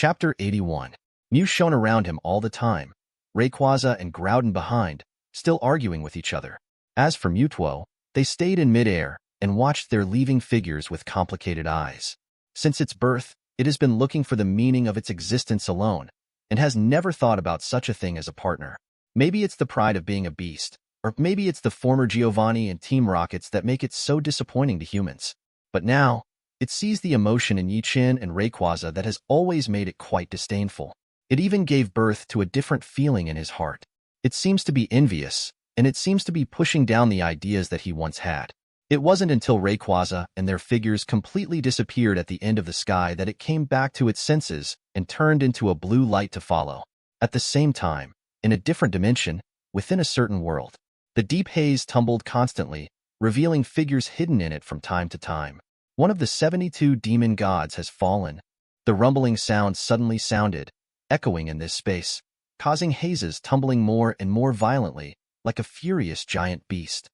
Chapter 81. Mew shone around him all the time, Rayquaza and Groudon behind, still arguing with each other. As for Mewtwo, they stayed in midair and watched their leaving figures with complicated eyes. Since its birth, it has been looking for the meaning of its existence alone, and has never thought about such a thing as a partner. Maybe it's the pride of being a beast, or maybe it's the former Giovanni and Team Rockets that make it so disappointing to humans. But now, it sees the emotion in Chen and Rayquaza that has always made it quite disdainful. It even gave birth to a different feeling in his heart. It seems to be envious, and it seems to be pushing down the ideas that he once had. It wasn't until Rayquaza and their figures completely disappeared at the end of the sky that it came back to its senses and turned into a blue light to follow. At the same time, in a different dimension, within a certain world, the deep haze tumbled constantly, revealing figures hidden in it from time to time. One of the 72 demon gods has fallen. The rumbling sound suddenly sounded, echoing in this space, causing hazes tumbling more and more violently, like a furious giant beast.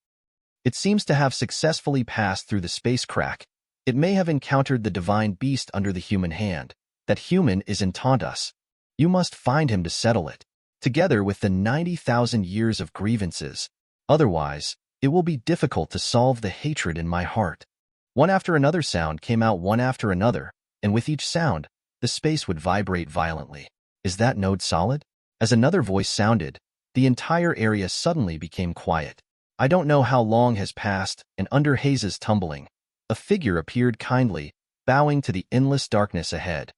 It seems to have successfully passed through the space crack. It may have encountered the divine beast under the human hand. That human is in Tontas. You must find him to settle it, together with the 90,000 years of grievances. Otherwise, it will be difficult to solve the hatred in my heart. One after another sound came out one after another, and with each sound, the space would vibrate violently. Is that node solid? As another voice sounded, the entire area suddenly became quiet. I don't know how long has passed, and under hazes tumbling, a figure appeared kindly, bowing to the endless darkness ahead.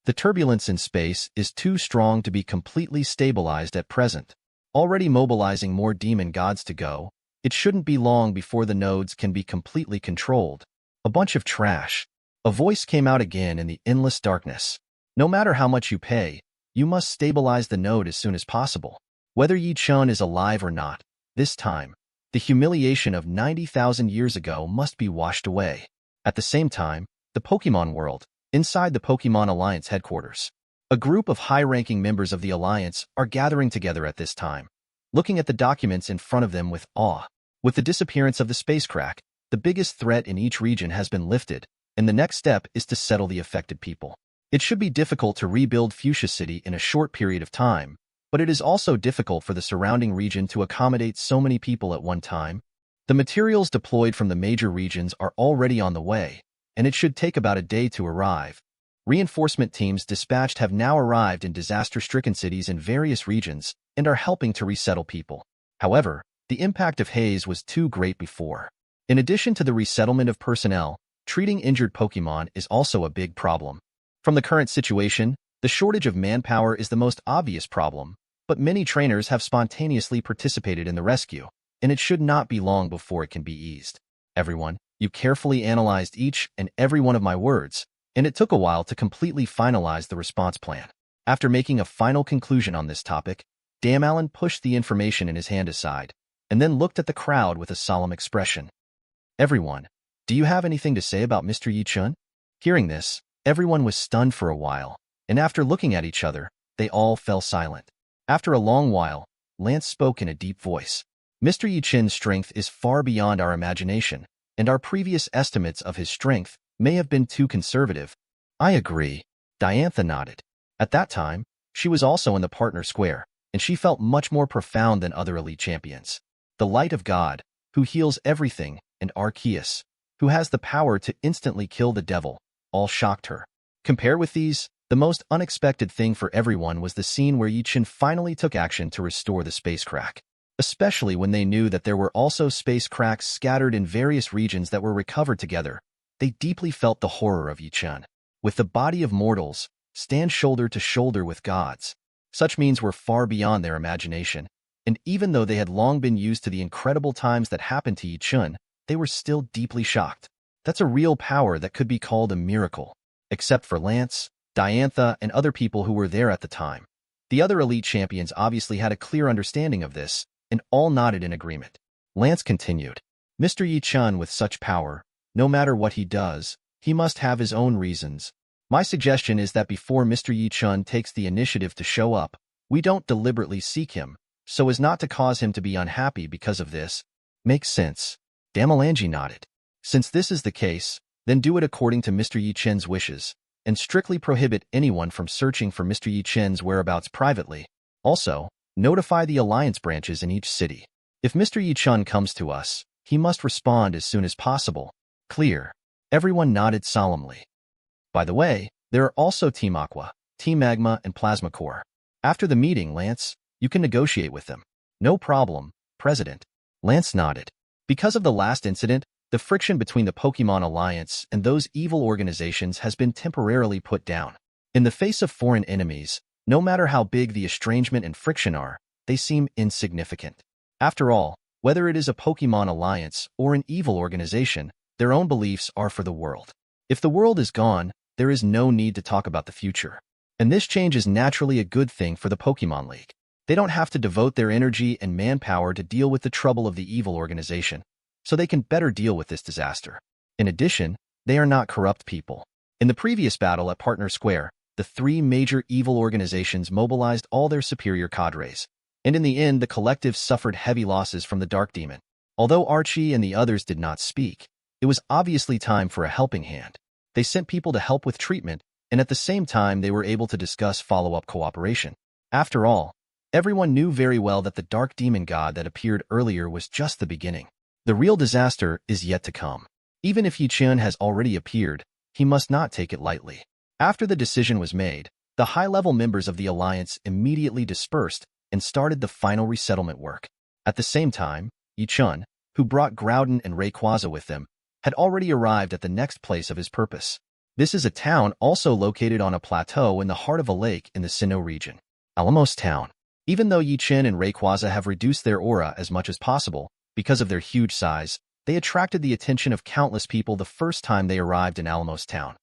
The turbulence in space is too strong to be completely stabilized at present. Already mobilizing more demon gods to go, it shouldn't be long before the nodes can be completely controlled. A bunch of trash. A voice came out again in the endless darkness. No matter how much you pay, you must stabilize the node as soon as possible. Whether Chen is alive or not, this time, the humiliation of 90,000 years ago must be washed away. At the same time, the Pokemon world, inside the Pokemon Alliance headquarters. A group of high-ranking members of the Alliance are gathering together at this time, looking at the documents in front of them with awe. With the disappearance of the space crack, the biggest threat in each region has been lifted, and the next step is to settle the affected people. It should be difficult to rebuild Fuchsia City in a short period of time, but it is also difficult for the surrounding region to accommodate so many people at one time. The materials deployed from the major regions are already on the way, and it should take about a day to arrive. Reinforcement teams dispatched have now arrived in disaster-stricken cities in various regions and are helping to resettle people. However, the impact of haze was too great before. In addition to the resettlement of personnel, treating injured Pokemon is also a big problem. From the current situation, the shortage of manpower is the most obvious problem, but many trainers have spontaneously participated in the rescue, and it should not be long before it can be eased. Everyone, you carefully analyzed each and every one of my words, and it took a while to completely finalize the response plan. After making a final conclusion on this topic, Damalin pushed the information in his hand aside, and then looked at the crowd with a solemn expression. Everyone, do you have anything to say about Mr. Chen? Hearing this, everyone was stunned for a while, and after looking at each other, they all fell silent. After a long while, Lance spoke in a deep voice. Mr. Chen's strength is far beyond our imagination, and our previous estimates of his strength may have been too conservative. I agree. Diantha nodded. At that time, she was also in the partner square, and she felt much more profound than other elite champions. The light of God, who heals everything, and Arceus, who has the power to instantly kill the devil, all shocked her. Compared with these, the most unexpected thing for everyone was the scene where Chen finally took action to restore the space crack. Especially when they knew that there were also space cracks scattered in various regions that were recovered together, they deeply felt the horror of Chen. With the body of mortals, stand shoulder to shoulder with gods. Such means were far beyond their imagination, and even though they had long been used to the incredible times that happened to Chen, they were still deeply shocked. That's a real power that could be called a miracle. Except for Lance, Diantha, and other people who were there at the time. The other elite champions obviously had a clear understanding of this, and all nodded in agreement. Lance continued. Mr. Chen with such power, no matter what he does, he must have his own reasons. My suggestion is that before Mr. Chen takes the initiative to show up, we don't deliberately seek him, so as not to cause him to be unhappy because of this. Makes sense. Damalangi nodded. Since this is the case, then do it according to Mr. Chen's wishes. and strictly prohibit anyone from searching for Mr. Yi Chen's whereabouts privately. Also, notify the alliance branches in each city. If Mr. Yi Chen comes to us, he must respond as soon as possible. Clear. Everyone nodded solemnly. By the way, there are also Team Aqua, Team Magma, and Plasma Core. After the meeting, Lance, you can negotiate with them. No problem, President. Lance nodded. Because of the last incident, the friction between the Pokemon Alliance and those evil organizations has been temporarily put down. In the face of foreign enemies, no matter how big the estrangement and friction are, they seem insignificant. After all, whether it is a Pokemon Alliance or an evil organization, their own beliefs are for the world. If the world is gone, there is no need to talk about the future. And this change is naturally a good thing for the Pokemon League. They don't have to devote their energy and manpower to deal with the trouble of the evil organization, so they can better deal with this disaster. In addition, they are not corrupt people. In the previous battle at Partner Square, the three major evil organizations mobilized all their superior cadres, and in the end the collective suffered heavy losses from the Dark Demon. Although Archie and the others did not speak, it was obviously time for a helping hand. They sent people to help with treatment, and at the same time they were able to discuss follow-up cooperation. After all, everyone knew very well that the Dark Demon God that appeared earlier was just the beginning. The real disaster is yet to come. Even if Yi Chen has already appeared, he must not take it lightly. After the decision was made, the high-level members of the Alliance immediately dispersed and started the final resettlement work. At the same time, Yi Chen, who brought Groudon and Rayquaza with them, had already arrived at the next place of his purpose. This is a town also located on a plateau in the heart of a lake in the Sinnoh region. Alamos Town. Even though Yi Chen and Rayquaza have reduced their aura as much as possible, because of their huge size, they attracted the attention of countless people the first time they arrived in Alamos Town.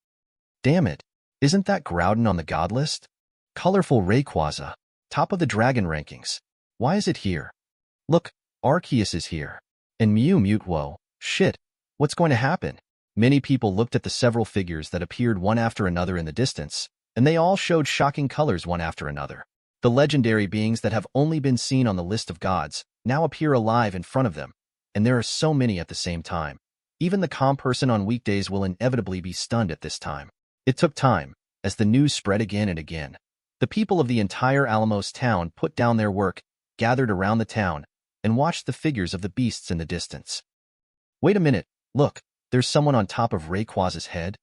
Damn it, isn't that Groudon on the God list? Colorful Rayquaza, top of the dragon rankings. Why is it here? Look, Arceus is here. And Mewtwo, shit, what's going to happen? Many people looked at the several figures that appeared one after another in the distance, and they all showed shocking colors one after another. The legendary beings that have only been seen on the list of gods now appear alive in front of them, and there are so many at the same time. Even the calm person on weekdays will inevitably be stunned at this time. It took time, as the news spread again and again. The people of the entire Alamos town put down their work, gathered around the town, and watched the figures of the beasts in the distance. Wait a minute, look, there's someone on top of Rayquaza's head.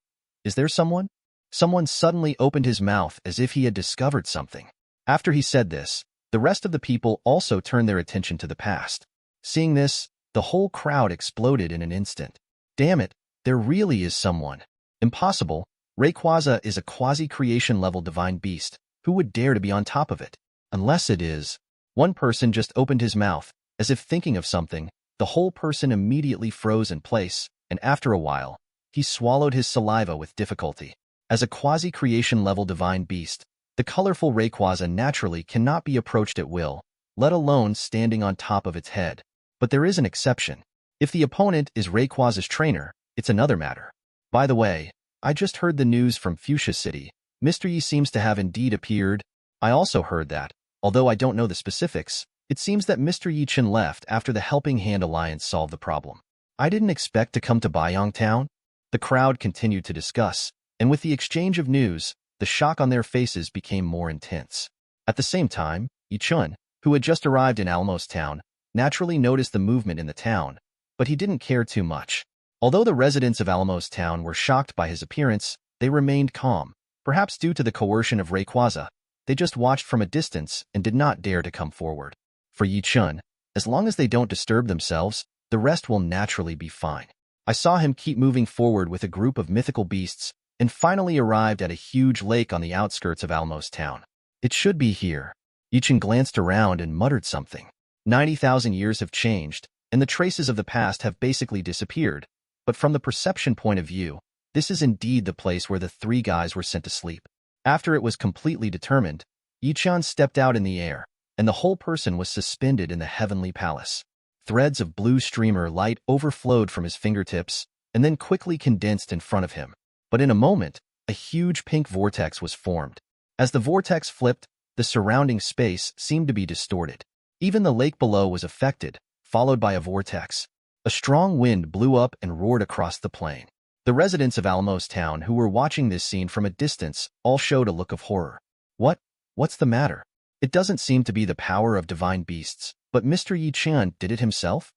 Is there someone? Someone suddenly opened his mouth as if he had discovered something. After he said this, the rest of the people also turned their attention to the past. Seeing this, the whole crowd exploded in an instant. Damn it, there really is someone. Impossible, Rayquaza is a quasi-creation level divine beast. Who would dare to be on top of it? Unless it is. One person just opened his mouth, as if thinking of something. The whole person immediately froze in place, and after a while, he swallowed his saliva with difficulty. As a quasi-creation level divine beast, the colorful Rayquaza naturally cannot be approached at will, let alone standing on top of its head. But there is an exception. If the opponent is Rayquaza's trainer, it's another matter. By the way, I just heard the news from Fuchsia City. Mr. Yi seems to have indeed appeared. I also heard that, although I don't know the specifics, it seems that Mr. Yi Chen left after the Helping Hand Alliance solved the problem. I didn't expect to come to Baiyang Town. The crowd continued to discuss, and with the exchange of news, the shock on their faces became more intense. At the same time, Yi Chen, who had just arrived in Alamos Town, naturally noticed the movement in the town, but he didn't care too much. Although the residents of Alamos Town were shocked by his appearance, they remained calm. Perhaps due to the coercion of Rayquaza, they just watched from a distance and did not dare to come forward. For Yi Chen, as long as they don't disturb themselves, the rest will naturally be fine. I saw him keep moving forward with a group of mythical beasts and finally arrived at a huge lake on the outskirts of Alamos Town. It should be here. Yi Chen glanced around and muttered something. 90,000 years have changed, and the traces of the past have basically disappeared, but from the perception point of view, this is indeed the place where the three guys were sent to sleep. After it was completely determined, Yi Chen stepped out in the air, and the whole person was suspended in the heavenly palace. Threads of blue streamer light overflowed from his fingertips, and then quickly condensed in front of him. But in a moment, a huge pink vortex was formed. As the vortex flipped, the surrounding space seemed to be distorted. Even the lake below was affected, followed by a vortex. A strong wind blew up and roared across the plain. The residents of Alamos Town who were watching this scene from a distance all showed a look of horror. What's the matter? It doesn't seem to be the power of divine beasts, but Mr. Yi Chen did it himself?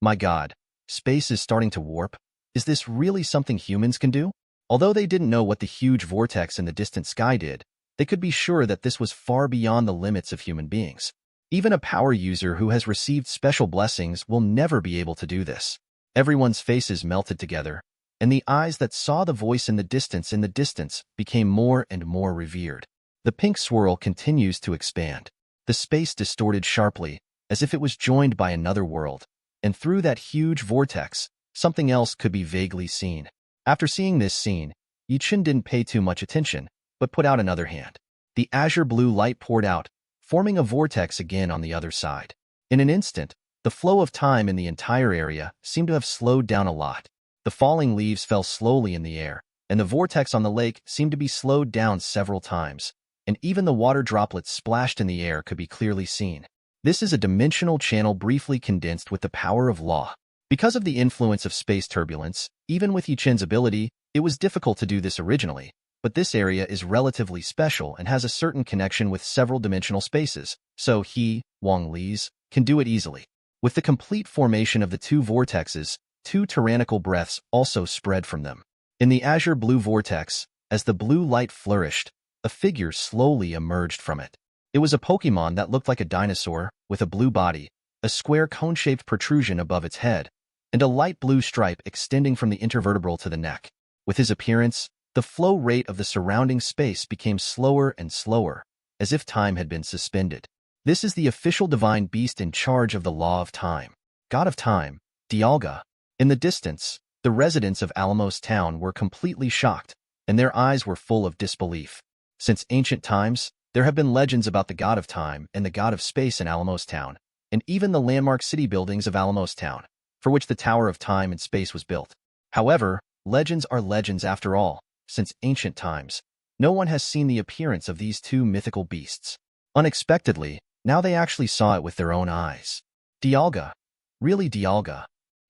My God, space is starting to warp. Is this really something humans can do? Although they didn't know what the huge vortex in the distant sky did, they could be sure that this was far beyond the limits of human beings. Even a power user who has received special blessings will never be able to do this. Everyone's faces melted together, and the eyes that saw the voice in the distance became more and more revered. The pink swirl continues to expand. The space distorted sharply, as if it was joined by another world, and through that huge vortex, something else could be vaguely seen. After seeing this scene, Yi Chen didn't pay too much attention, but put out another hand. The azure blue light poured out, forming a vortex again on the other side. In an instant, the flow of time in the entire area seemed to have slowed down a lot. The falling leaves fell slowly in the air, and the vortex on the lake seemed to be slowed down several times, and even the water droplets splashed in the air could be clearly seen. This is a dimensional channel briefly condensed with the power of law. Because of the influence of space turbulence, even with Yi Chen's ability, it was difficult to do this originally, but this area is relatively special and has a certain connection with several dimensional spaces, so he, Wang Li's, can do it easily. With the complete formation of the two vortexes, two tyrannical breaths also spread from them. In the azure blue vortex, as the blue light flourished, a figure slowly emerged from it. It was a Pokemon that looked like a dinosaur, with a blue body, a square cone-shaped protrusion above its head, and a light blue stripe extending from the intervertebral to the neck. With his appearance, the flow rate of the surrounding space became slower and slower, as if time had been suspended. This is the official divine beast in charge of the law of time. God of Time, Dialga. In the distance, the residents of Alamos Town were completely shocked, and their eyes were full of disbelief. Since ancient times, there have been legends about the God of Time and the God of Space in Alamos Town, and even the landmark city buildings of Alamos Town, for which the Tower of Time and Space was built. However, legends are legends after all. Since ancient times, no one has seen the appearance of these two mythical beasts. Unexpectedly, now they actually saw it with their own eyes. Dialga. Really Dialga.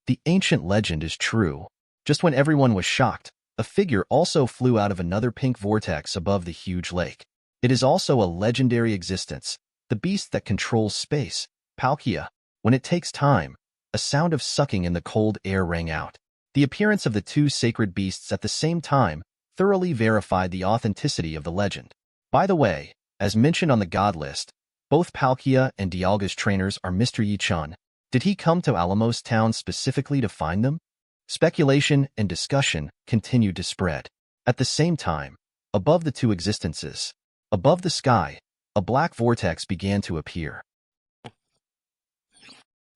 The ancient legend is true. Just when everyone was shocked, a figure also flew out of another pink vortex above the huge lake. It is also a legendary existence, the beast that controls space, Palkia. When it takes time, a sound of sucking in the cold air rang out. The appearance of the two sacred beasts at the same time thoroughly verified the authenticity of the legend. By the way, as mentioned on the god list, both Palkia and Dialga's trainers are Mr. Yi Chen. Did he come to Alamos Town specifically to find them? Speculation and discussion continued to spread. At the same time, above the two existences, above the sky, a black vortex began to appear.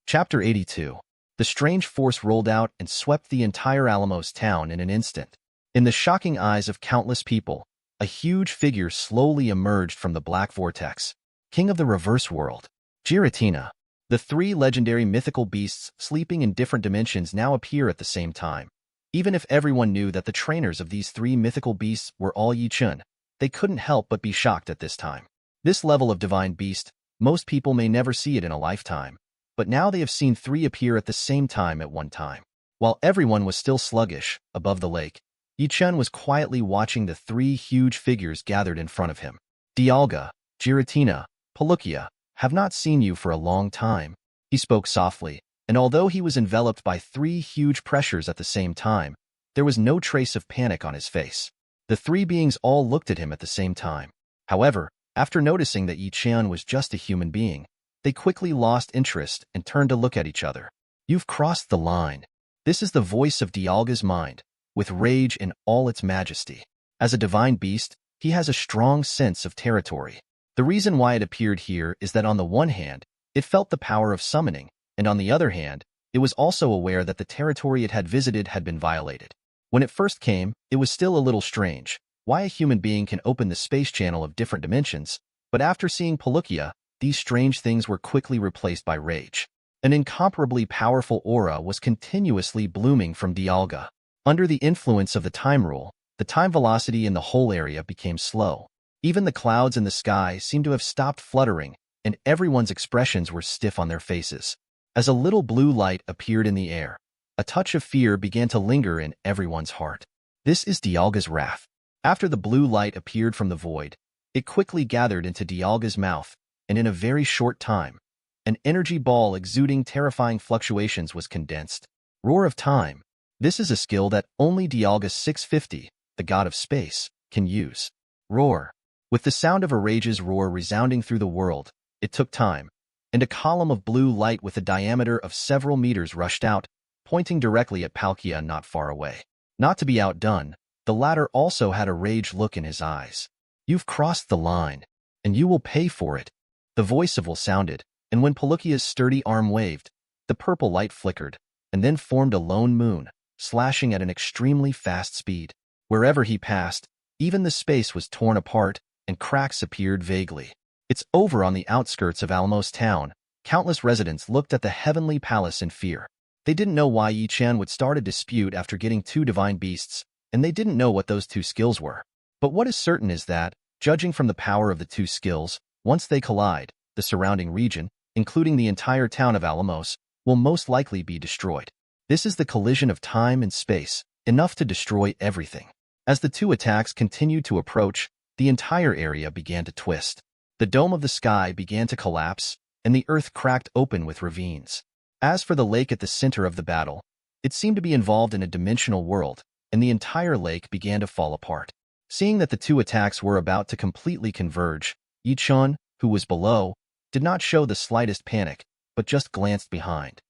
Chapter 82. The strange force rolled out and swept the entire Alamos Town in an instant. In the shocking eyes of countless people, a huge figure slowly emerged from the black vortex. King of the Reverse World, Giratina. The three legendary mythical beasts sleeping in different dimensions now appear at the same time. Even if everyone knew that the trainers of these three mythical beasts were all Yi Chen, they couldn't help but be shocked at this time. This level of divine beast, most people may never see it in a lifetime, but now they have seen three appear at the same time at one time. While everyone was still sluggish, above the lake, Yi Chen was quietly watching the three huge figures gathered in front of him. Dialga, Giratina, Palkia, have not seen you for a long time. He spoke softly, and although he was enveloped by three huge pressures at the same time, there was no trace of panic on his face. The three beings all looked at him at the same time. However, after noticing that Yi Chen was just a human being, they quickly lost interest and turned to look at each other. You've crossed the line. This is the voice of Dialga's mind, with rage in all its majesty. As a divine beast, he has a strong sense of territory. The reason why it appeared here is that on the one hand, it felt the power of summoning, and on the other hand, it was also aware that the territory it had visited had been violated. When it first came, it was still a little strange, why a human being can open the space channel of different dimensions, but after seeing Palkia, these strange things were quickly replaced by rage. An incomparably powerful aura was continuously blooming from Dialga. Under the influence of the time rule, the time velocity in the whole area became slow. Even the clouds in the sky seemed to have stopped fluttering, and everyone's expressions were stiff on their faces. As a little blue light appeared in the air, A touch of fear began to linger in everyone's heart. This is Dialga's wrath. After the blue light appeared from the void, it quickly gathered into Dialga's mouth, and in a very short time, an energy ball exuding terrifying fluctuations was condensed. Roar of Time. This is a skill that only Dialga 650, the god of space, can use. Roar. With the sound of a rage's roar resounding through the world, it took time, and a column of blue light with a diameter of several meters rushed out, pointing directly at Palkia not far away. Not to be outdone, the latter also had a rage look in his eyes. You've crossed the line, and you will pay for it. The voice of Will sounded, and when Palkia's sturdy arm waved, the purple light flickered, and then formed a lone moon, slashing at an extremely fast speed. Wherever he passed, even the space was torn apart, and cracks appeared vaguely. It's over. On the outskirts of Alamos town, countless residents looked at the heavenly palace in fear. They didn't know why Chen would start a dispute after getting 2 divine beasts, and they didn't know what those 2 skills were. But what is certain is that, judging from the power of the 2 skills, once they collide, the surrounding region, including the entire town of Alamos, will most likely be destroyed. This is the collision of time and space, enough to destroy everything. As the 2 attacks continued to approach, the entire area began to twist. The dome of the sky began to collapse, and the earth cracked open with ravines. As for the lake at the center of the battle, it seemed to be involved in a dimensional world, and the entire lake began to fall apart. Seeing that the 2 attacks were about to completely converge, Chen, who was below, did not show the slightest panic, but just glanced behind.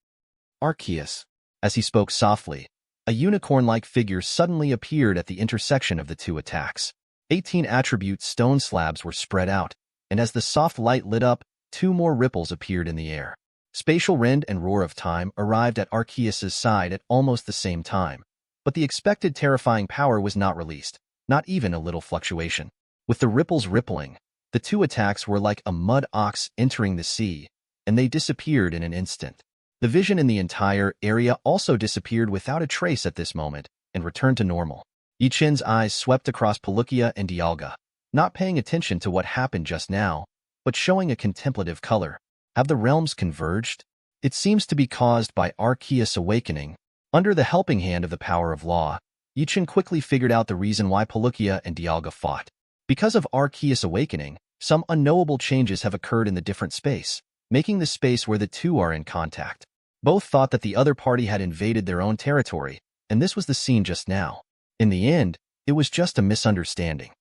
Arceus. As he spoke softly, a unicorn-like figure suddenly appeared at the intersection of the 2 attacks. 18 attribute stone slabs were spread out, and as the soft light lit up, 2 more ripples appeared in the air. Spatial Rend and Roar of Time arrived at Arceus's side at almost the same time, but the expected terrifying power was not released, not even a little fluctuation. With the ripples rippling, the 2 attacks were like a mud ox entering the sea, and they disappeared in an instant. The vision in the entire area also disappeared without a trace at this moment and returned to normal. Chen's eyes swept across Palkia and Dialga, not paying attention to what happened just now, but showing a contemplative color. Have the realms converged? It seems to be caused by Arceus awakening. Under the helping hand of the power of law, Chen quickly figured out the reason why Palkia and Dialga fought. Because of Arceus awakening, some unknowable changes have occurred in the different space, making the space where the 2 are in contact. Both thought that the other party had invaded their own territory, and this was the scene just now. In the end, it was just a misunderstanding.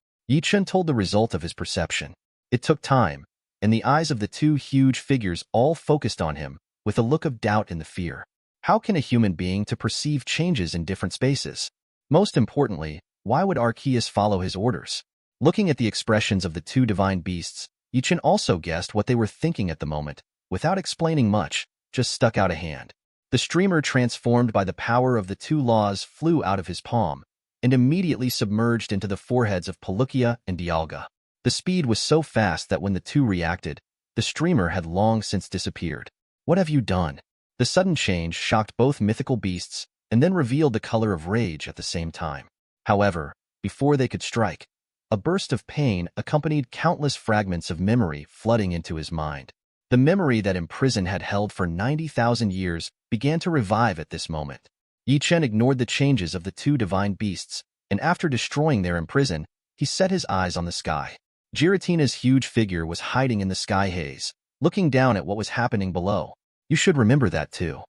Chen told the result of his perception. It took time, and the eyes of the 2 huge figures all focused on him, with a look of doubt and the fear. How can a human being to perceive changes in different spaces? Most importantly, why would Arceus follow his orders? Looking at the expressions of the 2 divine beasts, Chen also guessed what they were thinking at the moment, without explaining much, just stuck out a hand. The streamer transformed by the power of the 2 laws flew out of his palm, and immediately submerged into the foreheads of Palkia and Dialga. The speed was so fast that when the 2 reacted, the streamer had long since disappeared. What have you done? The sudden change shocked both mythical beasts, and then revealed the color of rage at the same time. However, before they could strike, a burst of pain accompanied countless fragments of memory flooding into his mind. The memory that imprisoned had held for 90,000 years began to revive at this moment. Chen ignored the changes of the 2 divine beasts, and after destroying their imprison, he set his eyes on the sky. Giratina's huge figure was hiding in the sky haze, looking down at what was happening below. You should remember that too.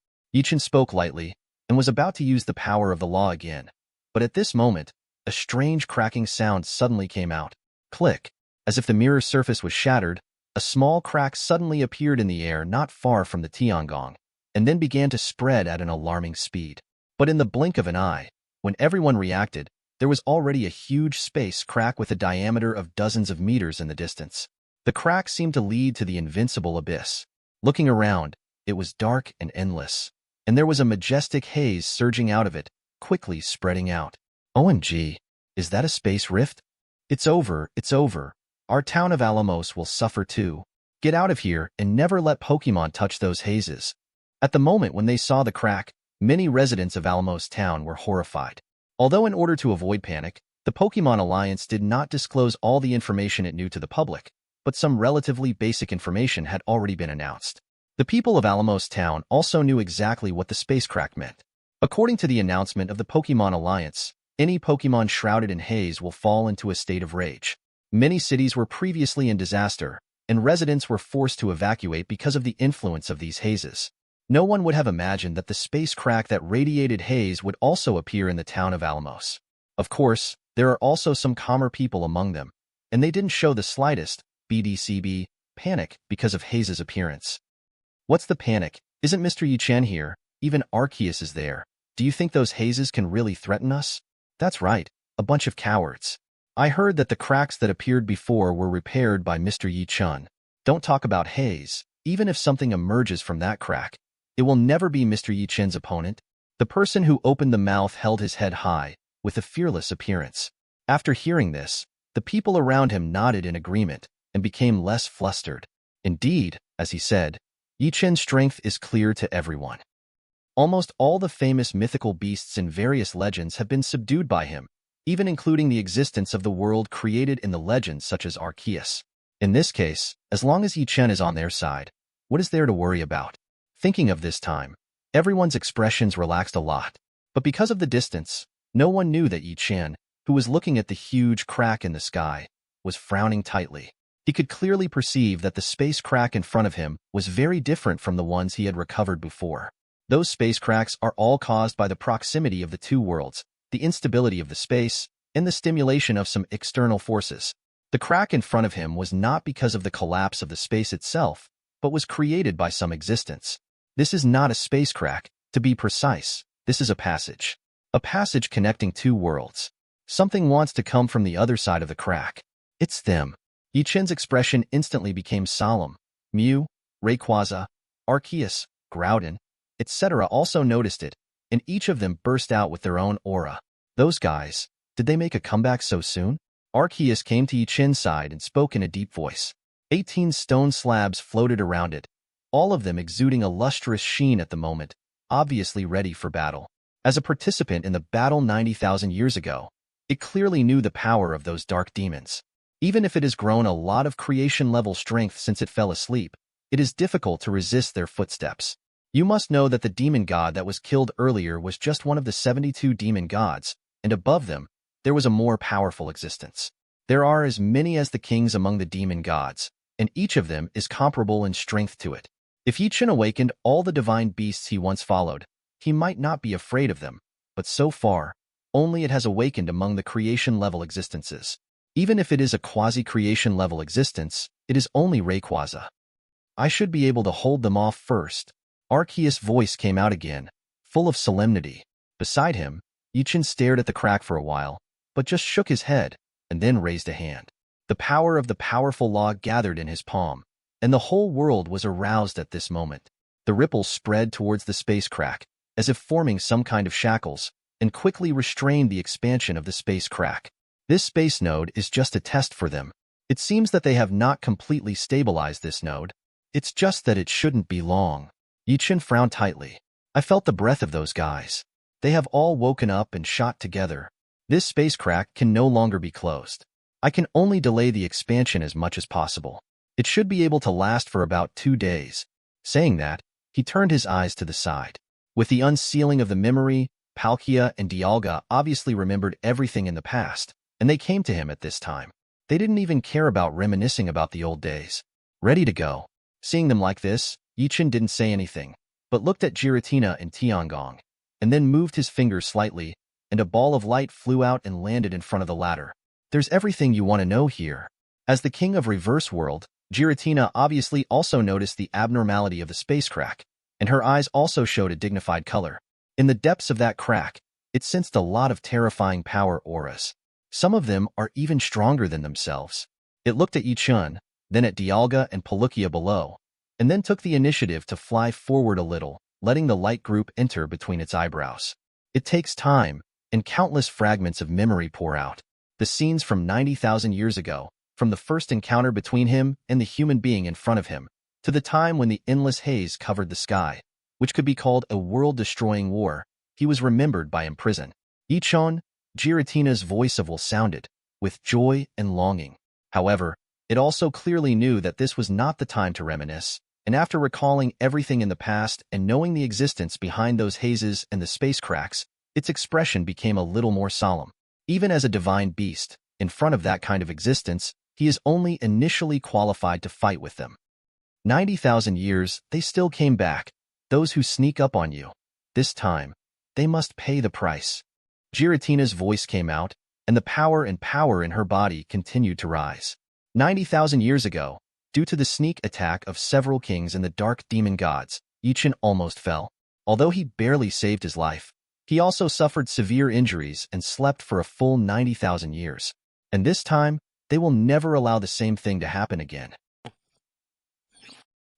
Chen spoke lightly, and was about to use the power of the law again. But at this moment, a strange cracking sound suddenly came out. Click. As if the mirror surface was shattered, a small crack suddenly appeared in the air not far from the Tiangong, and then began to spread at an alarming speed. But in the blink of an eye, when everyone reacted, there was already a huge space crack with a diameter of dozens of meters in the distance. The crack seemed to lead to the invincible abyss. Looking around, it was dark and endless, and there was a majestic haze surging out of it, quickly spreading out. OMG, is that a space rift? It's over, it's over. Our town of Alamos will suffer too. Get out of here and never let Pokemon touch those hazes. At the moment when they saw the crack, many residents of Alamos town were horrified. Although in order to avoid panic, the Pokemon Alliance did not disclose all the information it knew to the public, but some relatively basic information had already been announced. The people of Alamos town also knew exactly what the space crack meant. According to the announcement of the Pokemon Alliance, any Pokemon shrouded in haze will fall into a state of rage. Many cities were previously in disaster, and residents were forced to evacuate because of the influence of these hazes. No one would have imagined that the space crack that radiated haze would also appear in the town of Alamos. Of course, there are also some calmer people among them, and they didn't show the slightest BDCB panic because of Haze's appearance. What's the panic? Isn't Mr. Chen here? Even Arceus is there. Do you think those hazes can really threaten us? That's right, a bunch of cowards. I heard that the cracks that appeared before were repaired by Mr. Chen. Don't talk about haze. Even if something emerges from that crack, it will never be Mr. Chen's opponent. The person who opened the mouth held his head high, with a fearless appearance. After hearing this, the people around him nodded in agreement and became less flustered. Indeed, as he said, Chen's strength is clear to everyone. Almost all the famous mythical beasts in various legends have been subdued by him, even including the existence of the world created in the legends such as Arceus. In this case, as long as Chen is on their side, what is there to worry about? Thinking of this time, everyone's expressions relaxed a lot. But because of the distance, no one knew that Chen, who was looking at the huge crack in the sky, was frowning tightly. He could clearly perceive that the space crack in front of him was very different from the ones he had recovered before. Those space cracks are all caused by the proximity of the two worlds, the instability of the space, and the stimulation of some external forces. The crack in front of him was not because of the collapse of the space itself, but was created by some existence. This is not a space crack, to be precise. This is a passage. A passage connecting two worlds. Something wants to come from the other side of the crack. It's them. Chen's expression instantly became solemn. Mew, Rayquaza, Arceus, Groudon, etc. also noticed it, and each of them burst out with their own aura. Those guys, did they make a comeback so soon? Arceus came to Chen's side and spoke in a deep voice. 18 stone slabs floated around it, all of them exuding a lustrous sheen at the moment, obviously ready for battle. As a participant in the battle 90,000 years ago, it clearly knew the power of those dark demons. Even if it has grown a lot of creation-level strength since it fell asleep, it is difficult to resist their footsteps. You must know that the demon god that was killed earlier was just one of the 72 demon gods, and above them, there was a more powerful existence. There are as many as the kings among the demon gods, and each of them is comparable in strength to it. If Chen awakened all the divine beasts he once followed, he might not be afraid of them, but so far, only it has awakened among the creation-level existences. Even if it is a quasi-creation-level existence, it is only Rayquaza. I should be able to hold them off first. Arceus' voice came out again, full of solemnity. Beside him, Chen stared at the crack for a while, but just shook his head, and then raised a hand. The power of the powerful law gathered in his palm, and the whole world was aroused at this moment. The ripples spread towards the space crack, as if forming some kind of shackles, and quickly restrained the expansion of the space crack. This space node is just a test for them. It seems that they have not completely stabilized this node. It's just that it shouldn't be long. Chen frowned tightly. I felt the breath of those guys. They have all woken up and shot together. This space crack can no longer be closed. I can only delay the expansion as much as possible. It should be able to last for about 2 days. Saying that, he turned his eyes to the side. With the unsealing of the memory, Palkia and Dialga obviously remembered everything in the past, and they came to him at this time. They didn't even care about reminiscing about the old days. Ready to go. Seeing them like this, Chen didn't say anything, but looked at Giratina and Tiangong, and then moved his fingers slightly, and a ball of light flew out and landed in front of the latter. There's everything you want to know here. As the king of Reverse World, Giratina obviously also noticed the abnormality of the space crack, and her eyes also showed a dignified color. In the depths of that crack, it sensed a lot of terrifying power auras. Some of them are even stronger than themselves. It looked at Chen, then at Dialga and Palkia below, and then took the initiative to fly forward a little, letting the light group enter between its eyebrows. It takes time, and countless fragments of memory pour out. The scenes from 90,000 years ago, from the first encounter between him and the human being in front of him, to the time when the endless haze covered the sky, which could be called a world-destroying war, he was remembered by imprison. Chen, Giratina's voice of will sounded, with joy and longing. However, it also clearly knew that this was not the time to reminisce. and after recalling everything in the past and knowing the existence behind those hazes and the space cracks, its expression became a little more solemn. Even as a divine beast, in front of that kind of existence, he is only initially qualified to fight with them. 90,000 years, they still came back. Those who sneak up on you. This time, they must pay the price. Giratina's voice came out, and the power in her body continued to rise. 90,000 years ago, due to the sneak attack of several kings and the dark demon gods, Chen almost fell. Although he barely saved his life, he also suffered severe injuries and slept for a full 90,000 years. And this time, they will never allow the same thing to happen again.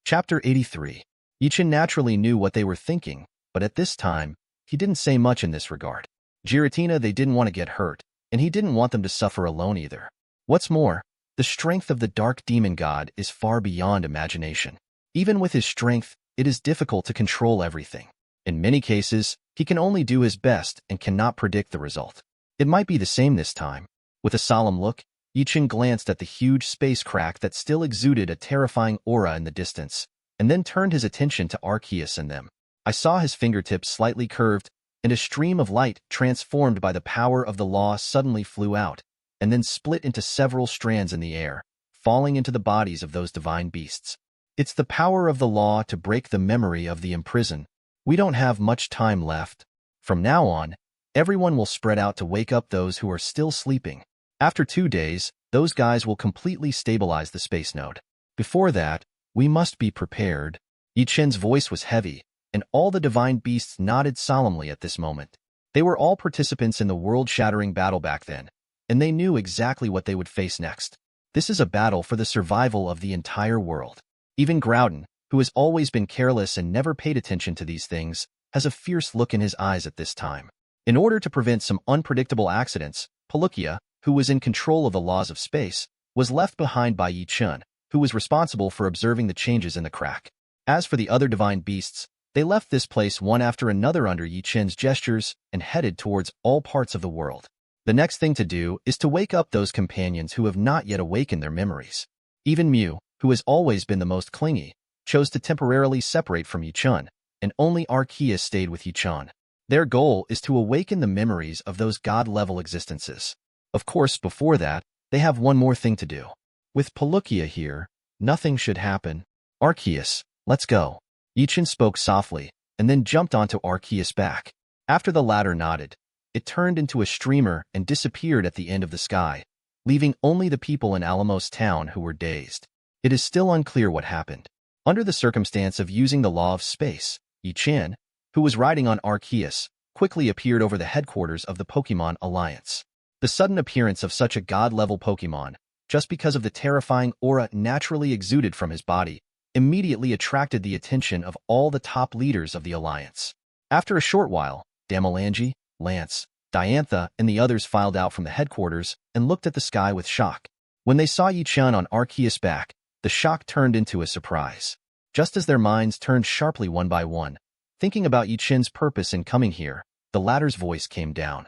Chapter 83. Chen naturally knew what they were thinking, but at this time, he didn't say much in this regard. Giratina, they didn't want to get hurt, and he didn't want them to suffer alone either. What's more, the strength of the dark demon god is far beyond imagination. Even with his strength, it is difficult to control everything. In many cases, he can only do his best and cannot predict the result. It might be the same this time. With a solemn look, Chen glanced at the huge space crack that still exuded a terrifying aura in the distance, and then turned his attention to Arceus and them. I saw his fingertips slightly curved, and a stream of light transformed by the power of the law suddenly flew out, and then split into several strands in the air, falling into the bodies of those divine beasts. It's the power of the law to break the memory of the imprisoned. We don't have much time left. From now on, everyone will spread out to wake up those who are still sleeping. After 2 days, those guys will completely stabilize the space node. Before that, we must be prepared. Chen's voice was heavy, and all the divine beasts nodded solemnly at this moment. They were all participants in the world-shattering battle back then, and they knew exactly what they would face next. This is a battle for the survival of the entire world. Even Groudon, who has always been careless and never paid attention to these things, has a fierce look in his eyes at this time. In order to prevent some unpredictable accidents, Palkia, who was in control of the laws of space, was left behind by Chen, who was responsible for observing the changes in the crack. As for the other divine beasts, they left this place one after another under Chen's gestures and headed towards all parts of the world. The next thing to do is to wake up those companions who have not yet awakened their memories. Even Mew, who has always been the most clingy, chose to temporarily separate from Chen, and only Arceus stayed with Chen. Their goal is to awaken the memories of those god-level existences. Of course, before that, they have one more thing to do. With Palkia here, nothing should happen. Arceus, let's go. Chen spoke softly, and then jumped onto Arceus' back. After the latter nodded, it turned into a streamer and disappeared at the end of the sky, leaving only the people in Alamos town who were dazed. It is still unclear what happened. Under the circumstance of using the law of space, Chen, who was riding on Arceus, quickly appeared over the headquarters of the Pokémon Alliance. The sudden appearance of such a god-level Pokémon, just because of the terrifying aura naturally exuded from his body, immediately attracted the attention of all the top leaders of the Alliance. After a short while, Damalangi, Lance, Diantha, and the others filed out from the headquarters and looked at the sky with shock. When they saw Chen on Arceus' back, the shock turned into a surprise. Just as their minds turned sharply one by one, thinking about Chen's purpose in coming here, the latter's voice came down.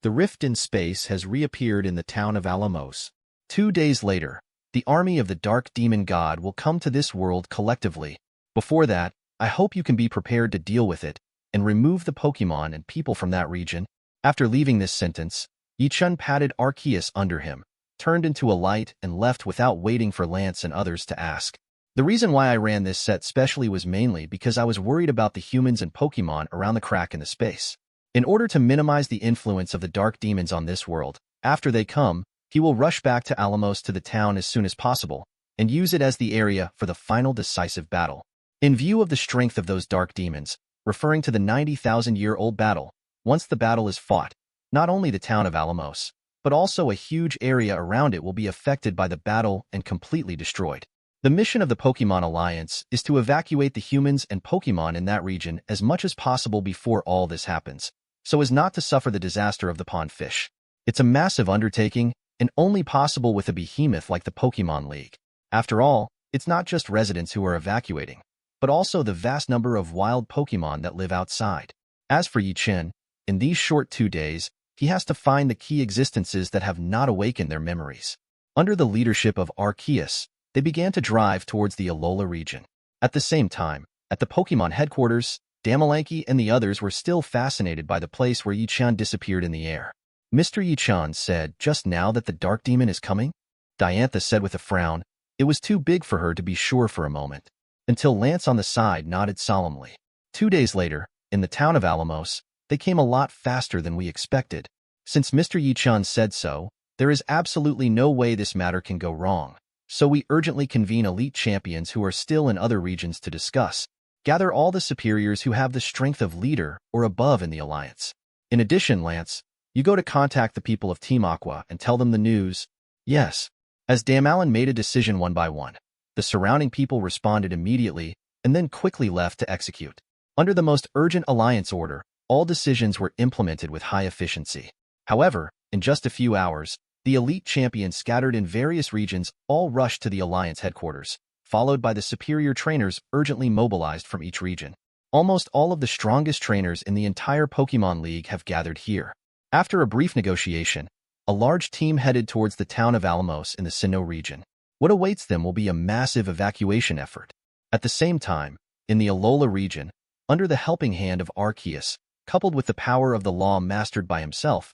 The rift in space has reappeared in the town of Alamos. 2 days later, the army of the dark demon god will come to this world collectively. Before that, I hope you can be prepared to deal with it and remove the Pokémon and people from that region. After leaving this sentence, Chen patted Arceus under him, turned into a light, and left without waiting for Lance and others to ask. The reason why I ran this set specially was mainly because I was worried about the humans and Pokémon around the crack in the space. In order to minimize the influence of the dark demons on this world, after they come, he will rush back to Alamos to the town as soon as possible, and use it as the area for the final decisive battle. In view of the strength of those dark demons, referring to the 90,000-year-old battle, once the battle is fought, not only the town of Alamos, but also a huge area around it will be affected by the battle and completely destroyed. The mission of the Pokémon Alliance is to evacuate the humans and Pokémon in that region as much as possible before all this happens, so as not to suffer the disaster of the pond fish. It's a massive undertaking, and only possible with a behemoth like the Pokémon League. After all, it's not just residents who are evacuating, but also the vast number of wild Pokémon that live outside. As for Chen, in these short 2 days, he has to find the key existences that have not awakened their memories. Under the leadership of Arceus, they began to drive towards the Alola region. At the same time, at the Pokemon headquarters, Damalanki and the others were still fascinated by the place where Yi-chan disappeared in the air. Mr. Yi-chan said just now that the Dark Demon is coming? Diantha said with a frown. It was too big for her to be sure for a moment, until Lance on the side nodded solemnly. 2 days later, in the town of Alamos, they came a lot faster than we expected. Since Mr. Yi-chan said so, there is absolutely no way this matter can go wrong, so we urgently convene elite champions who are still in other regions to discuss. Gather all the superiors who have the strength of leader or above in the alliance. In addition, Lance, you go to contact the people of Team Aqua and tell them the news. Yes. As Damalin made a decision one by one, the surrounding people responded immediately and then quickly left to execute. Under the most urgent alliance order, all decisions were implemented with high efficiency. However, in just a few hours, the elite champions scattered in various regions all rushed to the alliance headquarters, followed by the superior trainers urgently mobilized from each region. Almost all of the strongest trainers in the entire Pokemon League have gathered here. After a brief negotiation, a large team headed towards the town of Alamos in the Sinnoh region. What awaits them will be a massive evacuation effort. At the same time, in the Alola region, under the helping hand of Arceus, coupled with the power of the law mastered by himself,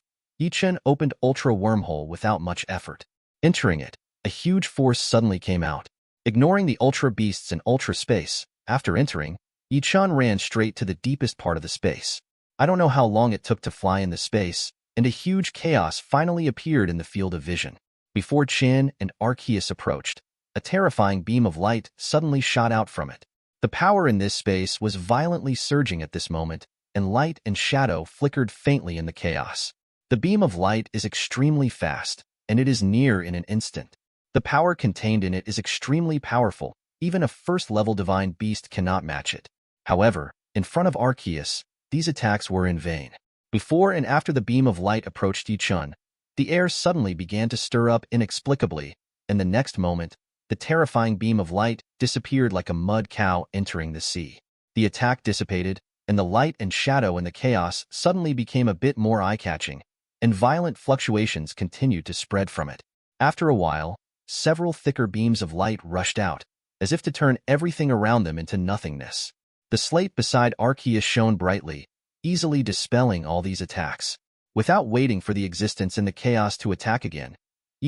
Chen opened Ultra Wormhole without much effort. Entering it, a huge force suddenly came out. Ignoring the Ultra Beasts in Ultra Space, after entering, Chen ran straight to the deepest part of the space. I don't know how long it took to fly in the space, and a huge chaos finally appeared in the field of vision. Before Chen and Arceus approached, a terrifying beam of light suddenly shot out from it. The power in this space was violently surging at this moment, and light and shadow flickered faintly in the chaos. The beam of light is extremely fast, and it is near in an instant. The power contained in it is extremely powerful. Even a first-level divine beast cannot match it. However, in front of Arceus, these attacks were in vain. Before and after the beam of light approached Chen, the air suddenly began to stir up inexplicably, and the next moment, the terrifying beam of light disappeared like a mud cow entering the sea. The attack dissipated, and the light and shadow in the chaos suddenly became a bit more eye-catching, and violent fluctuations continued to spread from it. After a while, several thicker beams of light rushed out, as if to turn everything around them into nothingness. The slate beside Arceus shone brightly, easily dispelling all these attacks. Without waiting for the existence in the chaos to attack again,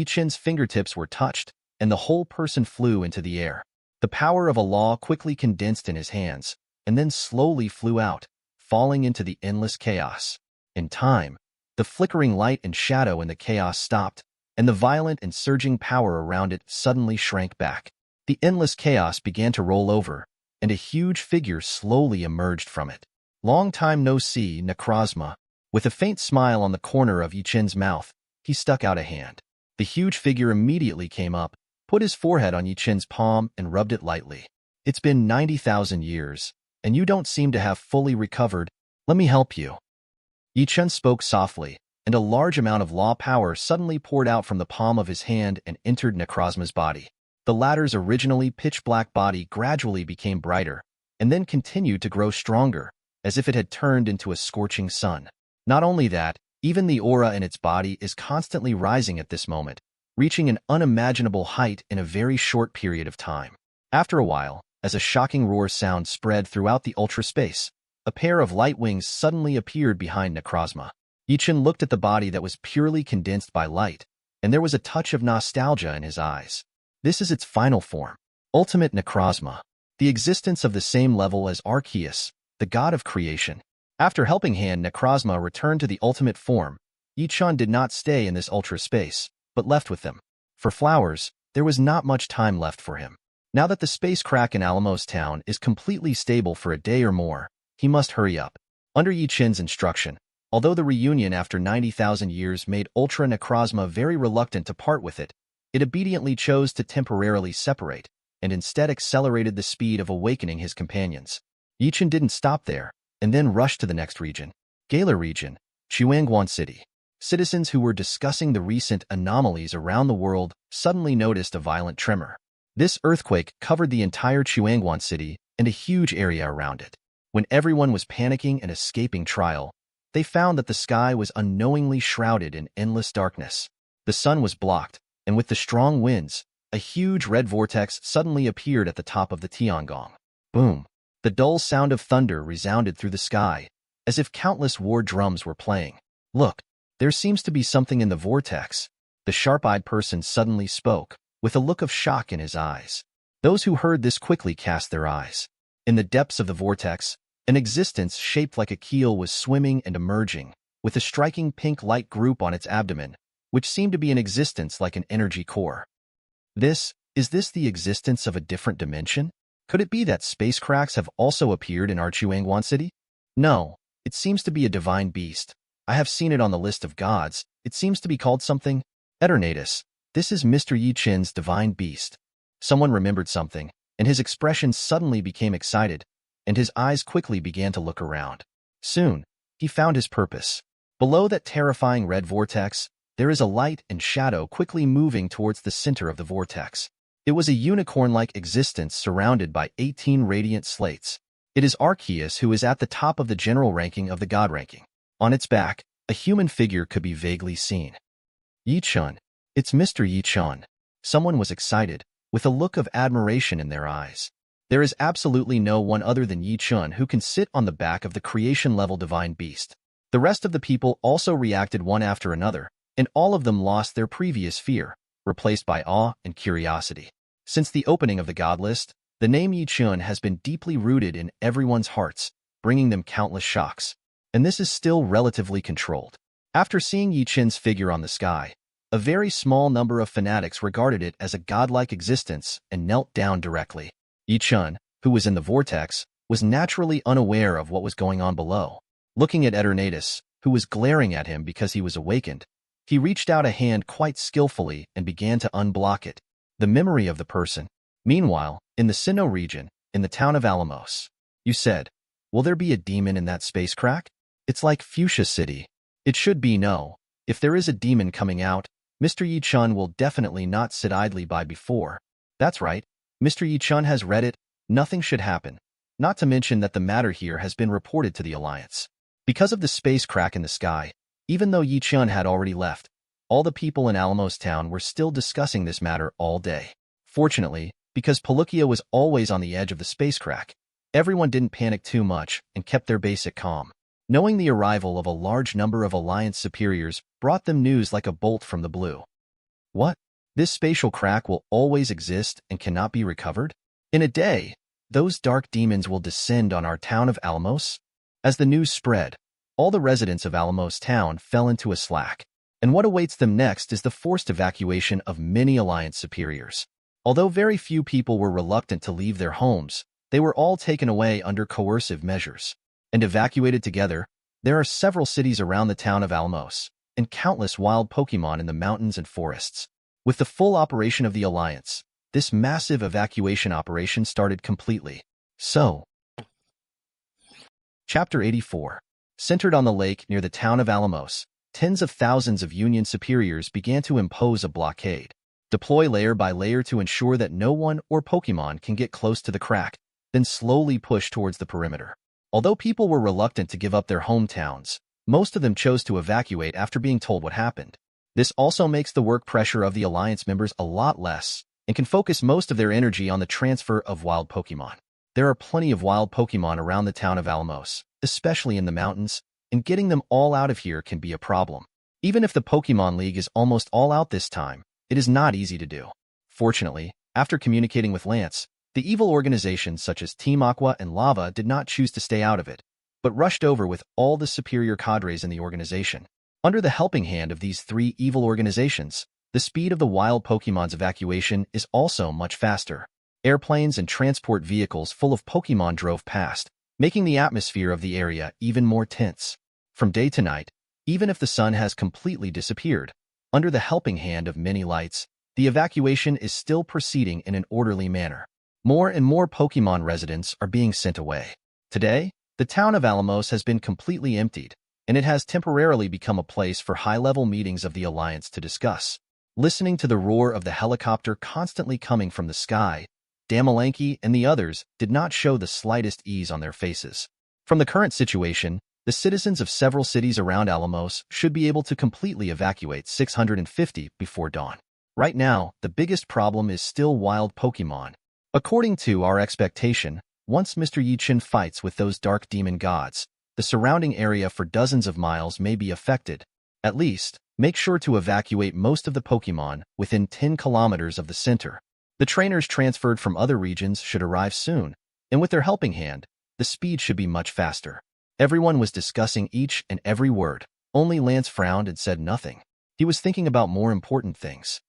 Chen's fingertips were touched, and the whole person flew into the air. The power of a law quickly condensed in his hands, and then slowly flew out, falling into the endless chaos. In time, the flickering light and shadow in the chaos stopped, and the violent and surging power around it suddenly shrank back. The endless chaos began to roll over, and a huge figure slowly emerged from it. Long time no see, Necrozma. With a faint smile on the corner of Chen's mouth, he stuck out a hand. The huge figure immediately came up, put his forehead on Chen's palm, and rubbed it lightly. It's been 90,000 years, and you don't seem to have fully recovered. Let me help you. Chen spoke softly, and a large amount of law power suddenly poured out from the palm of his hand and entered Necrozma's body. The latter's originally pitch-black body gradually became brighter, and then continued to grow stronger, as if it had turned into a scorching sun. Not only that, even the aura in its body is constantly rising at this moment, reaching an unimaginable height in a very short period of time. After a while, as a shocking roar sound spread throughout the ultra space, a pair of light wings suddenly appeared behind Necrozma. Chen looked at the body that was purely condensed by light, and there was a touch of nostalgia in his eyes. This is its final form, Ultimate Necrozma, the existence of the same level as Arceus, the god of creation. After Helping Hand Necrozma returned to the ultimate form, Chen did not stay in this ultra space, but left with them. For flowers, there was not much time left for him. Now that the space crack in Alamos Town is completely stable for a day or more, he must hurry up. Under Chen's instruction, although the reunion after 90,000 years made Ultra Necrozma very reluctant to part with it, it obediently chose to temporarily separate, and instead accelerated the speed of awakening his companions. Chen didn't stop there, and then rushed to the next region, Galar region, Chuangguan City. Citizens who were discussing the recent anomalies around the world suddenly noticed a violent tremor. This earthquake covered the entire Chuangguan City and a huge area around it. When everyone was panicking and escaping trial, they found that the sky was unknowingly shrouded in endless darkness. The sun was blocked, and with the strong winds, a huge red vortex suddenly appeared at the top of the Tiangong. Boom! The dull sound of thunder resounded through the sky, as if countless war drums were playing. Look, there seems to be something in the vortex. The sharp-eyed person suddenly spoke, with a look of shock in his eyes. Those who heard this quickly cast their eyes. In the depths of the vortex, an existence shaped like a keel was swimming and emerging, with a striking pink light group on its abdomen, which seemed to be an existence like an energy core. Is this the existence of a different dimension? Could it be that space cracks have also appeared in our Chuangguan city? No, it seems to be a divine beast. I have seen it on the list of gods. It seems to be called something. Eternatus. This is Mr. Yi Chen's divine beast. Someone remembered something, and his expression suddenly became excited, and his eyes quickly began to look around. Soon, he found his purpose. Below that terrifying red vortex, there is a light and shadow quickly moving towards the center of the vortex. It was a unicorn-like existence surrounded by 18 radiant slates. It is Arceus who is at the top of the general ranking of the god ranking. On its back, a human figure could be vaguely seen. Yi Chen. It's Mr. Yi Chen. Someone was excited, with a look of admiration in their eyes. There is absolutely no one other than Yi Chen who can sit on the back of the creation-level divine beast. The rest of the people also reacted one after another, and all of them lost their previous fear, replaced by awe and curiosity. Since the opening of the god list, the name Yi Chen has been deeply rooted in everyone's hearts, bringing them countless shocks. And this is still relatively controlled. After seeing Yi Chen's figure on the sky, a very small number of fanatics regarded it as a godlike existence and knelt down directly. Yi Chen, who was in the vortex, was naturally unaware of what was going on below. Looking at Eternatus, who was glaring at him because he was awakened, he reached out a hand quite skillfully and began to unblock it. The memory of the person. Meanwhile, in the Sinnoh region, in the town of Alamos, you said, will there be a demon in that space crack? It's like Fuchsia City. It should be no. If there is a demon coming out, Mr. Yi Chen will definitely not sit idly by before. That's right. Mr. Yi Chen has read it. Nothing should happen. Not to mention that the matter here has been reported to the Alliance. Because of the space crack in the sky, even though Yi Chen had already left, all the people in Alamos town were still discussing this matter all day. Fortunately, because Palukia was always on the edge of the space crack, everyone didn't panic too much and kept their basic calm. Knowing the arrival of a large number of Alliance superiors brought them news like a bolt from the blue. What? This spatial crack will always exist and cannot be recovered? In a day, those dark demons will descend on our town of Alamos? As the news spread, all the residents of Alamos town fell into a slack, and what awaits them next is the forced evacuation of many Alliance superiors. Although very few people were reluctant to leave their homes, they were all taken away under coercive measures and evacuated together. There are several cities around the town of Alamos, and countless wild Pokemon in the mountains and forests. With the full operation of the Alliance, this massive evacuation operation started completely. So, Chapter 84. Centered on the lake near the town of Alamos, tens of thousands of Union superiors began to impose a blockade. Deploy layer by layer to ensure that no one or Pokemon can get close to the crack, then slowly push towards the perimeter. Although people were reluctant to give up their hometowns, most of them chose to evacuate after being told what happened. This also makes the work pressure of the Alliance members a lot less and can focus most of their energy on the transfer of wild Pokemon. There are plenty of wild Pokemon around the town of Alamos, especially in the mountains, and getting them all out of here can be a problem. Even if the Pokemon League is almost all out this time, it is not easy to do. Fortunately, after communicating with Lance, the evil organizations such as Team Aqua and Lava did not choose to stay out of it, but rushed over with all the superior cadres in the organization. Under the helping hand of these three evil organizations, the speed of the wild Pokemon's evacuation is also much faster. Airplanes and transport vehicles full of Pokemon drove past, making the atmosphere of the area even more tense. From day to night, even if the sun has completely disappeared, under the helping hand of many lights, the evacuation is still proceeding in an orderly manner. More and more Pokemon residents are being sent away. Today, the town of Alamos has been completely emptied, and it has temporarily become a place for high-level meetings of the Alliance to discuss. Listening to the roar of the helicopter constantly coming from the sky, Damalanki and the others did not show the slightest ease on their faces. From the current situation, the citizens of several cities around Alamos should be able to completely evacuate 650 before dawn. Right now, the biggest problem is still wild Pokemon. According to our expectation, Once Mr. Chen fights with those dark demon gods, the surrounding area for dozens of miles may be affected. At least, make sure to evacuate most of the Pokemon within 10 kilometers of the center. The trainers transferred from other regions should arrive soon, and with their helping hand, the speed should be much faster. Everyone was discussing each and every word. Only Lance frowned and said nothing. He was thinking about more important things.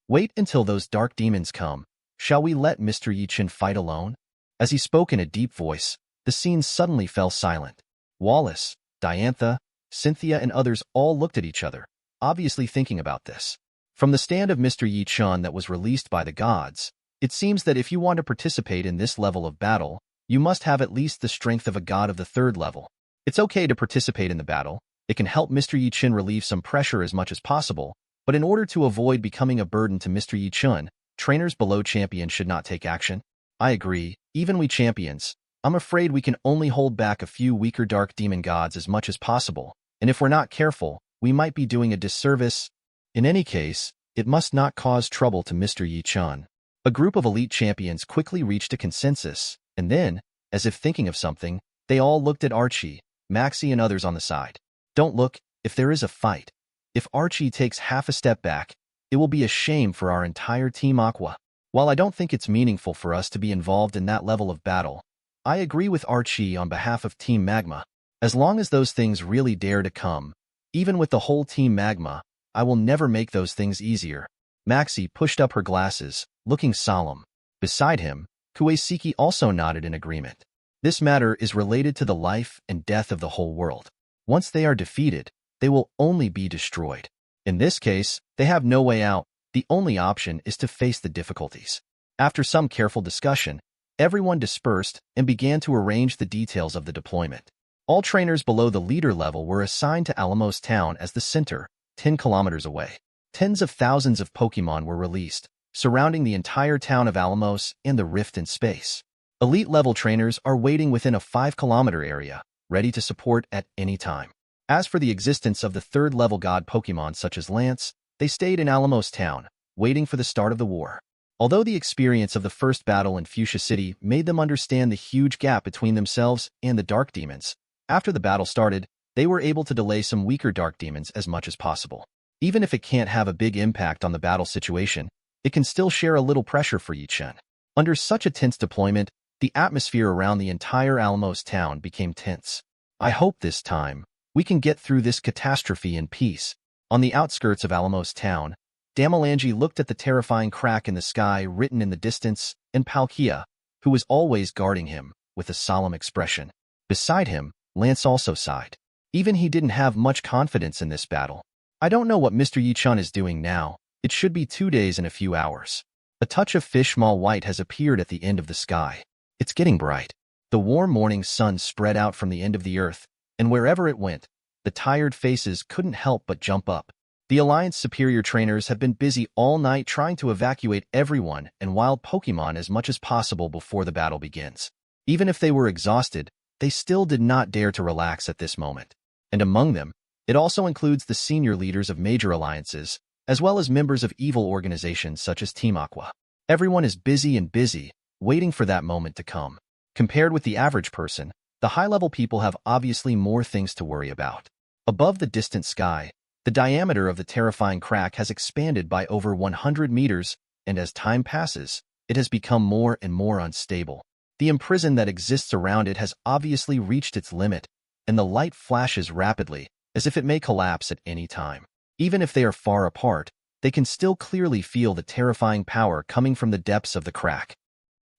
Wait until those dark demons come. Shall we let Mr. Chen fight alone? As he spoke in a deep voice, the scene suddenly fell silent. Wallace, Diantha, Cynthia, and others all looked at each other, obviously thinking about this. From the stand of Mr. Chen that was released by the gods, it seems that if you want to participate in this level of battle, you must have at least the strength of a god of the 3rd level. It's okay to participate in the battle. It can help Mr. Chen relieve some pressure as much as possible, but in order to avoid becoming a burden to Mr. Chen, trainers below champions should not take action. I agree, even we champions. I'm afraid we can only hold back a few weaker dark demon gods as much as possible, and if we're not careful, we might be doing a disservice. In any case, it must not cause trouble to Mr. Chen. A group of elite champions quickly reached a consensus, and then, as if thinking of something, they all looked at Archie, Maxie, and others on the side. Don't look. If there is a fight, if Archie takes half a step back, it will be a shame for our entire Team Aqua. While I don't think it's meaningful for us to be involved in that level of battle, I agree with Archie on behalf of Team Magma. As long as those things really dare to come, even with the whole Team Magma, I will never make those things easier. Maxie pushed up her glasses, looking solemn. Beside him, Kueisiki also nodded in agreement. This matter is related to the life and death of the whole world. Once they are defeated, they will only be destroyed. In this case, they have no way out. The only option is to face the difficulties. After some careful discussion, everyone dispersed and began to arrange the details of the deployment. All trainers below the leader level were assigned to Alamos Town as the center, 10 kilometers away. Tens of thousands of Pokemon were released, surrounding the entire town of Alamos and the rift in space. Elite-level trainers are waiting within a 5-kilometer area, ready to support at any time. As for the existence of the 3rd-level god Pokemon such as Lance, they stayed in Alamos Town, waiting for the start of the war. Although the experience of the first battle in Fuchsia City made them understand the huge gap between themselves and the Dark Demons, after the battle started, they were able to delay some weaker Dark Demons as much as possible. Even if it can't have a big impact on the battle situation, it can still share a little pressure for Chen. Under such a tense deployment, the atmosphere around the entire Alamos Town became tense. I hope this time, we can get through this catastrophe in peace. On the outskirts of Alamos Town, Damalangi looked at the terrifying crack in the sky written in the distance, and Palkia, who was always guarding him, with a solemn expression. Beside him, Lance also sighed. Even he didn't have much confidence in this battle. I don't know what Mr. Chen is doing now. It should be 2 days and a few hours. A touch of fish-maw white has appeared at the end of the sky. It's getting bright. The warm morning sun spread out from the end of the earth, and wherever it went, the tired faces couldn't help but jump up. The Alliance Superior trainers have been busy all night trying to evacuate everyone and wild Pokemon as much as possible before the battle begins. Even if they were exhausted, they still did not dare to relax at this moment. And among them, it also includes the senior leaders of major alliances, as well as members of evil organizations such as Team Aqua. Everyone is busy, waiting for that moment to come. Compared with the average person, the high-level people have obviously more things to worry about. Above the distant sky, the diameter of the terrifying crack has expanded by over 100 meters, and as time passes, it has become more and more unstable. The imprison that exists around it has obviously reached its limit, and the light flashes rapidly, as if it may collapse at any time. Even if they are far apart, they can still clearly feel the terrifying power coming from the depths of the crack.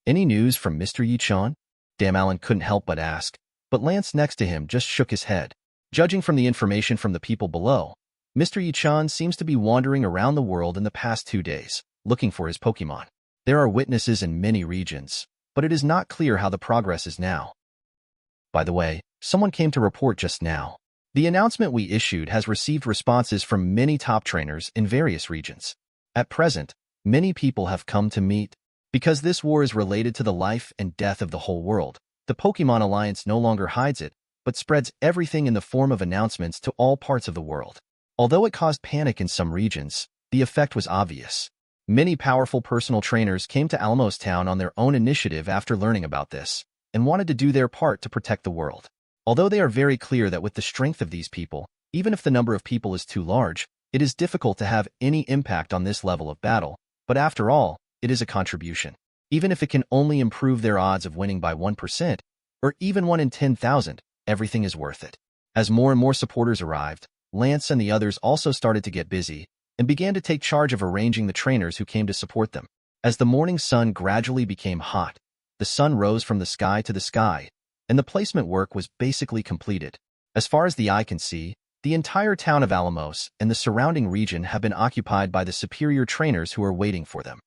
Any news from Mr. Chen? Damalan couldn't help but ask, but Lance next to him just shook his head. Judging from the information from the people below, Mr. Chen seems to be wandering around the world in the past 2 days, looking for his Pokemon. There are witnesses in many regions, but it is not clear how the progress is now. By the way, someone came to report just now. The announcement we issued has received responses from many top trainers in various regions. At present, many people have come to meet. Because this war is related to the life and death of the whole world, the Pokemon Alliance no longer hides it, but spreads everything in the form of announcements to all parts of the world. Although it caused panic in some regions, the effect was obvious. Many powerful personal trainers came to Alamos Town on their own initiative after learning about this. and wanted to do their part to protect the world. Although they are very clear that with the strength of these people, even if the number of people is too large, it is difficult to have any impact on this level of battle, but after all, it is a contribution. Even if it can only improve their odds of winning by 1%, or even 1 in 10,000, everything is worth it. As more and more supporters arrived, Lance and the others also started to get busy and began to take charge of arranging the trainers who came to support them. As the morning sun gradually became hot, the sun rose from the sky to the sky, and the placement work was basically completed. As far as the eye can see, the entire town of Alamos and the surrounding region have been occupied by the superior trainers who are waiting for them.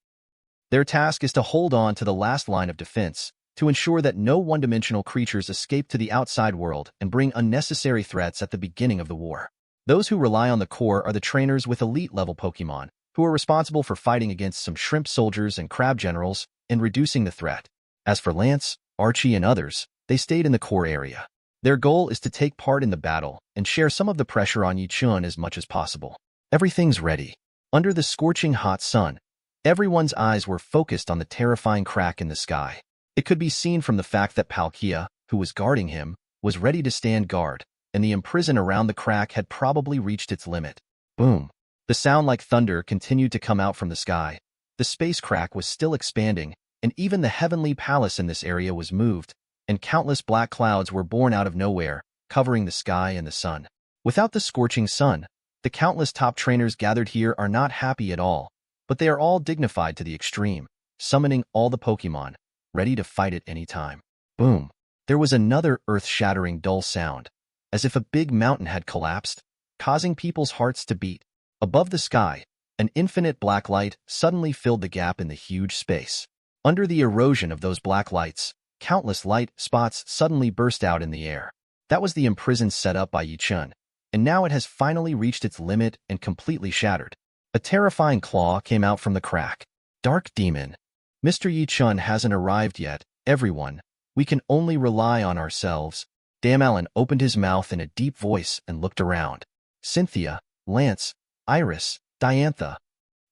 Their task is to hold on to the last line of defense, to ensure that no one-dimensional creatures escape to the outside world and bring unnecessary threats at the beginning of the war. Those who rely on the core are the trainers with elite-level Pokemon, who are responsible for fighting against some shrimp soldiers and crab generals and reducing the threat. As for Lance, Archie, and others, they stayed in the core area. Their goal is to take part in the battle and share some of the pressure on Chen as much as possible. Everything's ready. Under the scorching hot sun, everyone's eyes were focused on the terrifying crack in the sky. It could be seen from the fact that Palkia, who was guarding him, was ready to stand guard, and the imprison around the crack had probably reached its limit. Boom. The sound like thunder continued to come out from the sky. The space crack was still expanding, and even the heavenly palace in this area was moved, and countless black clouds were born out of nowhere, covering the sky and the sun. Without the scorching sun, the countless top trainers gathered here are not happy at all, but they are all dignified to the extreme, summoning all the Pokemon, ready to fight at any time. Boom. There was another earth-shattering dull sound, as if a big mountain had collapsed, causing people's hearts to beat. Above the sky, an infinite black light suddenly filled the gap in the huge space. Under the erosion of those black lights, countless light spots suddenly burst out in the air. That was the imprison set up by Chen, and now it has finally reached its limit and completely shattered. A terrifying claw came out from the crack. Dark Demon. Mr. Chen hasn't arrived yet, everyone. We can only rely on ourselves. Damalen opened his mouth in a deep voice and looked around. Cynthia, Lance, Iris, Diantha.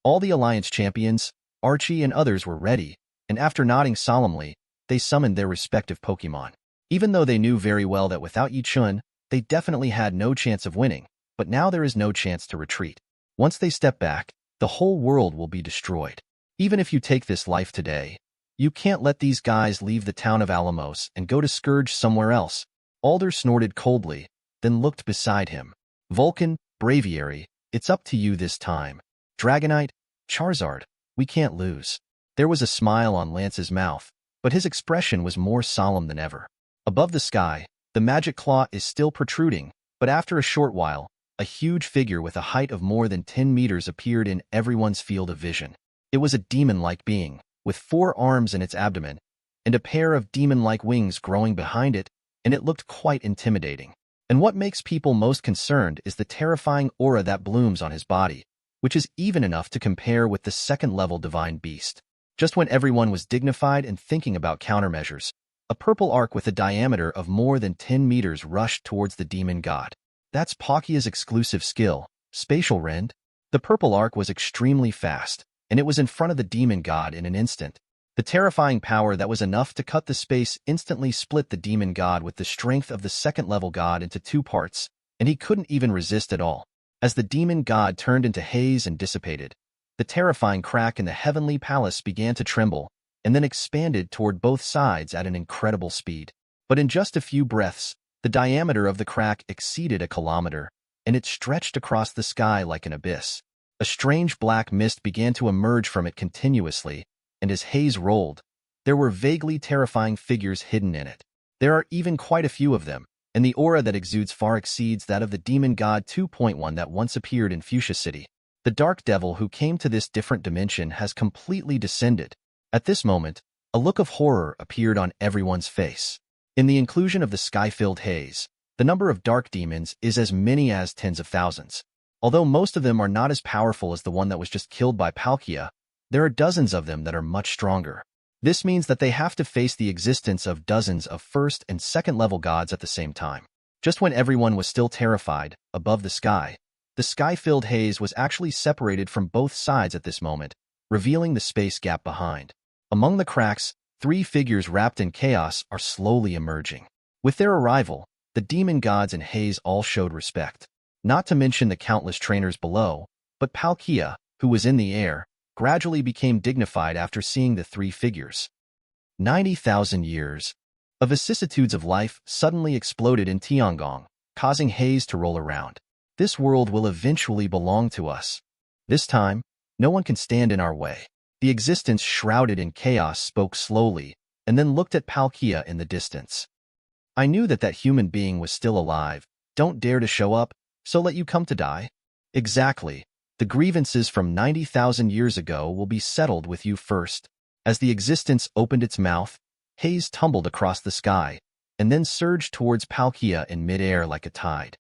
All the Alliance champions, Archie and others were ready, and after nodding solemnly, they summoned their respective Pokemon. Even though they knew very well that without Chen, they definitely had no chance of winning, but now there is no chance to retreat. Once they step back, the whole world will be destroyed. Even if you take this life today, you can't let these guys leave the town of Alamos and go to Scourge somewhere else. Alder snorted coldly, then looked beside him. Vulcan, Braviary, it's up to you this time. Dragonite, Charizard, we can't lose. There was a smile on Lance's mouth, but his expression was more solemn than ever. Above the sky, the magic claw is still protruding, but after a short while, a huge figure with a height of more than 10 meters appeared in everyone's field of vision. It was a demon-like being, with 4 arms in its abdomen, and a pair of demon-like wings growing behind it, and it looked quite intimidating. And what makes people most concerned is the terrifying aura that blooms on his body, which is even enough to compare with the second-level divine beast. Just when everyone was dignified and thinking about countermeasures, a purple arc with a diameter of more than 10 meters rushed towards the demon god. That's Palkia's exclusive skill, Spatial Rend. The purple arc was extremely fast, and it was in front of the demon god in an instant. The terrifying power that was enough to cut the space instantly split the demon god with the strength of the second-level god into 2 parts, and he couldn't even resist at all. As the demon god turned into haze and dissipated, the terrifying crack in the heavenly palace began to tremble, and then expanded toward both sides at an incredible speed. But in just a few breaths, the diameter of the crack exceeded a kilometer, and it stretched across the sky like an abyss. A strange black mist began to emerge from it continuously, and as haze rolled, there were vaguely terrifying figures hidden in it. There are even quite a few of them, and the aura that exudes far exceeds that of the demon god 2.1 that once appeared in Fuchsia City. The dark devil who came to this different dimension has completely descended. At this moment, a look of horror appeared on everyone's face. In the inclusion of the sky-filled haze, the number of dark demons is as many as tens of thousands. Although most of them are not as powerful as the one that was just killed by Palkia, there are dozens of them that are much stronger. This means that they have to face the existence of dozens of first and second level gods at the same time. Just when everyone was still terrified, above the sky-filled haze was actually separated from both sides at this moment, revealing the space gap behind. Among the cracks, Three figures wrapped in chaos are slowly emerging. With their arrival, the demon gods and haze all showed respect. Not to mention the countless trainers below, but Palkia, who was in the air, gradually became dignified after seeing the three figures. 90,000 years. The vicissitudes of life suddenly exploded in Tiangong, causing haze to roll around. This world will eventually belong to us. This time, no one can stand in our way. The existence shrouded in chaos spoke slowly, and then looked at Palkia in the distance. I knew that human being was still alive. Don't dare to show up, so let you come to die? Exactly. The grievances from 90,000 years ago will be settled with you first. As the existence opened its mouth, haze tumbled across the sky, and then surged towards Palkia in midair like a tide.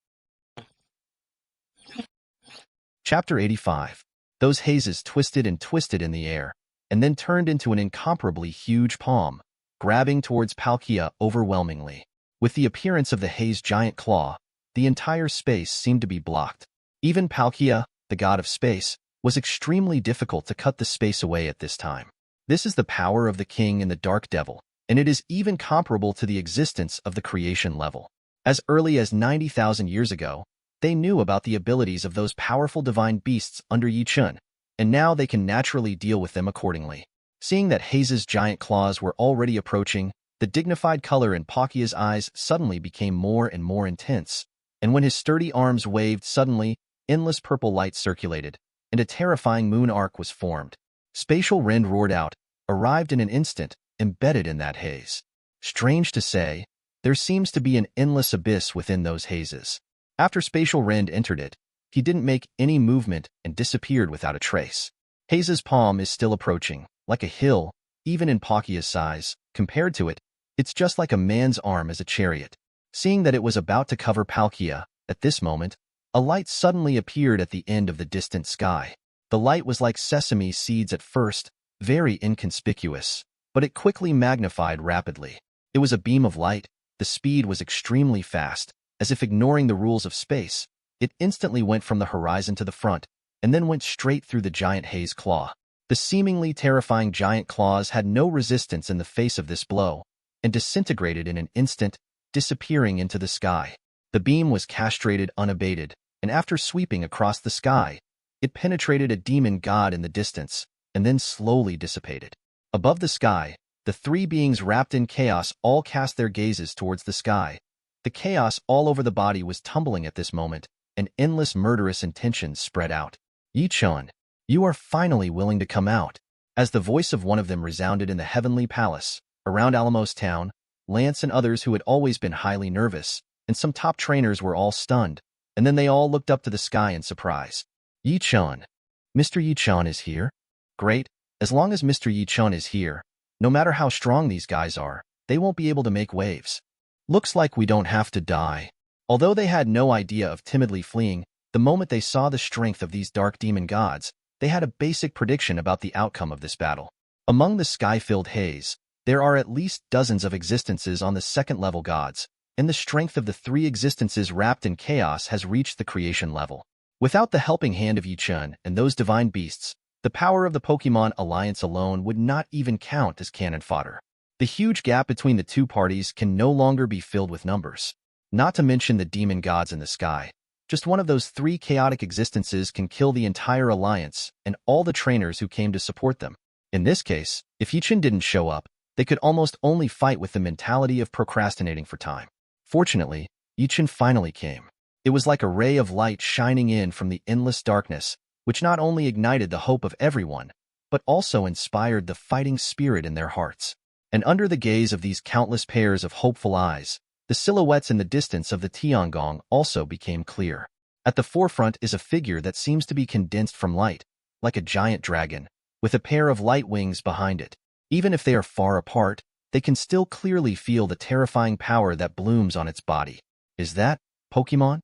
Chapter 85. Those hazes twisted and twisted in the air, and then turned into an incomparably huge palm, grabbing towards Palkia overwhelmingly. With the appearance of the haze giant claw, the entire space seemed to be blocked. Even Palkia, the god of space, was extremely difficult to cut the space away at this time. This is the power of the king and the dark devil, and it is even comparable to the existence of the creation level. As early as 90,000 years ago, they knew about the abilities of those powerful divine beasts under Chen, and now they can naturally deal with them accordingly. Seeing that Haze's giant claws were already approaching, the dignified color in Palkia's eyes suddenly became more and more intense, and when his sturdy arms waved suddenly, endless purple light circulated, and a terrifying moon arc was formed. Spatial Rend roared out, arrived in an instant, embedded in that haze. Strange to say, there seems to be an endless abyss within those hazes. After Spatial Rend entered it, he didn't make any movement and disappeared without a trace. Haze's palm is still approaching, like a hill, even in Palkia's size. Compared to it, it's just like a man's arm as a chariot. Seeing that it was about to cover Palkia, at this moment, a light suddenly appeared at the end of the distant sky. The light was like sesame seeds at first, very inconspicuous, but it quickly magnified rapidly. It was a beam of light. The speed was extremely fast. As if ignoring the rules of space, it instantly went from the horizon to the front, and then went straight through the giant haze claw. The seemingly terrifying giant claws had no resistance in the face of this blow, and disintegrated in an instant, disappearing into the sky. The beam was castrated unabated, and after sweeping across the sky, it penetrated a demon god in the distance, and then slowly dissipated. Above the sky, the three beings wrapped in chaos all cast their gazes towards the sky. The chaos all over the body was tumbling at this moment, and endless murderous intentions spread out. Chen, you are finally willing to come out. As the voice of one of them resounded in the heavenly palace, around Alamos town, Lance and others who had always been highly nervous, and some top trainers were all stunned, and then they all looked up to the sky in surprise. Chen. Mr. Chen is here? Great, as long as Mr. Chen is here, no matter how strong these guys are, they won't be able to make waves. Looks like we don't have to die. Although they had no idea of timidly fleeing, the moment they saw the strength of these dark demon gods, they had a basic prediction about the outcome of this battle. Among the sky-filled haze, there are at least dozens of existences on the second-level gods, and the strength of the three existences wrapped in chaos has reached the creation level. Without the helping hand of Chen and those divine beasts, the power of the Pokemon Alliance alone would not even count as cannon fodder. The huge gap between the two parties can no longer be filled with numbers. Not to mention the demon gods in the sky. Just one of those three chaotic existences can kill the entire alliance and all the trainers who came to support them. In this case, if Chen didn't show up, they could almost only fight with the mentality of procrastinating for time. Fortunately, Chen finally came. It was like a ray of light shining in from the endless darkness, which not only ignited the hope of everyone, but also inspired the fighting spirit in their hearts. And under the gaze of these countless pairs of hopeful eyes, the silhouettes in the distance of the Tiangong also became clear. At the forefront is a figure that seems to be condensed from light, like a giant dragon, with a pair of light wings behind it. Even if they are far apart, they can still clearly feel the terrifying power that blooms on its body. Is that Pokemon?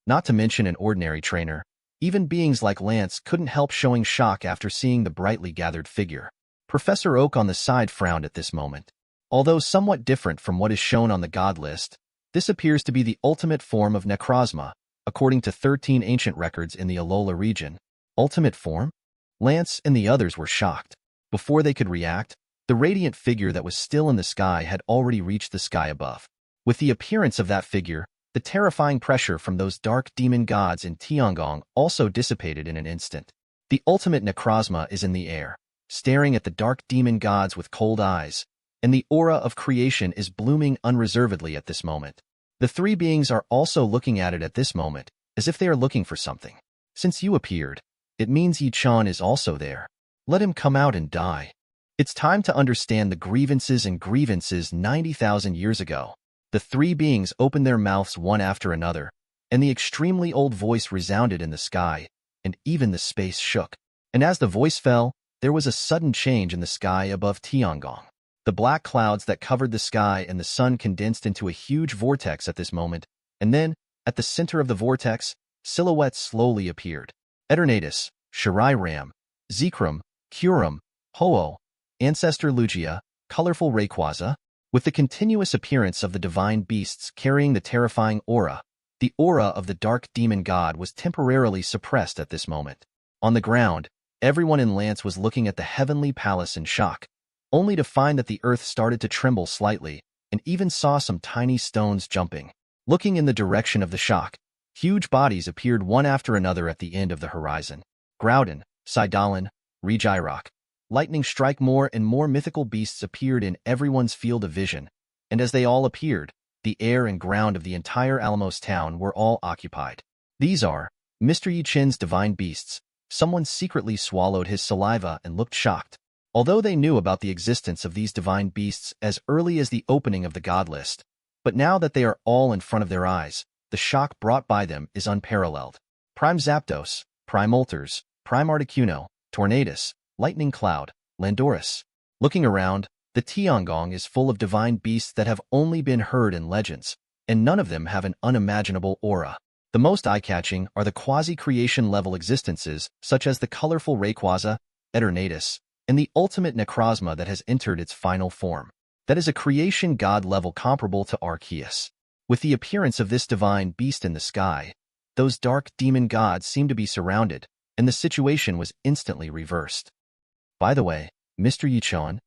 Not to mention an ordinary trainer, even beings like Lance couldn't help showing shock after seeing the brightly gathered figure. Professor Oak on the side frowned at this moment. Although somewhat different from what is shown on the god list, this appears to be the ultimate form of Necrozma, according to 13 ancient records in the Alola region. Ultimate form? Lance and the others were shocked. Before they could react, The radiant figure that was still in the sky had already reached the sky above. With the appearance of that figure, the terrifying pressure from those dark demon gods in Tiangong also dissipated in an instant. The ultimate necrozma is in the air, staring at the dark demon gods with cold eyes, and the aura of creation is blooming unreservedly at this moment. The three beings are also looking at it at this moment, as if they are looking for something. Since you appeared, it means Yi Chen is also there. Let him come out and die. It's time to understand the grievances 90,000 years ago. The three beings opened their mouths one after another, and the extremely old voice resounded in the sky, and even the space shook. And as the voice fell, there was a sudden change in the sky above Tiangong. The black clouds that covered the sky and the sun condensed into a huge vortex at this moment, and then, at the center of the vortex, silhouettes slowly appeared. Eternatus, Shirai Ram, Zekrom, Kurum, Ho-Oh, Ancestor Lugia, colorful Rayquaza, with the continuous appearance of the divine beasts carrying the terrifying aura. The aura of the dark demon god was temporarily suppressed at this moment. On the ground, everyone in Lance was looking at the heavenly palace in shock, only to find that the earth started to tremble slightly, and even saw some tiny stones jumping. Looking in the direction of the shock, huge bodies appeared one after another at the end of the horizon. Groudon, Sidolin, Regirock. Lightning strike, more and more mythical beasts appeared in everyone's field of vision, and as they all appeared, the air and ground of the entire Alamos town were all occupied. These are Mr. Yi Chen's divine beasts. Someone secretly swallowed his saliva and looked shocked. Although they knew about the existence of these divine beasts as early as the opening of the god list, but now that they are all in front of their eyes, the shock brought by them is unparalleled. Prime Zapdos, Prime Moltres, Prime Articuno, Tornadus, Lightning Cloud, Landorus. Looking around, the Tiangong is full of divine beasts that have only been heard in legends, and none of them have an unimaginable aura. The most eye-catching are the quasi-creation level existences, such as the colorful Rayquaza, Eternatus, and the ultimate necrozma that has entered its final form. That is a creation god level comparable to Arceus. With the appearance of this divine beast in the sky, those dark demon gods seemed to be surrounded, and the situation was instantly reversed. By the way, Mr. Yi Chen,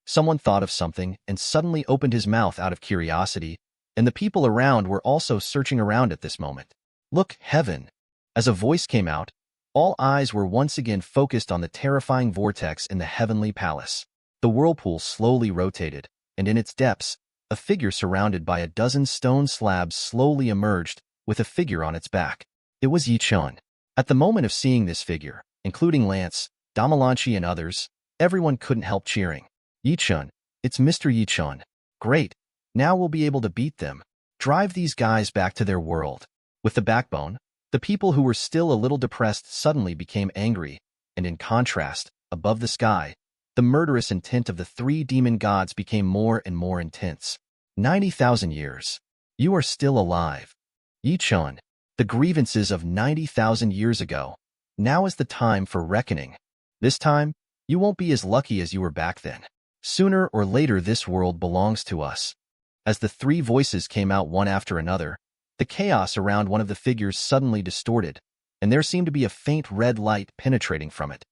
Someone thought of something and suddenly opened his mouth out of curiosity, and the people around were also searching around at this moment. Look, heaven! As a voice came out, all eyes were once again focused on the terrifying vortex in the heavenly palace. The whirlpool slowly rotated, and in its depths, a figure surrounded by a dozen stone slabs slowly emerged, with a figure on its back. It was Yi Chen. At the moment of seeing this figure, including Lance, Damalanchi, and others, everyone couldn't help cheering. Yi Chen, it's Mr. Yi Chen. Great, now we'll be able to beat them. Drive these guys back to their world. With the backbone, the people who were still a little depressed suddenly became angry, and in contrast, above the sky, the murderous intent of the three demon gods became more and more intense. 90,000 years. You are still alive. Yi Chen, the grievances of 90,000 years ago. Now is the time for reckoning. This time, you won't be as lucky as you were back then. Sooner or later this world belongs to us. As the three voices came out one after another, the chaos around one of the figures suddenly distorted, and there seemed to be a faint red light penetrating from it.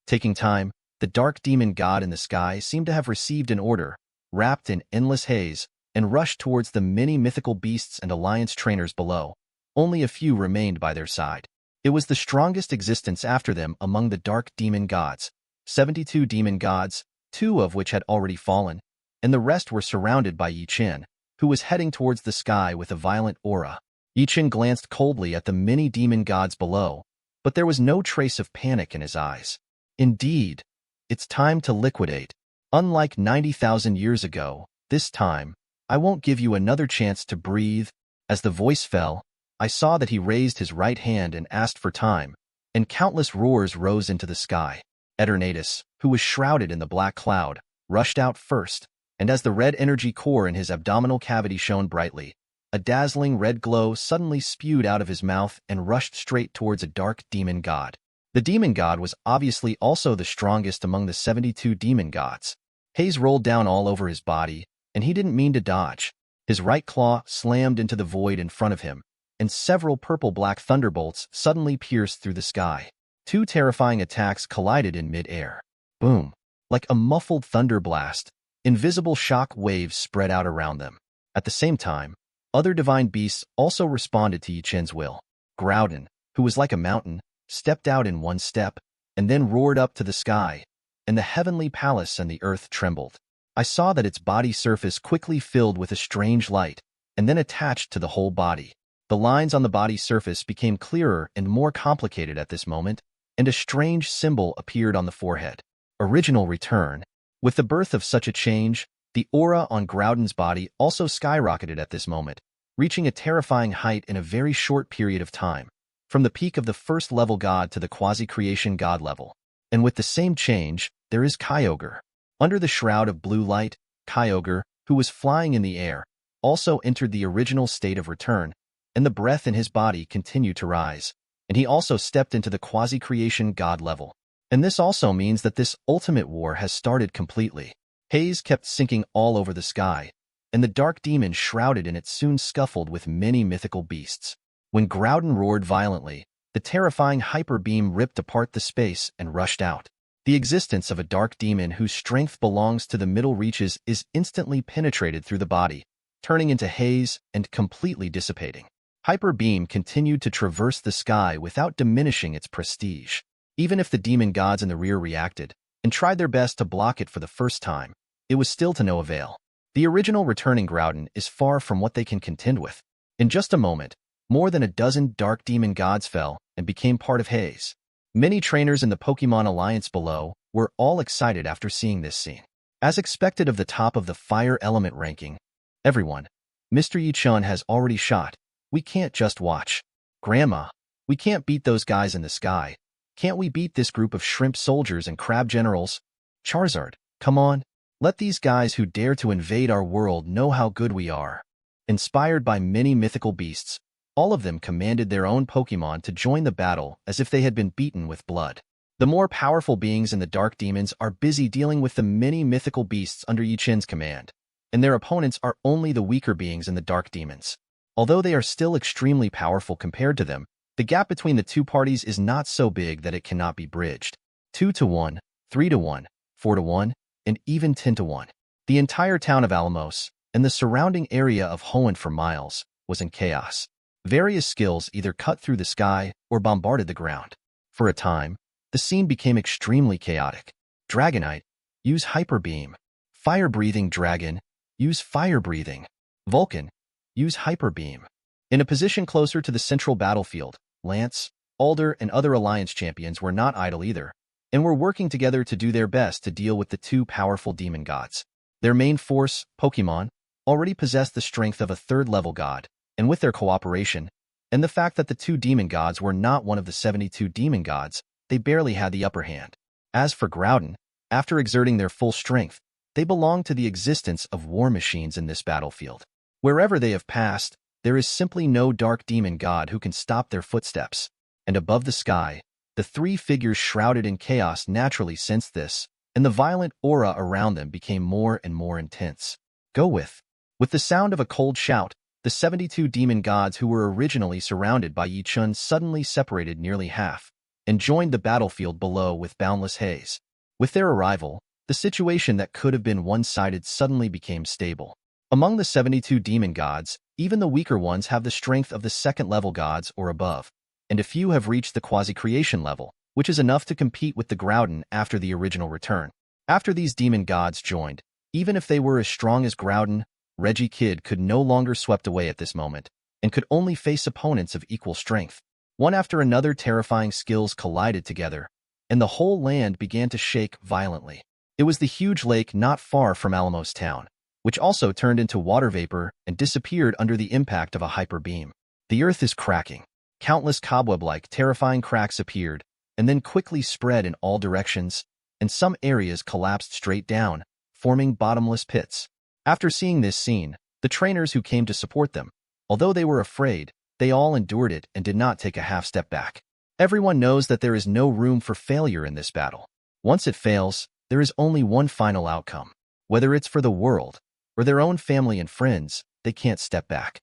Taking time, the dark demon god in the sky seemed to have received an order, wrapped in endless haze, and rushed towards the many mythical beasts and alliance trainers below. Only a few remained by their side. It was the strongest existence after them among the dark demon gods, 72 demon gods, 2 of which had already fallen, and the rest were surrounded by Yi Chen, who was heading towards the sky with a violent aura. Yi Chen glanced coldly at the many demon gods below, but there was no trace of panic in his eyes. Indeed, it's time to liquidate. Unlike 90,000 years ago, this time, I won't give you another chance to breathe. As the voice fell, I saw that he raised his right hand and asked for time, and countless roars rose into the sky. Eternatus, who was shrouded in the black cloud, rushed out first, and as the red energy core in his abdominal cavity shone brightly, a dazzling red glow suddenly spewed out of his mouth and rushed straight towards a dark demon god. The demon god was obviously also the strongest among the 72 demon gods. Haze rolled down all over his body, and he didn't mean to dodge. His right claw slammed into the void in front of him, and several purple-black thunderbolts suddenly pierced through the sky. 2 terrifying attacks collided in mid-air. Boom! Like a muffled thunder blast, invisible shock waves spread out around them. At the same time, other divine beasts also responded to Yi Chen's will. Groudon, who was like a mountain, stepped out in one step, and then roared up to the sky, and the heavenly palace and the earth trembled. I saw that its body surface quickly filled with a strange light, and then attached to the whole body. The lines on the body surface became clearer and more complicated at this moment, and a strange symbol appeared on the forehead. Original return. With the birth of such a change, the aura on Groudon's body also skyrocketed at this moment, reaching a terrifying height in a very short period of time, from the peak of the first-level god to the quasi-creation god level. And with the same change, there is Kyogre. Under the shroud of blue light, Kyogre, who was flying in the air, also entered the original state of return, and the breath in his body continued to rise, and he also stepped into the quasi-creation god level. And this also means that this ultimate war has started completely. Haze kept sinking all over the sky, and the dark demon shrouded in it soon scuffled with many mythical beasts. When Groudon roared violently, the terrifying hyper beam ripped apart the space and rushed out. The existence of a dark demon whose strength belongs to the middle reaches is instantly penetrated through the body, turning into haze and completely dissipating. Hyper beam continued to traverse the sky without diminishing its prestige. Even if the demon gods in the rear reacted and tried their best to block it for the first time, it was still to no avail. The original returning Groudon is far from what they can contend with. In just a moment, more than a dozen dark demon gods fell and became part of Haze. Many trainers in the Pokemon Alliance below were all excited after seeing this scene. As expected of the top of the fire element ranking, everyone, Mr. Yi Chen has already shot. We can't just watch. Grandma, we can't beat those guys in the sky. Can't we beat this group of shrimp soldiers and crab generals? Charizard, come on. Let these guys who dare to invade our world know how good we are. Inspired by many mythical beasts, all of them commanded their own Pokemon to join the battle as if they had been beaten with blood. The more powerful beings in the Dark Demons are busy dealing with the many mythical beasts under Yi Chen's command, and their opponents are only the weaker beings in the Dark Demons. Although they are still extremely powerful compared to them, the gap between the two parties is not so big that it cannot be bridged. 2-1, 3-1, 4-1, and even 10-1. The entire town of Alamos, and the surrounding area of Hoenn for miles, was in chaos. Various skills either cut through the sky or bombarded the ground. For a time, the scene became extremely chaotic. Dragonite, use Hyper Beam. Fire-breathing Dragon, use Fire Breathing. Vulcan, use Hyper Beam. In a position closer to the central battlefield, Lance, Alder, and other Alliance champions were not idle either, and were working together to do their best to deal with the two powerful demon gods. Their main force, Pokemon, already possessed the strength of a third-level god, and with their cooperation, and the fact that the two demon gods were not one of the 72 demon gods, they barely had the upper hand. As for Groudon, after exerting their full strength, they belong to the existence of war machines in this battlefield. Wherever they have passed, there is simply no dark demon god who can stop their footsteps. And above the sky, the three figures shrouded in chaos naturally sensed this, and the violent aura around them became more and more intense. Go with. With the sound of a cold shout, the 72 demon gods who were originally surrounded by Yi Chen suddenly separated nearly half, and joined the battlefield below with boundless haze. With their arrival, the situation that could have been one-sided suddenly became stable. Among the 72 demon gods, even the weaker ones have the strength of the second-level gods or above, and a few have reached the quasi-creation level, which is enough to compete with the Groudon after the original return. After these demon gods joined, even if they were as strong as Groudon, Reggie Kid could no longer swept away at this moment, and could only face opponents of equal strength. One after another terrifying skills collided together, and the whole land began to shake violently. It was the huge lake not far from Alamos Town, which also turned into water vapor and disappeared under the impact of a hyper beam. The earth is cracking. Countless cobweb-like terrifying cracks appeared, and then quickly spread in all directions, and some areas collapsed straight down, forming bottomless pits. After seeing this scene, the trainers who came to support them, although they were afraid, they all endured it and did not take a half step back. Everyone knows that there is no room for failure in this battle. Once it fails, there is only one final outcome. Whether it's for the world, or their own family and friends, they can't step back.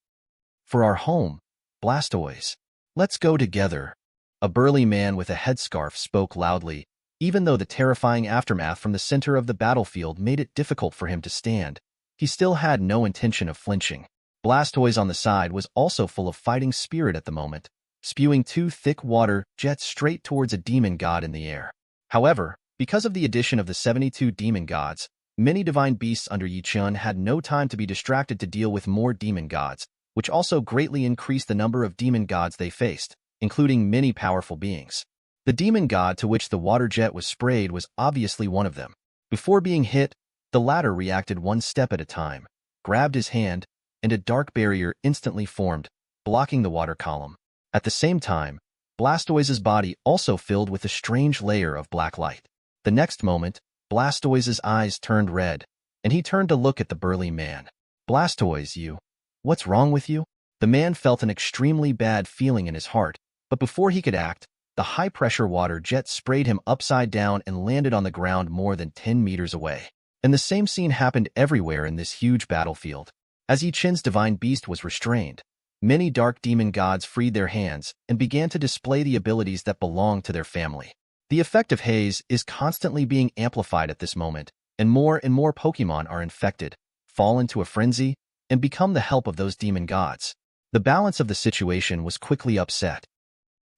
For our home, Blastoise. Let's go together. A burly man with a headscarf spoke loudly, Even though the terrifying aftermath from the center of the battlefield made it difficult for him to stand, he still had no intention of flinching. Blastoise on the side was also full of fighting spirit at the moment, spewing two thick water jets straight towards a demon god in the air. However, because of the addition of the 72 demon gods, many divine beasts under Chen had no time to be distracted to deal with more demon gods, which also greatly increased the number of demon gods they faced, including many powerful beings. The demon god to which the water jet was sprayed was obviously one of them. Before being hit, the latter reacted one step at a time, grabbed his hand, and a dark barrier instantly formed, blocking the water column. At the same time, Blastoise's body also filled with a strange layer of black light. The next moment, Blastoise's eyes turned red, and he turned to look at the burly man. Blastoise, what's wrong with you? The man felt an extremely bad feeling in his heart, but before he could act, the high-pressure water jet sprayed him upside down and landed on the ground more than 10 meters away. And the same scene happened everywhere in this huge battlefield. As Chen's divine beast was restrained, many dark demon gods freed their hands and began to display the abilities that belonged to their family. The effect of haze is constantly being amplified at this moment, and more Pokemon are infected, fall into a frenzy, and become the help of those demon gods. The balance of the situation was quickly upset.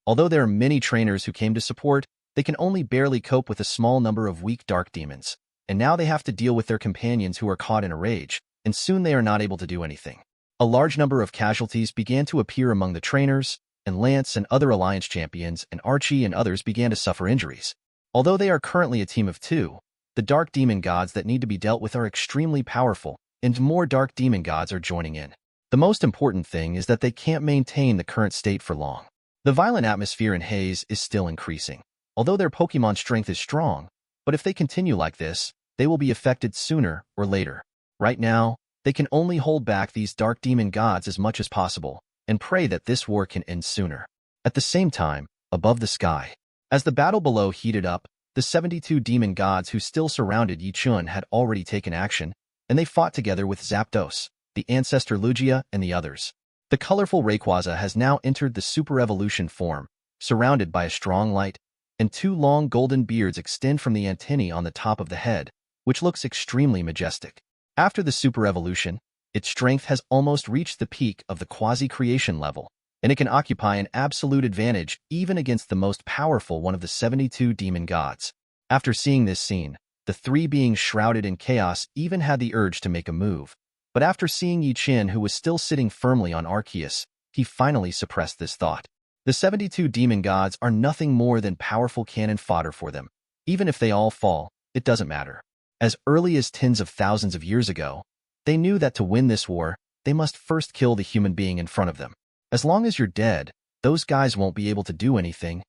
Although there are many trainers who came to support, they can only barely cope with a small number of weak dark demons, and now they have to deal with their companions who are caught in a rage, and soon they are not able to do anything. A large number of casualties began to appear among the trainers, and Lance and other Alliance champions and Archie and others began to suffer injuries. Although they are currently a team of 2, the dark demon gods that need to be dealt with are extremely powerful, and more dark demon gods are joining in. The most important thing is that they can't maintain the current state for long. The violent atmosphere in haze is still increasing. Although their Pokemon strength is strong, but if they continue like this, they will be affected sooner or later. Right now, they can only hold back these dark demon gods as much as possible, and pray that this war can end sooner. At the same time, above the sky, as the battle below heated up, the 72 demon gods who still surrounded Chen had already taken action, and they fought together with Zapdos, the Ancestor Lugia, and the others. The colorful Rayquaza has now entered the Super Evolution form, surrounded by a strong light, and 2 long golden beards extend from the antennae on the top of the head, which looks extremely majestic. After the Super Evolution, its strength has almost reached the peak of the quasi-creation level, and it can occupy an absolute advantage even against the most powerful one of the 72 demon gods. After seeing this scene, the 3 beings shrouded in chaos even had the urge to make a move, but after seeing Chen, who was still sitting firmly on Arceus, he finally suppressed this thought. The 72 demon gods are nothing more than powerful cannon fodder for them. Even if they all fall, it doesn't matter. As early as tens of thousands of years ago, they knew that to win this war, they must first kill the human being in front of them. As long as you're dead, those guys won't be able to do anything.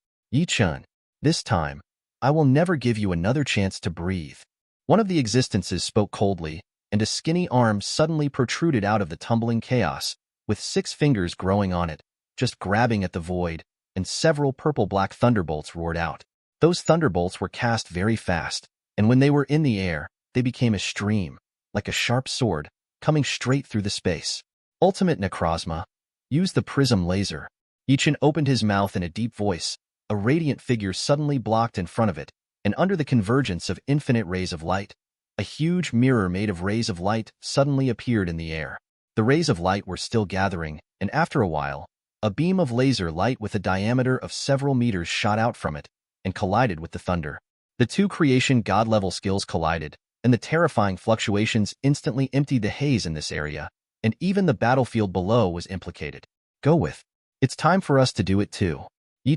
Chen, this time, I will never give you another chance to breathe. One of the existences spoke coldly, and a skinny arm suddenly protruded out of the tumbling chaos, with 6 fingers growing on it, just grabbing at the void, and several purple-black thunderbolts roared out. Those thunderbolts were cast very fast, and when they were in the air, they became a stream, like a sharp sword, coming straight through the space. Ultimate Necrozma. Use the prism laser. Chen opened his mouth in a deep voice. A radiant figure suddenly blocked in front of it, and under the convergence of infinite rays of light, a huge mirror made of rays of light suddenly appeared in the air. The rays of light were still gathering, and after a while, a beam of laser light with a diameter of several meters shot out from it, and collided with the thunder. The 2 creation god-level skills collided, and the terrifying fluctuations instantly emptied the haze in this area, and even the battlefield below was implicated. Go with. It's time for us to do it too.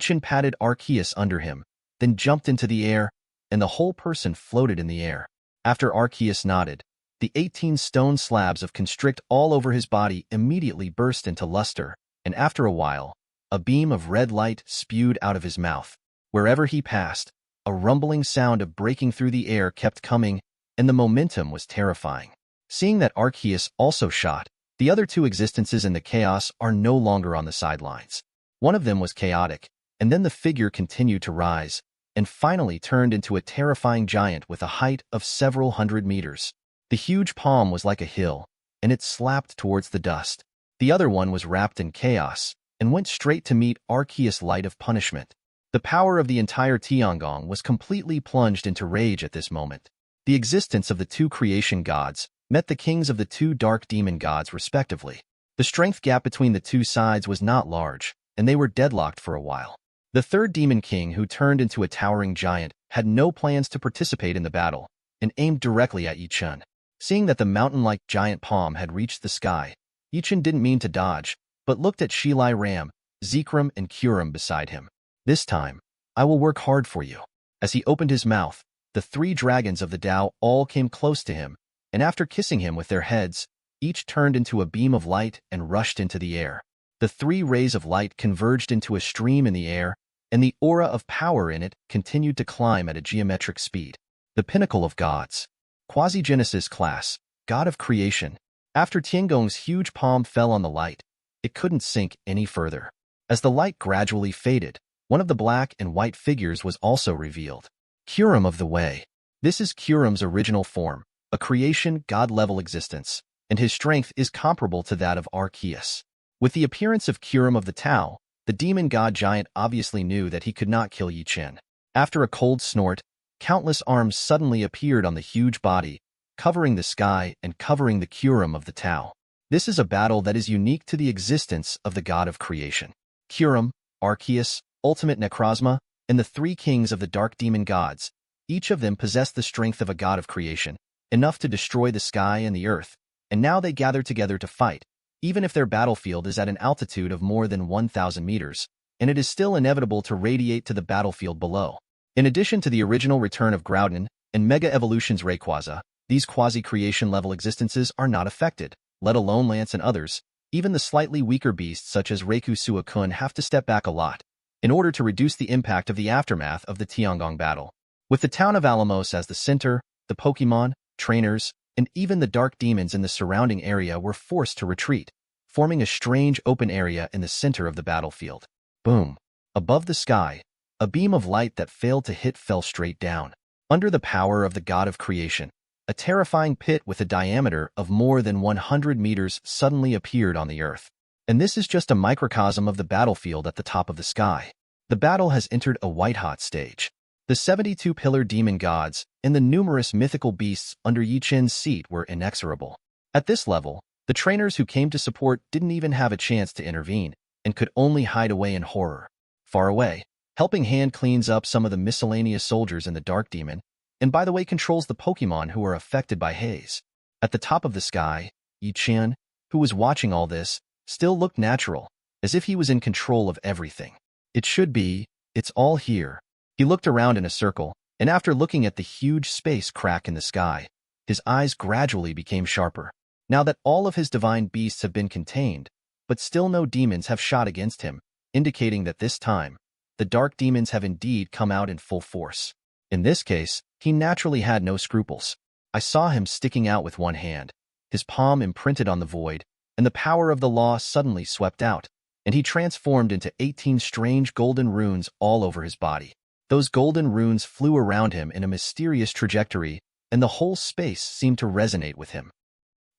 Chen patted Arceus under him, then jumped into the air, and the whole person floated in the air. After Arceus nodded, the 18 stone slabs of constrict all over his body immediately burst into luster, and after a while, a beam of red light spewed out of his mouth. Wherever he passed, a rumbling sound of breaking through the air kept coming, and the momentum was terrifying. Seeing that Arceus also shot, the other 2 existences in the chaos are no longer on the sidelines. One of them was chaotic, and then the figure continued to rise, and finally turned into a terrifying giant with a height of several hundred meters. The huge palm was like a hill, and it slapped towards the dust. The other one was wrapped in chaos, and went straight to meet Arceus' light of punishment. The power of the entire Tiangong was completely plunged into rage at this moment. The existence of the two creation gods met the kings of the two dark demon gods respectively. The strength gap between the two sides was not large, and they were deadlocked for a while. The third demon king, who turned into a towering giant, had no plans to participate in the battle, and aimed directly at Chen. Seeing that the mountain-like giant palm had reached the sky, Chen didn't mean to dodge, but looked at Shilai Ram, Zekrom, and Kuram beside him. This time, I will work hard for you. As he opened his mouth, the three dragons of the Tao all came close to him, and after kissing him with their heads, each turned into a beam of light and rushed into the air. The three rays of light converged into a stream in the air, and the aura of power in it continued to climb at a geometric speed. The pinnacle of gods. Quasi-Genesis class, god of creation. After Tiangong's huge palm fell on the light, it couldn't sink any further. As the light gradually faded, one of the black and white figures was also revealed. Kuram of the Way. This is Kuram's original form, a creation god-level existence, and his strength is comparable to that of Arceus. With the appearance of Kuram of the Tao, the demon god giant obviously knew that he could not kill Chen. After a cold snort, countless arms suddenly appeared on the huge body, covering the sky and covering the Kuram of the Tao. This is a battle that is unique to the existence of the god of creation. Kuram, Arceus, Ultimate Necrozma, and the three kings of the dark demon gods, each of them possessed the strength of a god of creation, enough to destroy the sky and the earth, and now they gather together to fight, even if their battlefield is at an altitude of more than 1,000 meters, and it is still inevitable to radiate to the battlefield below. In addition to the original return of Groudon and Mega Evolution's Rayquaza, these quasi-creation level existences are not affected, let alone Lance and others. Even the slightly weaker beasts such as Reiku Suicune have to step back a lot, in order to reduce the impact of the aftermath of the Tiangong battle. With the town of Alamos as the center, the Pokémon, trainers, and even the dark demons in the surrounding area were forced to retreat, forming a strange open area in the center of the battlefield. Boom! Above the sky, a beam of light that failed to hit fell straight down. Under the power of the god of creation, a terrifying pit with a diameter of more than 100 meters suddenly appeared on the earth. And this is just a microcosm of the battlefield at the top of the sky. The battle has entered a white-hot stage. The 72 pillar demon gods and the numerous mythical beasts under Chen's seat were inexorable. At this level, the trainers who came to support didn't even have a chance to intervene and could only hide away in horror. Far away, Helping Hand cleans up some of the miscellaneous soldiers in the Dark Demon, and by the way controls the Pokemon who are affected by haze. At the top of the sky, Chen, who was watching all this, still looked natural, as if he was in control of everything. It should be, it's all here. He looked around in a circle, and after looking at the huge space crack in the sky, his eyes gradually became sharper. Now that all of his divine beasts have been contained, but still no demons have shot against him, indicating that this time, the dark demons have indeed come out in full force. In this case, he naturally had no scruples. I saw him sticking out with one hand, his palm imprinted on the void, and the power of the law suddenly swept out, and he transformed into 18 strange golden runes all over his body. Those golden runes flew around him in a mysterious trajectory, and the whole space seemed to resonate with him.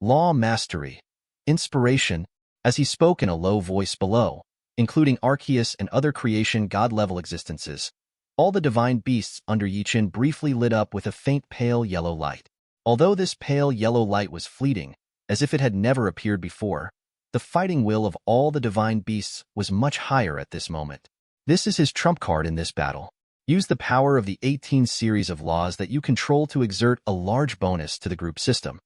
Law mastery. Inspiration. As he spoke in a low voice below, including Arceus and other creation god-level existences, all the divine beasts under Chen briefly lit up with a faint pale yellow light. Although this pale yellow light was fleeting, as if it had never appeared before, the fighting will of all the divine beasts was much higher at this moment. This is his trump card in this battle. Use the power of the 18 series of laws that you control to exert a large bonus to the group system.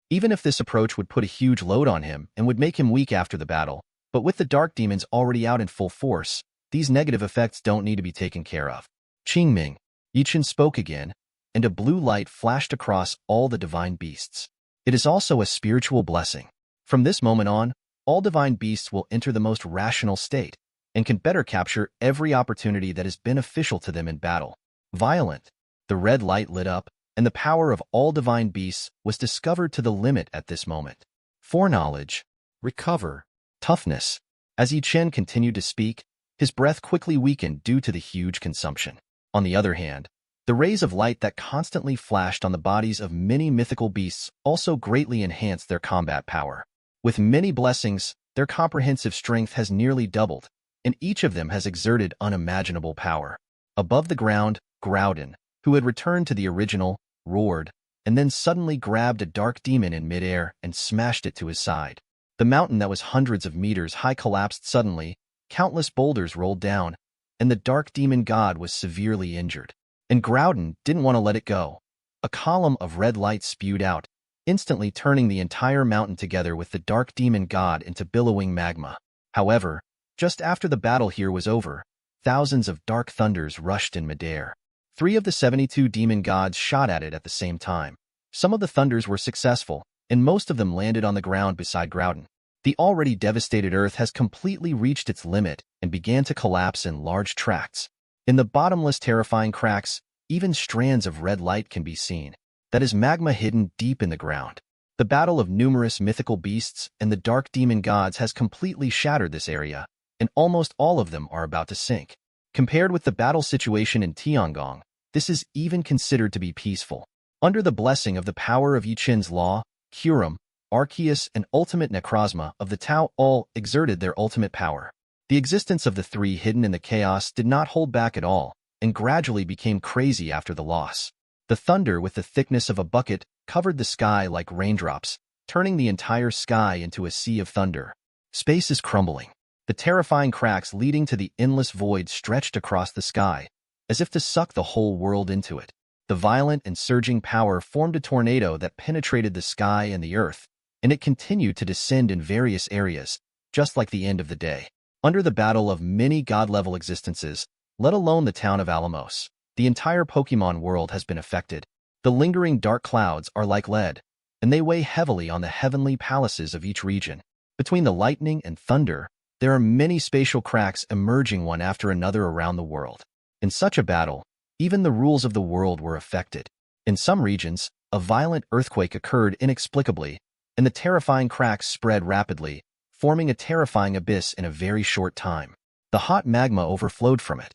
Even if this approach would put a huge load on him and would make him weak after the battle, but with the dark demons already out in full force, these negative effects don't need to be taken care of. Qingming. Chen spoke again, and a blue light flashed across all the divine beasts. It is also a spiritual blessing. From this moment on, all divine beasts will enter the most rational state, and can better capture every opportunity that is beneficial to them in battle. Violent. The red light lit up, and the power of all divine beasts was discovered to the limit at this moment. Foreknowledge. Recover. Toughness. As Chen continued to speak, his breath quickly weakened due to the huge consumption. On the other hand, the rays of light that constantly flashed on the bodies of many mythical beasts also greatly enhanced their combat power. With many blessings, their comprehensive strength has nearly doubled, and each of them has exerted unimaginable power. Above the ground, Groudon, who had returned to the original, roared, and then suddenly grabbed a dark demon in midair and smashed it to his side. The mountain that was hundreds of meters high collapsed suddenly, countless boulders rolled down, and the dark demon god was severely injured. And Groudon didn't want to let it go. A column of red light spewed out, instantly turning the entire mountain together with the dark demon god into billowing magma. However, just after the battle here was over, thousands of dark thunders rushed in midair. 3 of the 72 demon gods shot at it at the same time. Some of the thunders were successful, and most of them landed on the ground beside Groudon. The already devastated earth has completely reached its limit and began to collapse in large tracts. In the bottomless terrifying cracks, even strands of red light can be seen. That is magma hidden deep in the ground. The battle of numerous mythical beasts and the dark demon gods has completely shattered this area, and almost all of them are about to sink. Compared with the battle situation in Tiangong, this is even considered to be peaceful. Under the blessing of the power of Chen's law, Curum, Arceus, and ultimate necrozma of the Tao all exerted their ultimate power. The existence of the 3 hidden in the chaos did not hold back at all, and gradually became crazy after the loss. The thunder with the thickness of a bucket covered the sky like raindrops, turning the entire sky into a sea of thunder. Space is crumbling. The terrifying cracks leading to the endless void stretched across the sky, as if to suck the whole world into it. The violent and surging power formed a tornado that penetrated the sky and the earth, and it continued to descend in various areas, just like the end of the day. Under the battle of many god-level existences, let alone the town of Alamos, the entire Pokemon world has been affected. The lingering dark clouds are like lead, and they weigh heavily on the heavenly palaces of each region. Between the lightning and thunder, there are many spatial cracks emerging one after another around the world. In such a battle, even the rules of the world were affected. In some regions, a violent earthquake occurred inexplicably, and the terrifying cracks spread rapidly, forming a terrifying abyss in a very short time. The hot magma overflowed from it.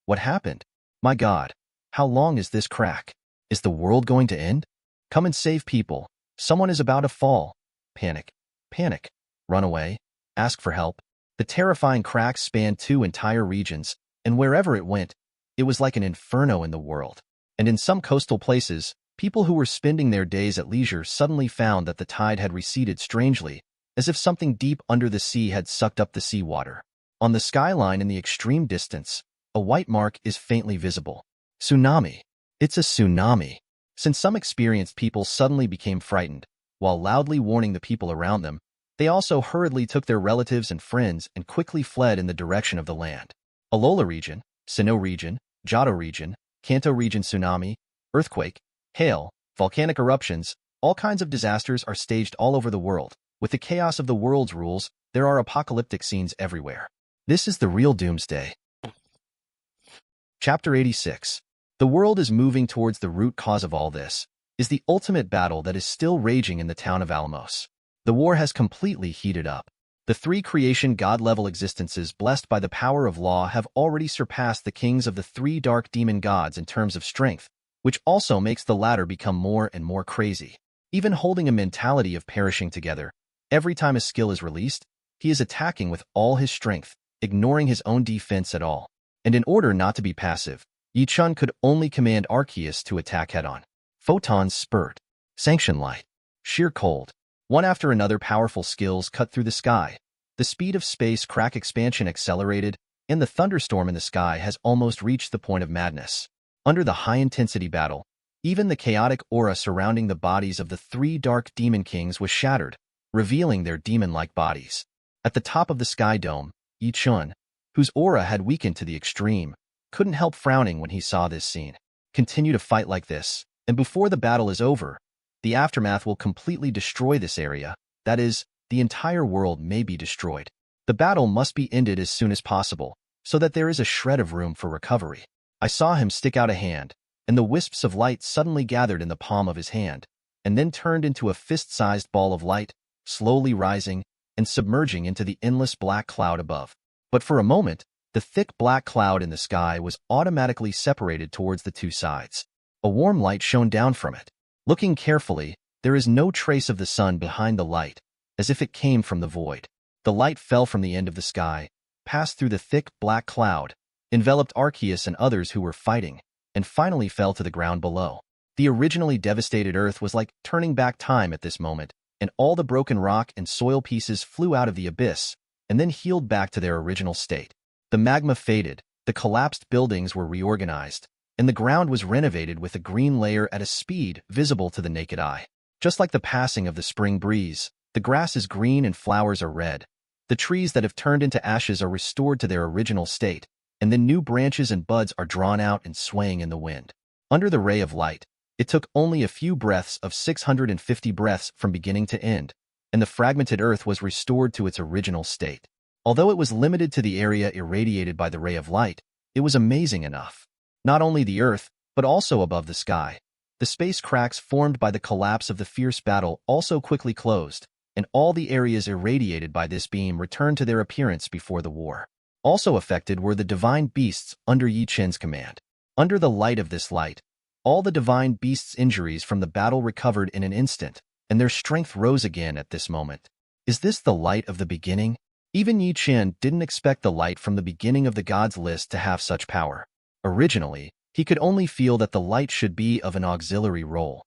What happened? My God, how long is this crack? Is the world going to end? Come and save people. Someone is about to fall. Panic. Panic. Run away. Ask for help. The terrifying cracks spanned 2 entire regions, and wherever it went, it was like an inferno in the world. And in some coastal places, people who were spending their days at leisure suddenly found that the tide had receded strangely, as if something deep under the sea had sucked up the seawater. On the skyline in the extreme distance, a white mark is faintly visible. Tsunami. It's a tsunami. Since some experienced people suddenly became frightened, while loudly warning the people around them, they also hurriedly took their relatives and friends and quickly fled in the direction of the land. Alola region, Sinnoh region, Johto region, Kanto region tsunami, earthquake, hail, volcanic eruptions, all kinds of disasters are staged all over the world. With the chaos of the world's rules, there are apocalyptic scenes everywhere. This is the real doomsday. Chapter 86. The world is moving towards the root cause of all this, is the ultimate battle that is still raging in the town of Alamos. The war has completely heated up. The 3 creation god-level existences blessed by the power of law have already surpassed the kings of the 3 dark demon gods in terms of strength, which also makes the latter become more and more crazy. Even holding a mentality of perishing together, every time a skill is released, he is attacking with all his strength, ignoring his own defense at all. And in order not to be passive, Chen could only command Arceus to attack head-on. Photon Spurt, Sanction Light, Sheer Cold. One after another powerful skills cut through the sky. The speed of space crack expansion accelerated, and the thunderstorm in the sky has almost reached the point of madness. Under the high-intensity battle, even the chaotic aura surrounding the bodies of the 3 dark demon kings was shattered, revealing their demon-like bodies. At the top of the sky dome, Chen, whose aura had weakened to the extreme, couldn't help frowning when he saw this scene. Continue to fight like this, and before the battle is over, the aftermath will completely destroy this area. That is, the entire world may be destroyed. The battle must be ended as soon as possible, so that there is a shred of room for recovery. I saw him stick out a hand, and the wisps of light suddenly gathered in the palm of his hand, and then turned into a fist-sized ball of light, slowly rising and submerging into the endless black cloud above. But for a moment, the thick black cloud in the sky was automatically separated towards the 2 sides. A warm light shone down from it. Looking carefully, there is no trace of the sun behind the light, as if it came from the void. The light fell from the end of the sky, passed through the thick, black cloud, enveloped Arceus and others who were fighting, and finally fell to the ground below. The originally devastated Earth was like turning back time at this moment, and all the broken rock and soil pieces flew out of the abyss, and then healed back to their original state. The magma faded, the collapsed buildings were reorganized, and the ground was renovated with a green layer at a speed visible to the naked eye. Just like the passing of the spring breeze, the grass is green and flowers are red. The trees that have turned into ashes are restored to their original state, and then new branches and buds are drawn out and swaying in the wind. Under the ray of light, it took only a few breaths of 650 breaths from beginning to end, and the fragmented earth was restored to its original state. Although it was limited to the area irradiated by the ray of light, it was amazing enough. Not only the earth, but also above the sky. The space cracks formed by the collapse of the fierce battle also quickly closed, and all the areas irradiated by this beam returned to their appearance before the war. Also affected were the divine beasts under Yi Chen's command. Under the light of this light, all the divine beasts' injuries from the battle recovered in an instant, and their strength rose again at this moment. Is this the light of the beginning? Even Yi Chen didn't expect the light from the beginning of the gods' list to have such power. Originally, he could only feel that the light should be of an auxiliary role.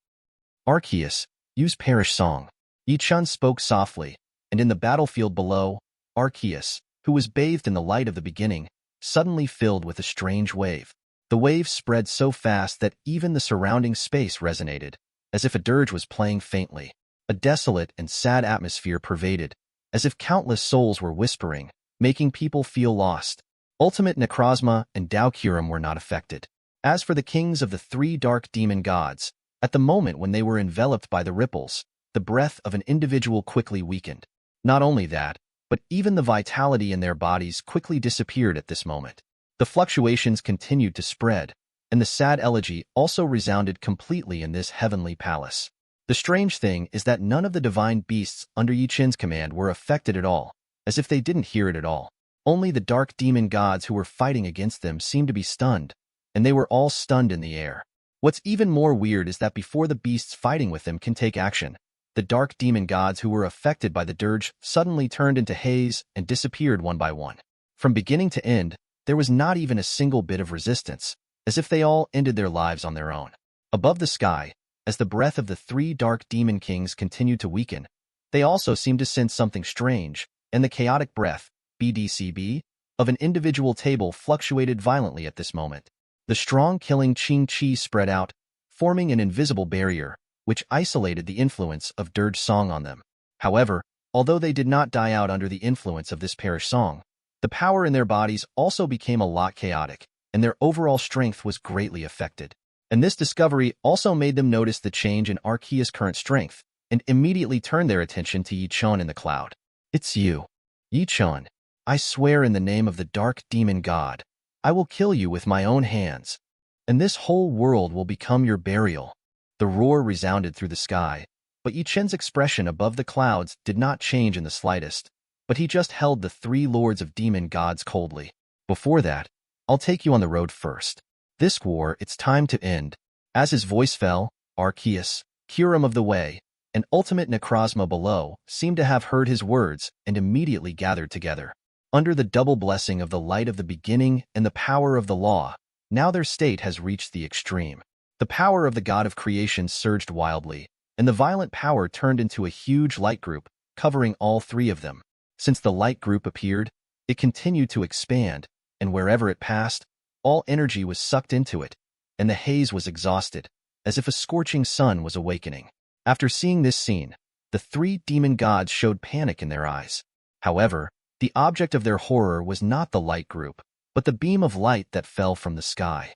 Arceus, use Perish Song. Yi Chen spoke softly, and in the battlefield below, Arceus, who was bathed in the light of the beginning, suddenly filled with a strange wave. The wave spread so fast that even the surrounding space resonated, as if a dirge was playing faintly. A desolate and sad atmosphere pervaded, as if countless souls were whispering, making people feel lost. Ultimate Necrozma and Daokurim were not affected. As for the kings of the three dark demon gods, at the moment when they were enveloped by the ripples, the breath of an individual quickly weakened. Not only that, but even the vitality in their bodies quickly disappeared at this moment. The fluctuations continued to spread, and the sad elegy also resounded completely in this heavenly palace. The strange thing is that none of the divine beasts under Yi Chen's command were affected at all, as if they didn't hear it at all. Only the dark demon gods who were fighting against them seemed to be stunned, and they were all stunned in the air. What's even more weird is that before the beasts fighting with them can take action, the dark demon gods who were affected by the dirge suddenly turned into haze and disappeared one by one. From beginning to end, there was not even a single bit of resistance, as if they all ended their lives on their own. Above the sky, as the breath of the three dark demon kings continued to weaken, they also seemed to sense something strange, and the chaotic breath, BDCB, of an individual table fluctuated violently at this moment. The strong killing Qing Qi spread out, forming an invisible barrier, which isolated the influence of dirge song on them. However, although they did not die out under the influence of this perish song, the power in their bodies also became a lot chaotic, and their overall strength was greatly affected. And this discovery also made them notice the change in Arceus' current strength, and immediately turned their attention to Yi Chen in the cloud. It's you. Yi Chen, I swear in the name of the dark demon god, I will kill you with my own hands, and this whole world will become your burial. The roar resounded through the sky, but Yi Chen's expression above the clouds did not change in the slightest, but he just held the three lords of demon gods coldly. Before that, I'll take you on the road first. This war, it's time to end. As his voice fell, Arceus, Kurim of the Way, and ultimate Necrozma below seemed to have heard his words and immediately gathered together. Under the double blessing of the light of the beginning and the power of the law, now their state has reached the extreme. The power of the god of creation surged wildly, and the violent power turned into a huge light group, covering all three of them. Since the light group appeared, it continued to expand, and wherever it passed, all energy was sucked into it, and the haze was exhausted, as if a scorching sun was awakening. After seeing this scene, the three demon gods showed panic in their eyes. However, the object of their horror was not the light group, but the beam of light that fell from the sky.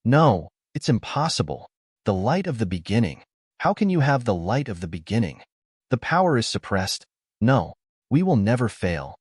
No, it's impossible. The light of the beginning. How can you have the light of the beginning? The power is suppressed. No, we will never fail.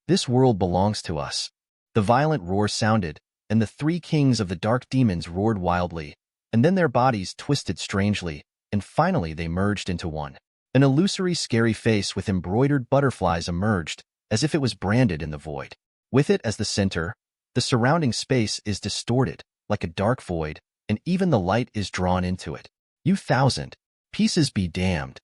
This world belongs to us. The violent roar sounded, and the three kings of the dark demons roared wildly, and then their bodies twisted strangely, and finally they merged into one. An illusory, scary face with embroidered butterflies emerged, as if it was branded in the void. With it as the center, the surrounding space is distorted, like a dark void, and even the light is drawn into it. You thousand pieces be damned.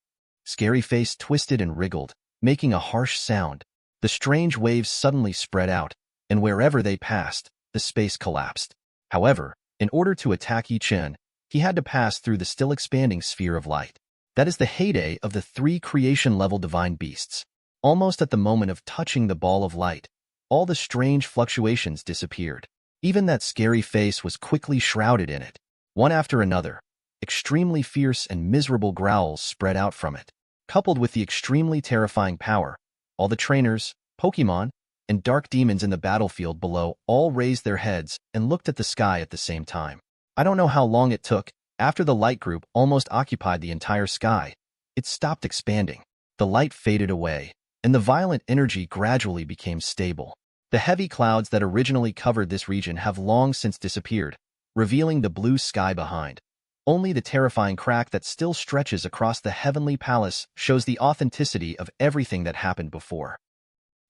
Scary face twisted and wriggled, making a harsh sound. The strange waves suddenly spread out, and wherever they passed, the space collapsed. However, in order to attack Chen, he had to pass through the still expanding sphere of light. That is the heyday of the 3 creation-level divine beasts. Almost at the moment of touching the ball of light, all the strange fluctuations disappeared. Even that scary face was quickly shrouded in it. One after another, extremely fierce and miserable growls spread out from it. Coupled with the extremely terrifying power, all the trainers, Pokemon, and dark demons in the battlefield below all raised their heads and looked at the sky at the same time. I don't know how long it took. After the light group almost occupied the entire sky, it stopped expanding. The light faded away, and the violent energy gradually became stable. The heavy clouds that originally covered this region have long since disappeared, revealing the blue sky behind. Only the terrifying crack that still stretches across the heavenly palace shows the authenticity of everything that happened before.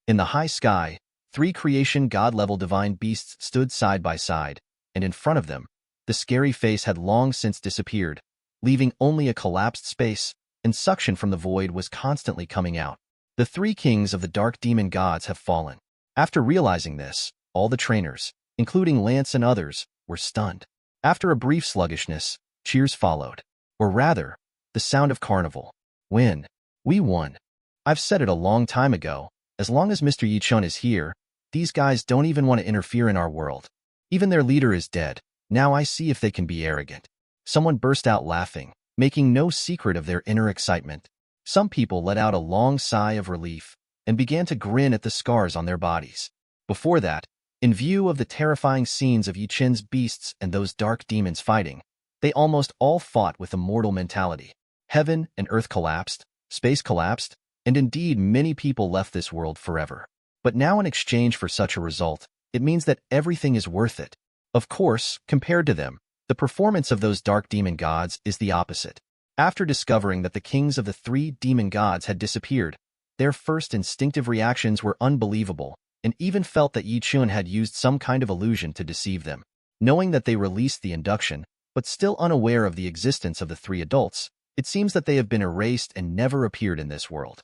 In the high sky, 3 creation god-level divine beasts stood side by side, and in front of them, the scary face had long since disappeared, leaving only a collapsed space, and suction from the void was constantly coming out. The 3 kings of the dark demon gods have fallen. After realizing this, all the trainers, including Lance and others, were stunned. After a brief sluggishness, cheers followed. Or rather, the sound of carnival. Win. We won. I've said it a long time ago. As long as Mr. Chen is here, these guys don't even want to interfere in our world. Even their leader is dead. Now I see if they can be arrogant. Someone burst out laughing, making no secret of their inner excitement. Some people let out a long sigh of relief and began to grin at the scars on their bodies. Before that, in view of the terrifying scenes of Chen's beasts and those dark demons fighting, they almost all fought with a mortal mentality. Heaven and earth collapsed, space collapsed, and indeed many people left this world forever. But now in exchange for such a result, it means that everything is worth it. Of course, compared to them, the performance of those dark demon gods is the opposite. After discovering that the kings of the 3 demon gods had disappeared, their first instinctive reactions were unbelievable, and even felt that Chen had used some kind of illusion to deceive them. Knowing that they released the induction, but still unaware of the existence of the 3 adults, it seems that they have been erased and never appeared in this world.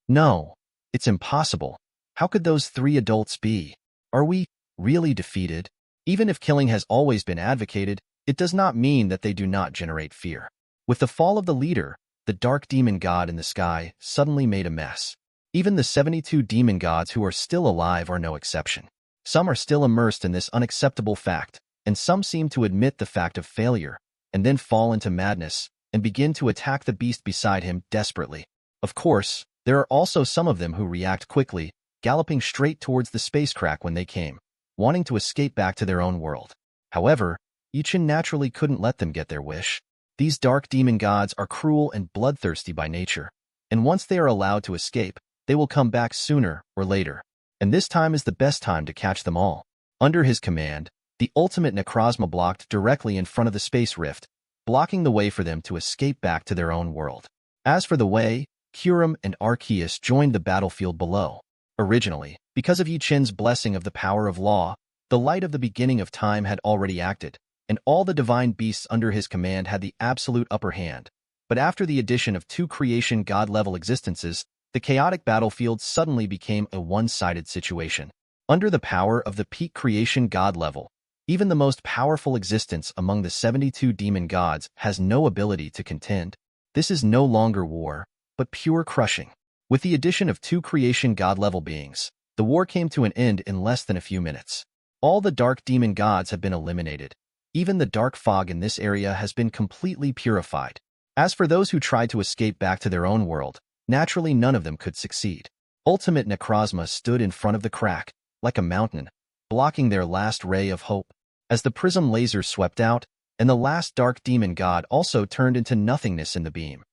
No, it's impossible. How could those 3 adults be? Are we really defeated? Even if killing has always been advocated, it does not mean that they do not generate fear. With the fall of the leader, the dark demon god in the sky suddenly made a mess. Even the 72 demon gods who are still alive are no exception. Some are still immersed in this unacceptable fact, and some seem to admit the fact of failure, and then fall into madness, and begin to attack the beast beside him desperately. Of course, there are also some of them who react quickly, galloping straight towards the space crack when they came, wanting to escape back to their own world. However, Chen naturally couldn't let them get their wish. These dark demon gods are cruel and bloodthirsty by nature, and once they are allowed to escape, they will come back sooner or later. And this time is the best time to catch them all. Under his command, the ultimate necrozma blocked directly in front of the space rift, blocking the way for them to escape back to their own world. As for the way, Curum and Arceus joined the battlefield below. Originally, because of Chen's blessing of the power of law, the light of the beginning of time had already acted, and all the divine beasts under his command had the absolute upper hand. But after the addition of 2 creation god-level existences, the chaotic battlefield suddenly became a one-sided situation. Under the power of the peak creation god level, even the most powerful existence among the 72 demon gods has no ability to contend. This is no longer war, but pure crushing. With the addition of 2 creation god-level beings, the war came to an end in less than a few minutes. All the dark demon gods have been eliminated. Even the dark fog in this area has been completely purified. As for those who tried to escape back to their own world, naturally none of them could succeed. Ultimate necrozma stood in front of the crack, like a mountain, blocking their last ray of hope. As the prism laser swept out, and the last dark demon god also turned into nothingness in the beam,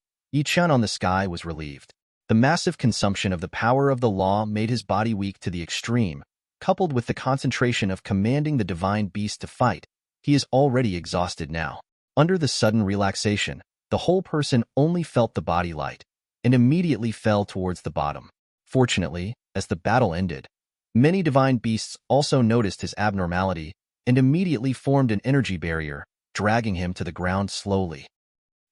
Chen on the sky was relieved. The massive consumption of the power of the law made his body weak to the extreme, coupled with the concentration of commanding the divine beast to fight. He is already exhausted now. Under the sudden relaxation, the whole person only felt the body light, and immediately fell towards the bottom. Fortunately, as the battle ended, many divine beasts also noticed his abnormality and immediately formed an energy barrier, dragging him to the ground slowly.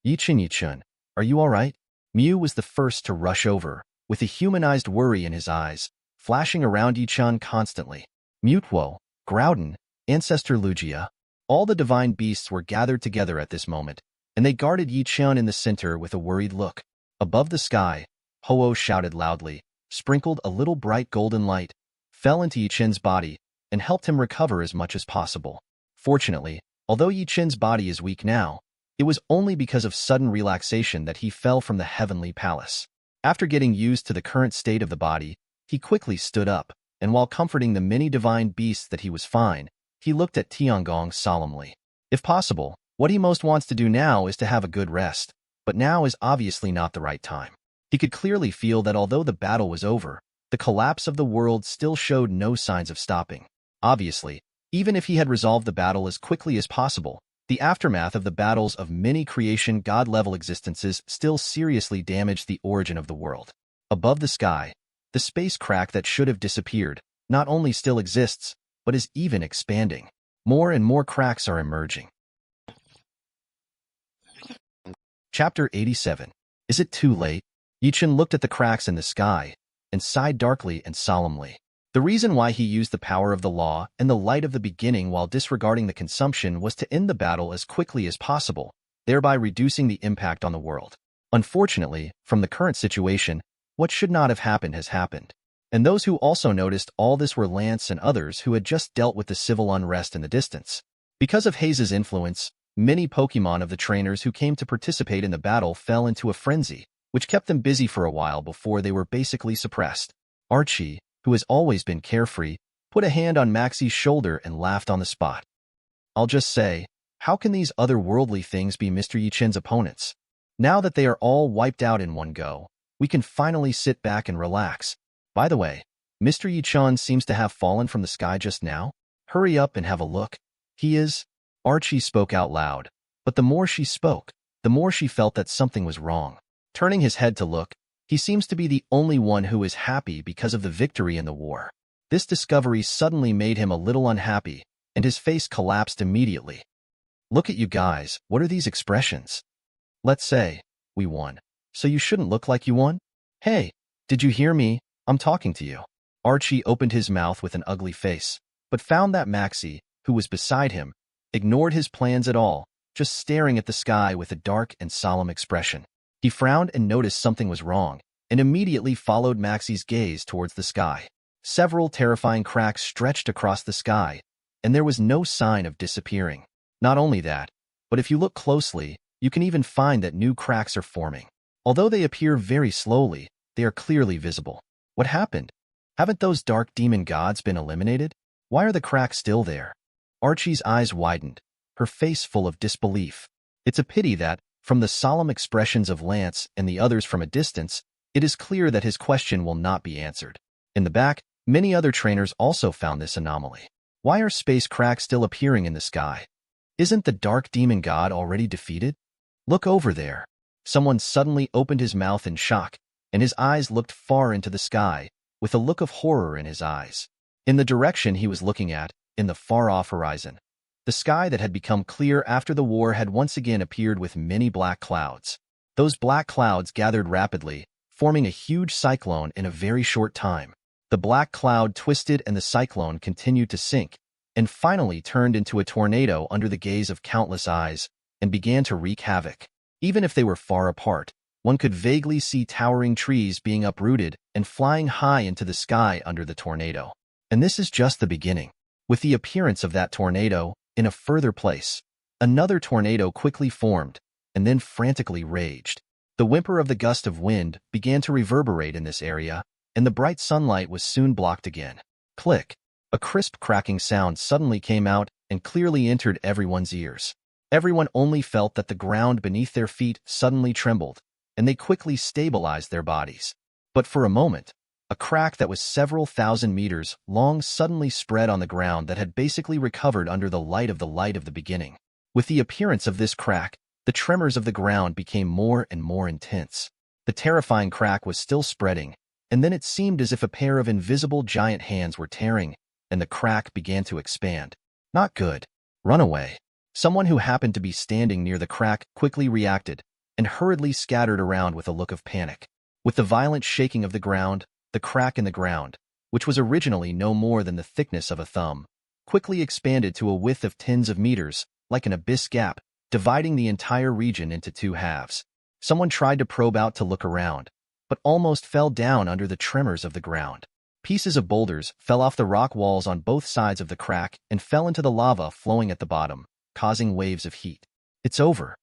Chen, are you all right? Mew was the first to rush over, with a humanized worry in his eyes, flashing around Chen constantly. Mutwo, Groudon, Ancestor Lugia, all the divine beasts were gathered together at this moment, and they guarded Chen in the center with a worried look. Above the sky, Ho-Oh shouted loudly, sprinkled a little bright golden light, fell into Chen's body, and helped him recover as much as possible. Fortunately, although Chen's body is weak now, it was only because of sudden relaxation that he fell from the heavenly palace. After getting used to the current state of the body, he quickly stood up, and while comforting the many divine beasts that he was fine, he looked at Tiangong solemnly. If possible, what he most wants to do now is to have a good rest, but now is obviously not the right time. He could clearly feel that although the battle was over, the collapse of the world still showed no signs of stopping. Obviously, even if he had resolved the battle as quickly as possible, the aftermath of the battles of many creation god-level existences still seriously damaged the origin of the world. Above the sky, the space crack that should have disappeared not only still exists, but is even expanding. More and more cracks are emerging. Chapter 87. Is it too late? Chen looked at the cracks in the sky and sighed darkly and solemnly. The reason why he used the power of the law and the light of the beginning while disregarding the consumption was to end the battle as quickly as possible, thereby reducing the impact on the world. Unfortunately, from the current situation, what should not have happened has happened. And those who also noticed all this were Lance and others who had just dealt with the civil unrest in the distance. Because of Haze's influence, many Pokemon of the trainers who came to participate in the battle fell into a frenzy, which kept them busy for a while before they were basically suppressed. Archie, who has always been carefree, put a hand on Maxie's shoulder and laughed on the spot. I'll just say, how can these otherworldly things be Mr. Chen's opponents? Now that they are all wiped out in one go, we can finally sit back and relax. By the way, Mr. Chen seems to have fallen from the sky just now. Hurry up and have a look. He is... Archie spoke out loud, but the more she spoke, the more she felt that something was wrong. Turning his head to look, he seems to be the only one who is happy because of the victory in the war. This discovery suddenly made him a little unhappy, and his face collapsed immediately. Look at you guys, what are these expressions? Let's say, we won. So you shouldn't look like you won? Hey, did you hear me? I'm talking to you. Archie opened his mouth with an ugly face, but found that Maxie, who was beside him, ignored his plans at all, just staring at the sky with a dark and solemn expression. He frowned and noticed something was wrong, and immediately followed Maxie's gaze towards the sky. Several terrifying cracks stretched across the sky, and there was no sign of disappearing. Not only that, but if you look closely, you can even find that new cracks are forming. Although they appear very slowly, they are clearly visible. What happened? Haven't those dark demon gods been eliminated? Why are the cracks still there? Archie's eyes widened, her face full of disbelief. It's a pity that, from the solemn expressions of Lance and the others from a distance, it is clear that his question will not be answered. In the back, many other trainers also found this anomaly. Why are space cracks still appearing in the sky? Isn't the dark demon god already defeated? Look over there. Someone suddenly opened his mouth in shock, and his eyes looked far into the sky, with a look of horror in his eyes. In the direction he was looking at, in the far-off horizon, the sky that had become clear after the war had once again appeared with many black clouds. Those black clouds gathered rapidly, forming a huge cyclone in a very short time. The black cloud twisted and the cyclone continued to sink, and finally turned into a tornado under the gaze of countless eyes, and began to wreak havoc. Even if they were far apart, one could vaguely see towering trees being uprooted and flying high into the sky under the tornado. And this is just the beginning. With the appearance of that tornado, in a further place, another tornado quickly formed, and then frantically raged. The whimper of the gust of wind began to reverberate in this area, and the bright sunlight was soon blocked again. Click! A crisp cracking sound suddenly came out and clearly entered everyone's ears. Everyone only felt that the ground beneath their feet suddenly trembled, and they quickly stabilized their bodies. But for a moment, a crack that was several thousand meters long suddenly spread on the ground that had basically recovered under the light of the beginning. With the appearance of this crack, the tremors of the ground became more and more intense. The terrifying crack was still spreading, and then it seemed as if a pair of invisible giant hands were tearing, and the crack began to expand. Not good. Run away. Someone who happened to be standing near the crack quickly reacted, and hurriedly scattered around with a look of panic. With the violent shaking of the ground, the crack in the ground, which was originally no more than the thickness of a thumb, quickly expanded to a width of tens of meters, like an abyss gap, dividing the entire region into two halves. Someone tried to probe out to look around, but almost fell down under the tremors of the ground. Pieces of boulders fell off the rock walls on both sides of the crack and fell into the lava flowing at the bottom, causing waves of heat. It's over.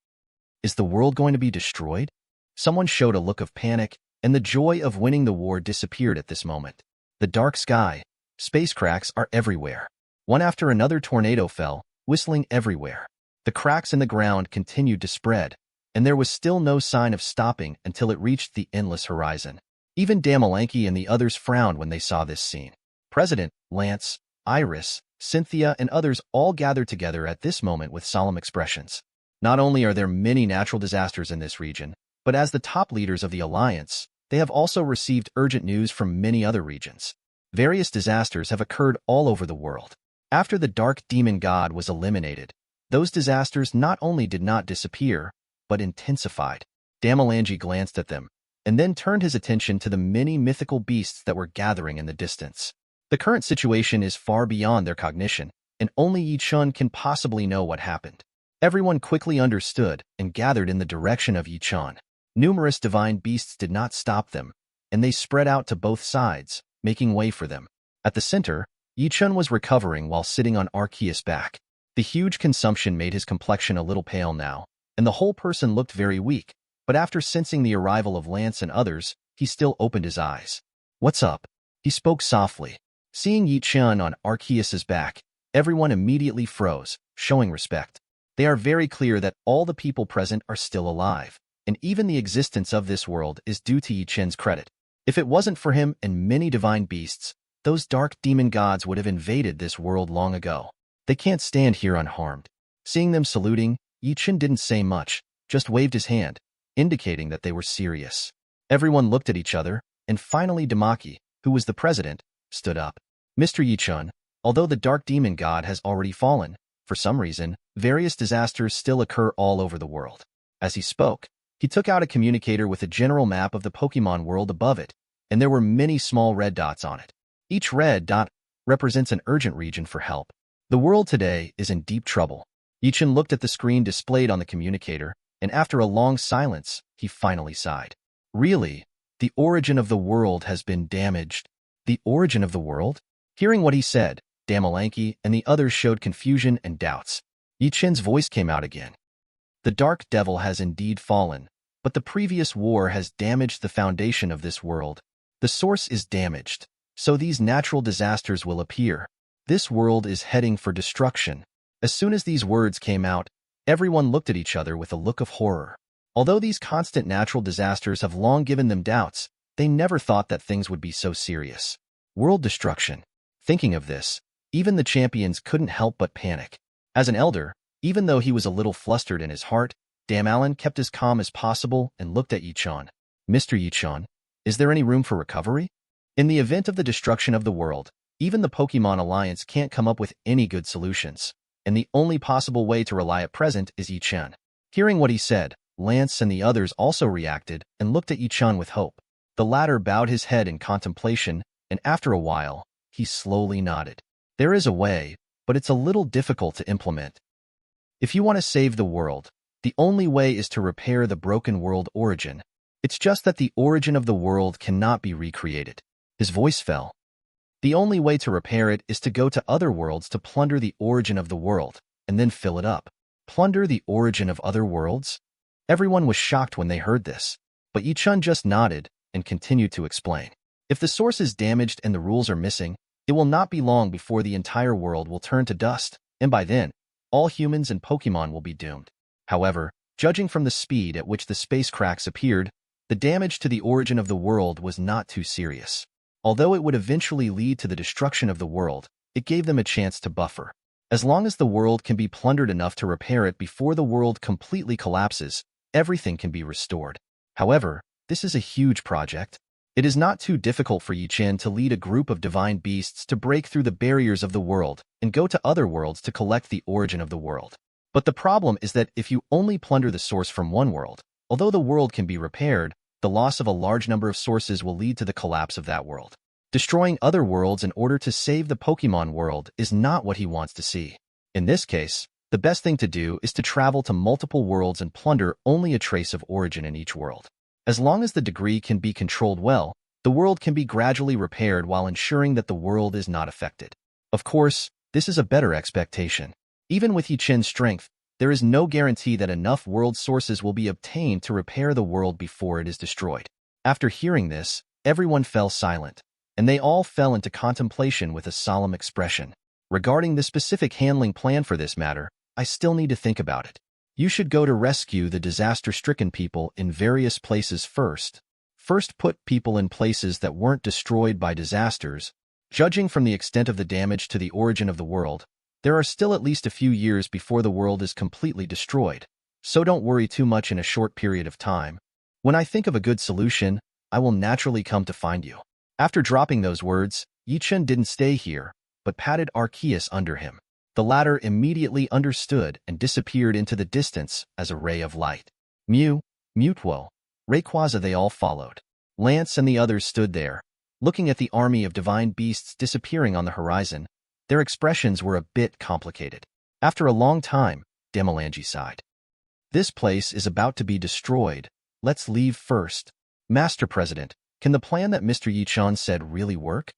Is the world going to be destroyed? Someone showed a look of panic, and the joy of winning the war disappeared at this moment. The dark sky, space cracks are everywhere. One after another tornado fell, whistling everywhere. The cracks in the ground continued to spread, and there was still no sign of stopping until it reached the endless horizon. Even Damalanki and the others frowned when they saw this scene. President, Lance, Iris, Cynthia, and others all gathered together at this moment with solemn expressions. Not only are there many natural disasters in this region, but as the top leaders of the Alliance, they have also received urgent news from many other regions. Various disasters have occurred all over the world. After the Dark Demon God was eliminated, those disasters not only did not disappear, but intensified. Damalangi glanced at them, and then turned his attention to the many mythical beasts that were gathering in the distance. The current situation is far beyond their cognition, and only Chen can possibly know what happened. Everyone quickly understood and gathered in the direction of Chen. Numerous divine beasts did not stop them, and they spread out to both sides, making way for them. At the center, Chen was recovering while sitting on Arceus' back. The huge consumption made his complexion a little pale now, and the whole person looked very weak, but after sensing the arrival of Lance and others, he still opened his eyes. "What's up?" He spoke softly. Seeing Chen on Arceus' back, everyone immediately froze, showing respect. They are very clear that all the people present are still alive, and even the existence of this world is due to Chen's credit. If it wasn't for him and many divine beasts, those dark demon gods would have invaded this world long ago. They can't stand here unharmed. Seeing them saluting, Chen didn't say much, just waved his hand, indicating that they were serious. Everyone looked at each other, and finally Damaki, who was the president, stood up. "Mr. Chen, although the dark demon god has already fallen, for some reason, various disasters still occur all over the world." As he spoke, he took out a communicator with a general map of the Pokemon world above it, and there were many small red dots on it. Each red dot represents an urgent region for help. The world today is in deep trouble. Chen looked at the screen displayed on the communicator, and after a long silence, he finally sighed. "Really? The origin of the world has been damaged." "The origin of the world?" Hearing what he said, Damalanki and the others showed confusion and doubts. Chen's voice came out again. "The Dark Devil has indeed fallen, but the previous war has damaged the foundation of this world. The source is damaged, so these natural disasters will appear. This world is heading for destruction." As soon as these words came out, everyone looked at each other with a look of horror. Although these constant natural disasters have long given them doubts, they never thought that things would be so serious. World destruction. Thinking of this, even the champions couldn't help but panic. As an elder, even though he was a little flustered in his heart, Damalan kept as calm as possible and looked at Chen. "Mr. Chen, is there any room for recovery? In the event of the destruction of the world, even the Pokemon Alliance can't come up with any good solutions, and the only possible way to rely at present is Chen." Hearing what he said, Lance and the others also reacted and looked at Chen with hope. The latter bowed his head in contemplation, and after a while, he slowly nodded. "There is a way, but it's a little difficult to implement. If you want to save the world, the only way is to repair the broken world origin. It's just that the origin of the world cannot be recreated." His voice fell. "The only way to repair it is to go to other worlds to plunder the origin of the world, and then fill it up." Plunder the origin of other worlds? Everyone was shocked when they heard this, but Chen just nodded and continued to explain. "If the source is damaged and the rules are missing, it will not be long before the entire world will turn to dust, and by then, all humans and Pokemon will be doomed. However, judging from the speed at which the space cracks appeared, the damage to the origin of the world was not too serious. Although it would eventually lead to the destruction of the world, it gave them a chance to buffer. As long as the world can be plundered enough to repair it before the world completely collapses, everything can be restored. However, this is a huge project. It is not too difficult for Chen to lead a group of divine beasts to break through the barriers of the world and go to other worlds to collect the origin of the world. But the problem is that if you only plunder the source from one world, although the world can be repaired, the loss of a large number of sources will lead to the collapse of that world. Destroying other worlds in order to save the Pokemon world is not what he wants to see. In this case, the best thing to do is to travel to multiple worlds and plunder only a trace of origin in each world. As long as the degree can be controlled well, the world can be gradually repaired while ensuring that the world is not affected. Of course, this is a better expectation. Even with Chen's strength, there is no guarantee that enough world sources will be obtained to repair the world before it is destroyed. After hearing this, everyone fell silent, and they all fell into contemplation with a solemn expression. Regarding the specific handling plan for this matter, I still need to think about it. You should go to rescue the disaster-stricken people in various places first. First, put people in places that weren't destroyed by disasters. Judging from the extent of the damage to the origin of the world, there are still at least a few years before the world is completely destroyed, so don't worry too much in a short period of time. When I think of a good solution, I will naturally come to find you. After dropping those words, Chen didn't stay here, but patted Arceus under him. The latter immediately understood and disappeared into the distance as a ray of light. Mutwo, Rayquaza, they all followed. Lance and the others stood there, looking at the army of divine beasts disappearing on the horizon. Their expressions were a bit complicated. After a long time, Demalangi sighed. This place is about to be destroyed. Let's leave first. Master President, can the plan that Mr. Chen said really work?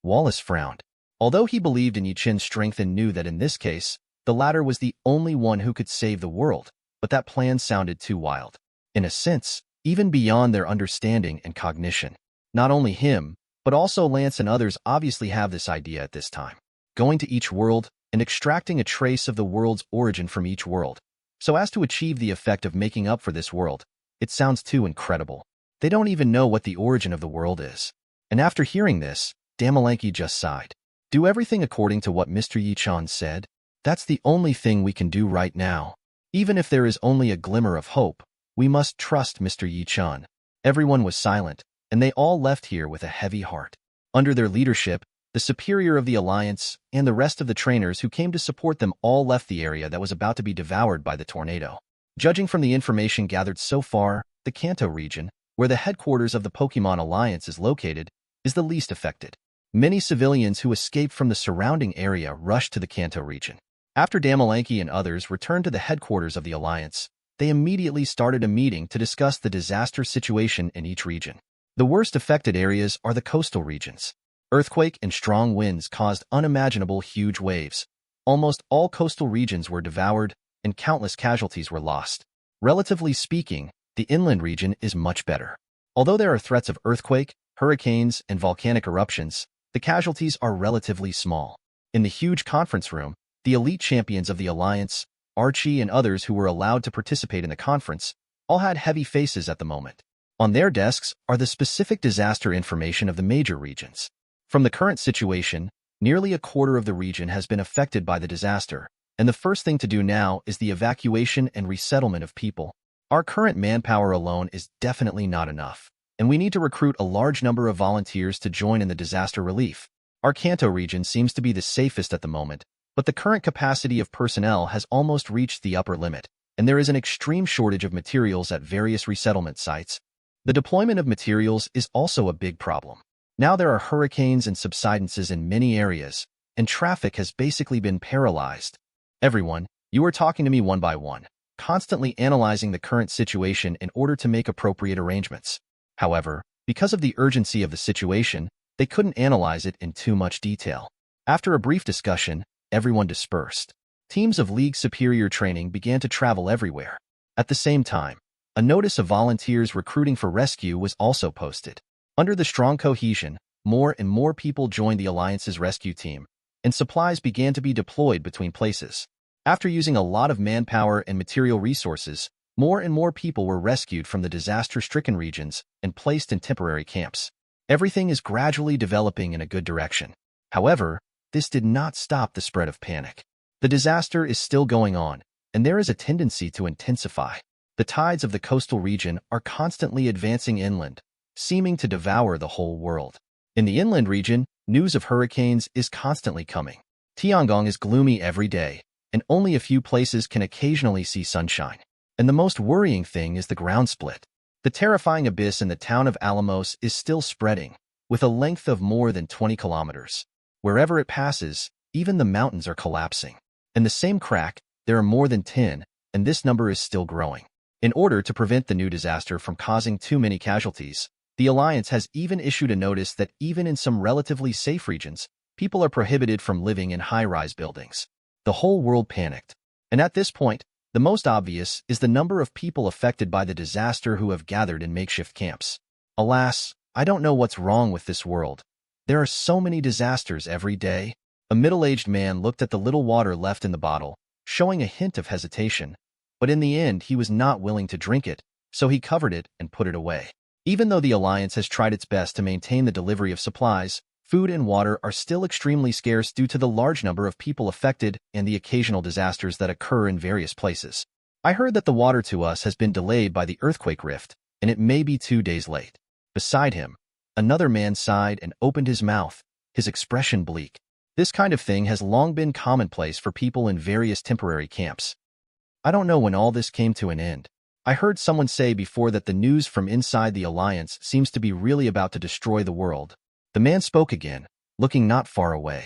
Wallace frowned. Although he believed in Chen's strength and knew that in this case, the latter was the only one who could save the world, but that plan sounded too wild. In a sense, even beyond their understanding and cognition. Not only him, but also Lance and others obviously have this idea at this time. Going to each world and extracting a trace of the world's origin from each world, so as to achieve the effect of making up for this world. It sounds too incredible. They don't even know what the origin of the world is. And after hearing this, Damalanki just sighed. Do everything according to what Mr. Chen said. That's the only thing we can do right now. Even if there is only a glimmer of hope, we must trust Mr. Chen. Everyone was silent, and they all left here with a heavy heart. Under their leadership, the superior of the Alliance and the rest of the trainers who came to support them all left the area that was about to be devoured by the tornado. Judging from the information gathered so far, the Kanto region, where the headquarters of the Pokemon Alliance is located, is the least affected. Many civilians who escaped from the surrounding area rushed to the Kanto region. After Damalanki and others returned to the headquarters of the Alliance, they immediately started a meeting to discuss the disaster situation in each region. The worst affected areas are the coastal regions. Earthquake and strong winds caused unimaginable huge waves. Almost all coastal regions were devoured, and countless casualties were lost. Relatively speaking, the inland region is much better. Although there are threats of earthquake, hurricanes, and volcanic eruptions, the casualties are relatively small. In the huge conference room, the elite champions of the Alliance, Archie and others who were allowed to participate in the conference, all had heavy faces at the moment. On their desks are the specific disaster information of the major regions. From the current situation, nearly a quarter of the region has been affected by the disaster, and the first thing to do now is the evacuation and resettlement of people. Our current manpower alone is definitely not enough, and we need to recruit a large number of volunteers to join in the disaster relief. Our Kanto region seems to be the safest at the moment, but the current capacity of personnel has almost reached the upper limit, and there is an extreme shortage of materials at various resettlement sites. The deployment of materials is also a big problem. Now there are hurricanes and subsidences in many areas, and traffic has basically been paralyzed. Everyone, you are talking to me one by one, constantly analyzing the current situation in order to make appropriate arrangements. However, because of the urgency of the situation, they couldn't analyze it in too much detail. After a brief discussion, everyone dispersed. Teams of League Superior training began to travel everywhere. At the same time, a notice of volunteers recruiting for rescue was also posted. Under the strong cohesion, more and more people joined the Alliance's rescue team, and supplies began to be deployed between places. After using a lot of manpower and material resources, more and more people were rescued from the disaster-stricken regions and placed in temporary camps. Everything is gradually developing in a good direction. However, this did not stop the spread of panic. The disaster is still going on, and there is a tendency to intensify. The tides of the coastal region are constantly advancing inland, seeming to devour the whole world. In the inland region, news of hurricanes is constantly coming. Tiangong is gloomy every day, and only a few places can occasionally see sunshine. And the most worrying thing is the ground split. The terrifying abyss in the town of Alamos is still spreading, with a length of more than 20 kilometers. Wherever it passes, even the mountains are collapsing. In the same crack, there are more than 10, and this number is still growing. In order to prevent the new disaster from causing too many casualties, the Alliance has even issued a notice that even in some relatively safe regions, people are prohibited from living in high-rise buildings. The whole world panicked. And at this point, the most obvious is the number of people affected by the disaster who have gathered in makeshift camps. Alas, I don't know what's wrong with this world. There are so many disasters every day. A middle-aged man looked at the little water left in the bottle, showing a hint of hesitation. But in the end, he was not willing to drink it, so he covered it and put it away. Even though the Alliance has tried its best to maintain the delivery of supplies, food and water are still extremely scarce due to the large number of people affected and the occasional disasters that occur in various places. I heard that the water to us has been delayed by the earthquake rift, and it may be 2 days late. Beside him, another man sighed and opened his mouth, his expression bleak. This kind of thing has long been commonplace for people in various temporary camps. I don't know when all this came to an end. I heard someone say before that the news from inside the Alliance seems to be really about to destroy the world. The man spoke again, looking not far away.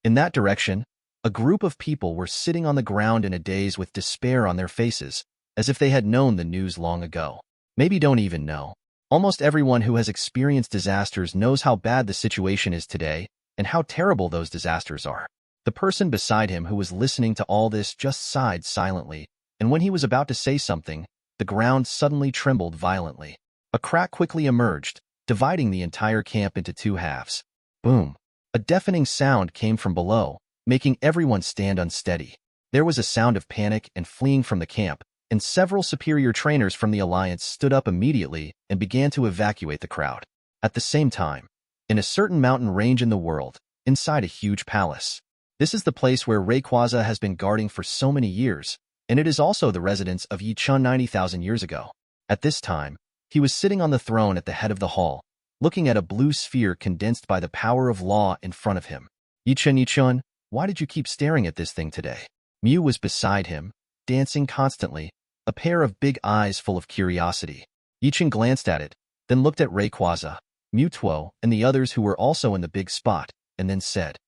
In that direction, a group of people were sitting on the ground in a daze with despair on their faces, as if they had known the news long ago. Maybe don't even know. Almost everyone who has experienced disasters knows how bad the situation is today and how terrible those disasters are. The person beside him who was listening to all this just sighed silently, and when he was about to say something, the ground suddenly trembled violently. A crack quickly emerged, dividing the entire camp into 2 halves. Boom! A deafening sound came from below, making everyone stand unsteady. There was a sound of panic and fleeing from the camp, and several superior trainers from the Alliance stood up immediately and began to evacuate the crowd. At the same time, in a certain mountain range in the world, inside a huge palace. This is the place where Rayquaza has been guarding for so many years, and it is also the residence of Chen 90,000 years ago. At this time, he was sitting on the throne at the head of the hall, looking at a blue sphere condensed by the power of law in front of him. Yichun, why did you keep staring at this thing today? Mew was beside him, dancing constantly, a pair of big eyes full of curiosity. Yichun glanced at it, then looked at Rayquaza, Mewtwo, and the others who were also in the big spot, and then said,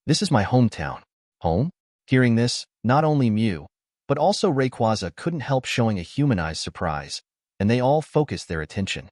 "This is my hometown." Home? Hearing this, not only Mew, but also Rayquaza couldn't help showing a humanized surprise, and they all focused their attention.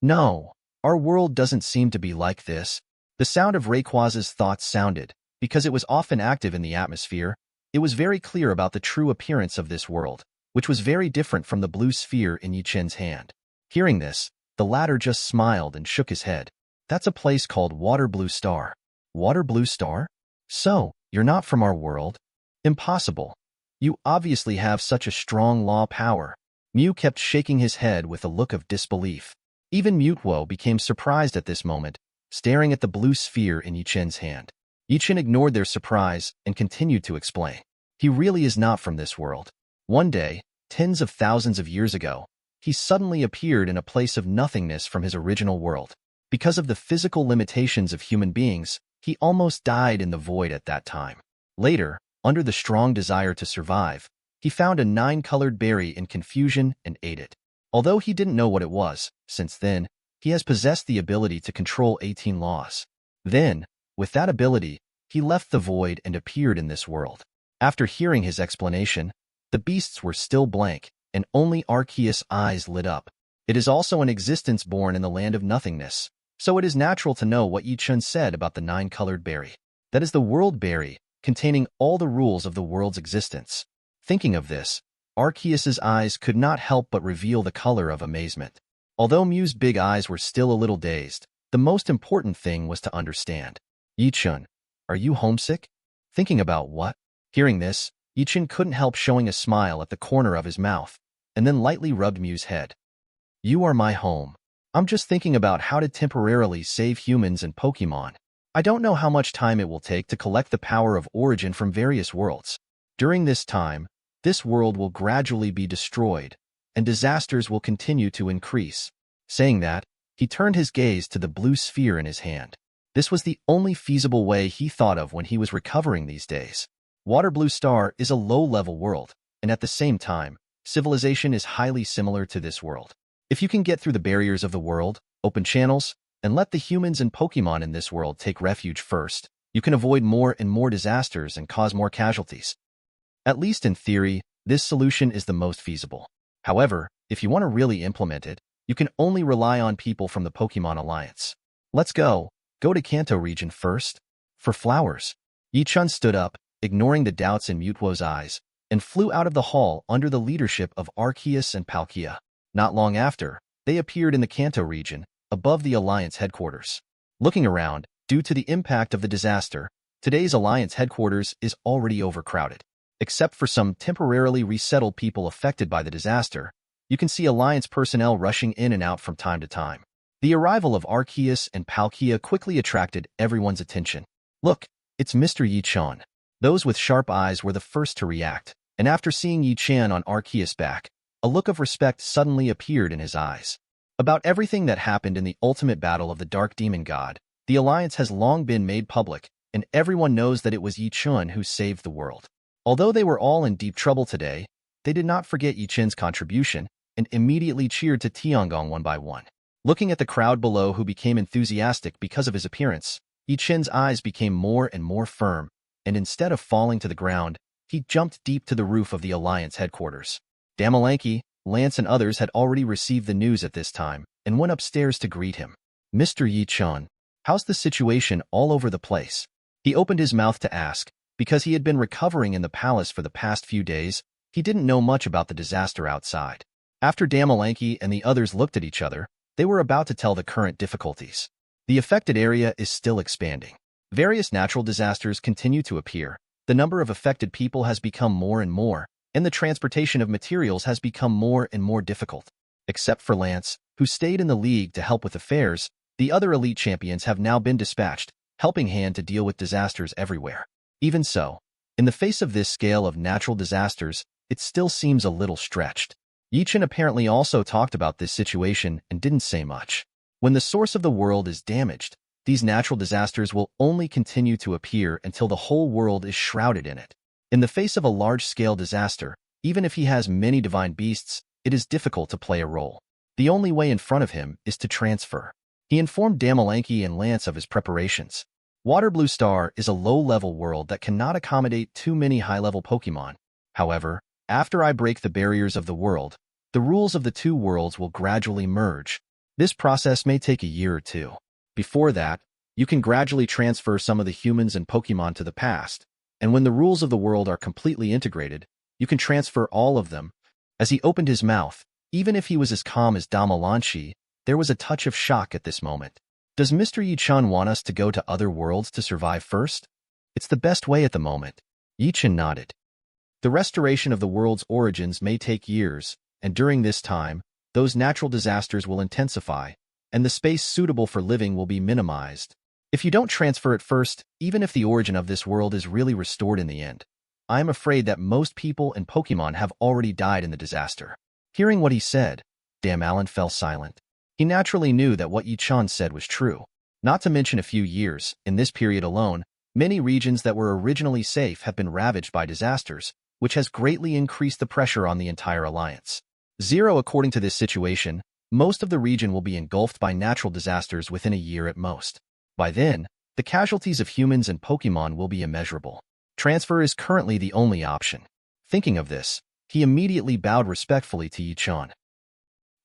No, our world doesn't seem to be like this. The sound of Rayquaza's thoughts sounded, because it was often active in the atmosphere. It was very clear about the true appearance of this world, which was very different from the blue sphere in Yichen's hand. Hearing this, the latter just smiled and shook his head. That's a place called Water Blue Star. Water Blue Star? So, you're not from our world? Impossible. You obviously have such a strong law power. Mew kept shaking his head with a look of disbelief. Even Mewtwo became surprised at this moment, staring at the blue sphere in Yichen's hand. Yichen ignored their surprise and continued to explain. He really is not from this world. One day, tens of thousands of years ago, he suddenly appeared in a place of nothingness from his original world. Because of the physical limitations of human beings, he almost died in the void at that time. Later, under the strong desire to survive, he found a 9-colored berry in confusion and ate it. Although he didn't know what it was, since then, he has possessed the ability to control 18 laws. Then, with that ability, he left the void and appeared in this world. After hearing his explanation, the beasts were still blank, and only Arceus' eyes lit up. It is also an existence born in the land of nothingness, so it is natural to know what Yichun said about the 9-colored berry. That is the world berry, containing all the rules of the world's existence. Thinking of this, Arceus' eyes could not help but reveal the color of amazement. Although Mew's big eyes were still a little dazed, the most important thing was to understand. Yichun, are you homesick? Thinking about what? Hearing this, Yichun couldn't help showing a smile at the corner of his mouth, and then lightly rubbed Mew's head. You are my home. I'm just thinking about how to temporarily save humans and Pokemon. I don't know how much time it will take to collect the power of origin from various worlds. During this time, this world will gradually be destroyed, and disasters will continue to increase. Saying that, he turned his gaze to the blue sphere in his hand. This was the only feasible way he thought of when he was recovering these days. Water Blue Star is a low-level world, and at the same time, civilization is highly similar to this world. If you can get through the barriers of the world, open channels, and let the humans and Pokemon in this world take refuge first. You can avoid more and more disasters and cause more casualties. At least in theory, this solution is the most feasible. However, if you want to really implement it, you can only rely on people from the Pokemon Alliance. Let's go. Go to Kanto region first. For flowers. Yi-Chun stood up, ignoring the doubts in Mutwo's eyes, and flew out of the hall under the leadership of Arceus and Palkia. Not long after, they appeared in the Kanto region, above the Alliance headquarters. Looking around, due to the impact of the disaster, today's Alliance headquarters is already overcrowded. Except for some temporarily resettled people affected by the disaster, you can see Alliance personnel rushing in and out from time to time. The arrival of Arceus and Palkia quickly attracted everyone's attention. Look, it's Mr. Yi-Chan. Those with sharp eyes were the first to react, and after seeing Yi-Chan on Arceus' back, a look of respect suddenly appeared in his eyes. About everything that happened in the ultimate battle of the Dark Demon God, the Alliance has long been made public, and everyone knows that it was Yi-Chun who saved the world. Although they were all in deep trouble today, they did not forget Yi-Chen's contribution and immediately cheered to Tiangong one by one. Looking at the crowd below who became enthusiastic because of his appearance, Yi-Chen's eyes became more and more firm, and instead of falling to the ground, he jumped deep to the roof of the Alliance headquarters. Damalanki, Lance and others had already received the news at this time and went upstairs to greet him. Mr. Yi-Chan, how's the situation all over the place? He opened his mouth to ask. Because he had been recovering in the palace for the past few days, he didn't know much about the disaster outside. After Damalanki and the others looked at each other, they were about to tell the current difficulties. The affected area is still expanding. Various natural disasters continue to appear, the number of affected people has become more and more, and the transportation of materials has become more and more difficult. Except for Lance, who stayed in the league to help with affairs, the other elite champions have now been dispatched, helping hand to deal with disasters everywhere. Even so, in the face of this scale of natural disasters, it still seems a little stretched. Yi-Chen apparently also talked about this situation and didn't say much. When the source of the world is damaged, these natural disasters will only continue to appear until the whole world is shrouded in it. In the face of a large-scale disaster, even if he has many divine beasts, it is difficult to play a role. The only way in front of him is to transfer. He informed Damalanki and Lance of his preparations. Water Blue Star is a low-level world that cannot accommodate too many high-level Pokemon. However, after I break the barriers of the world, the rules of the two worlds will gradually merge. This process may take a year or two. Before that, you can gradually transfer some of the humans and Pokemon to the past, and when the rules of the world are completely integrated, you can transfer all of them. As he opened his mouth, even if he was as calm as Damalanshi, there was a touch of shock at this moment. Does Mr. Yi-Chan want us to go to other worlds to survive first? It's the best way at the moment. Yi-Chan nodded. The restoration of the world's origins may take years, and during this time, those natural disasters will intensify, and the space suitable for living will be minimized. If you don't transfer it first, even if the origin of this world is really restored in the end, I am afraid that most people and Pokemon have already died in the disaster. Hearing what he said, Damalan fell silent. He naturally knew that what Yi-Chan said was true. Not to mention a few years, in this period alone, many regions that were originally safe have been ravaged by disasters, which has greatly increased the pressure on the entire alliance. According to this situation, most of the region will be engulfed by natural disasters within a year at most. By then, the casualties of humans and Pokemon will be immeasurable. Transfer is currently the only option. Thinking of this, he immediately bowed respectfully to Yi-Chan.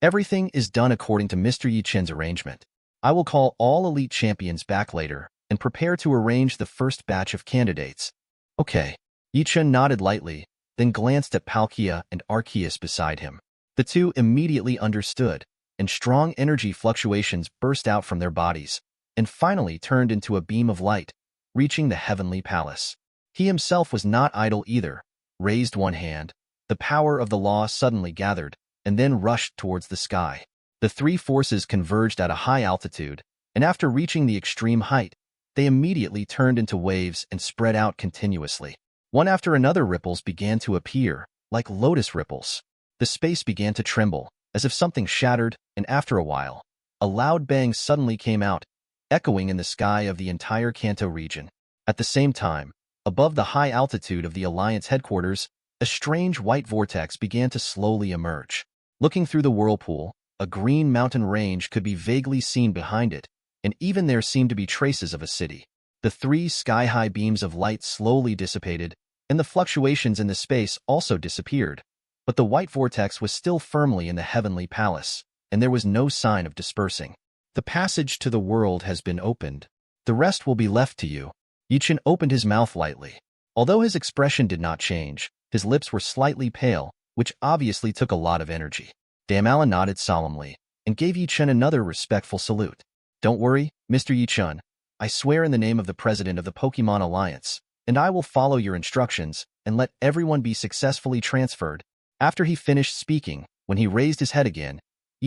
Everything is done according to Mr. Yi-Chen's arrangement. I will call all elite champions back later and prepare to arrange the first batch of candidates. Okay. Yi-Chen nodded lightly, then glanced at Palkia and Arceus beside him. The two immediately understood, and strong energy fluctuations burst out from their bodies, and finally turned into a beam of light, reaching the heavenly palace. He himself was not idle either. Raised one hand, the power of the law suddenly gathered, and then rushed towards the sky. The three forces converged at a high altitude, and after reaching the extreme height, they immediately turned into waves and spread out continuously. One after another ripples began to appear, like lotus ripples. The space began to tremble, as if something shattered, and after a while, a loud bang suddenly came out, echoing in the sky of the entire Kanto region. At the same time, above the high altitude of the Alliance headquarters, a strange white vortex began to slowly emerge. Looking through the whirlpool, a green mountain range could be vaguely seen behind it, and even there seemed to be traces of a city. The three sky-high beams of light slowly dissipated, and the fluctuations in the space also disappeared. But the white vortex was still firmly in the heavenly palace, and there was no sign of dispersing. The passage to the world has been opened. The rest will be left to you. Chen opened his mouth lightly. Although his expression did not change, his lips were slightly pale, which obviously took a lot of energy. Damala nodded solemnly and gave Chen another respectful salute. Don't worry, Mr. Chen. I swear in the name of the president of the Pokemon Alliance, and I will follow your instructions and let everyone be successfully transferred. After he finished speaking, when he raised his head again,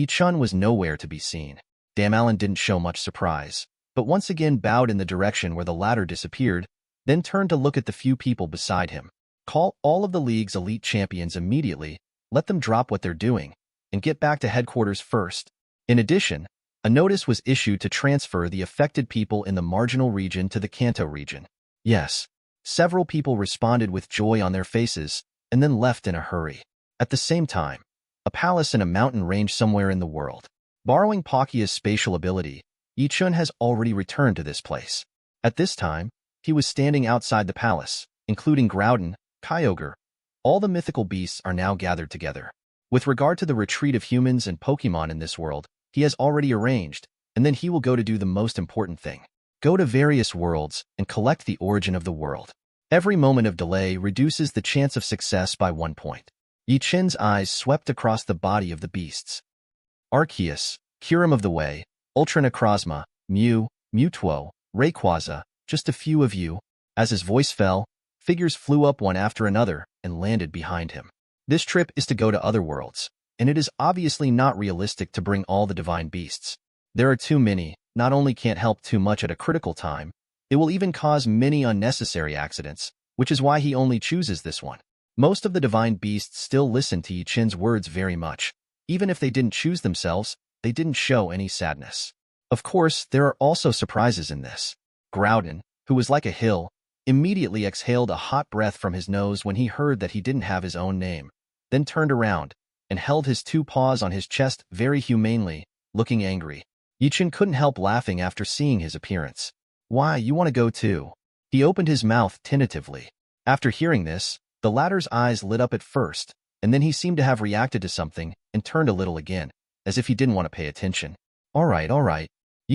Chen was nowhere to be seen. Damala didn't show much surprise, but once again bowed in the direction where the latter disappeared, then turned to look at the few people beside him. Call all of the league's elite champions immediately, let them drop what they're doing, and get back to headquarters first. In addition, a notice was issued to transfer the affected people in the marginal region to the Kanto region. Yes, several people responded with joy on their faces, and then left in a hurry. At the same time, a palace in a mountain range somewhere in the world. Borrowing Palkia's spatial ability, Chen has already returned to this place. At this time, he was standing outside the palace, including Groudon, Kyogre. All the mythical beasts are now gathered together. With regard to the retreat of humans and Pokemon in this world, he has already arranged, and then he will go to do the most important thing. Go to various worlds and collect the origin of the world. Every moment of delay reduces the chance of success by 1 point. Chen's eyes swept across the body of the beasts. Arceus, Kyurem of the Way, Ultra Necrozma, Mew, Mewtwo, Rayquaza, just a few of you. As his voice fell, figures flew up one after another and landed behind him. This trip is to go to other worlds, and it is obviously not realistic to bring all the divine beasts. There are too many, not only can't help too much at a critical time, it will even cause many unnecessary accidents, which is why he only chooses this one. Most of the divine beasts still listen to Chen's words very much. Even if they didn't choose themselves, they didn't show any sadness. Of course, there are also surprises in this. Groudon, who was like a hill, immediately exhaled a hot breath from his nose when he heard that he didn't have his own name, then turned around and held his 2 paws on his chest very humanely, looking angry. Chen couldn't help laughing after seeing his appearance. Why, you want to go too? He opened his mouth tentatively. After hearing this, the latter's eyes lit up at first, and then he seemed to have reacted to something and turned a little again, as if he didn't want to pay attention. All right.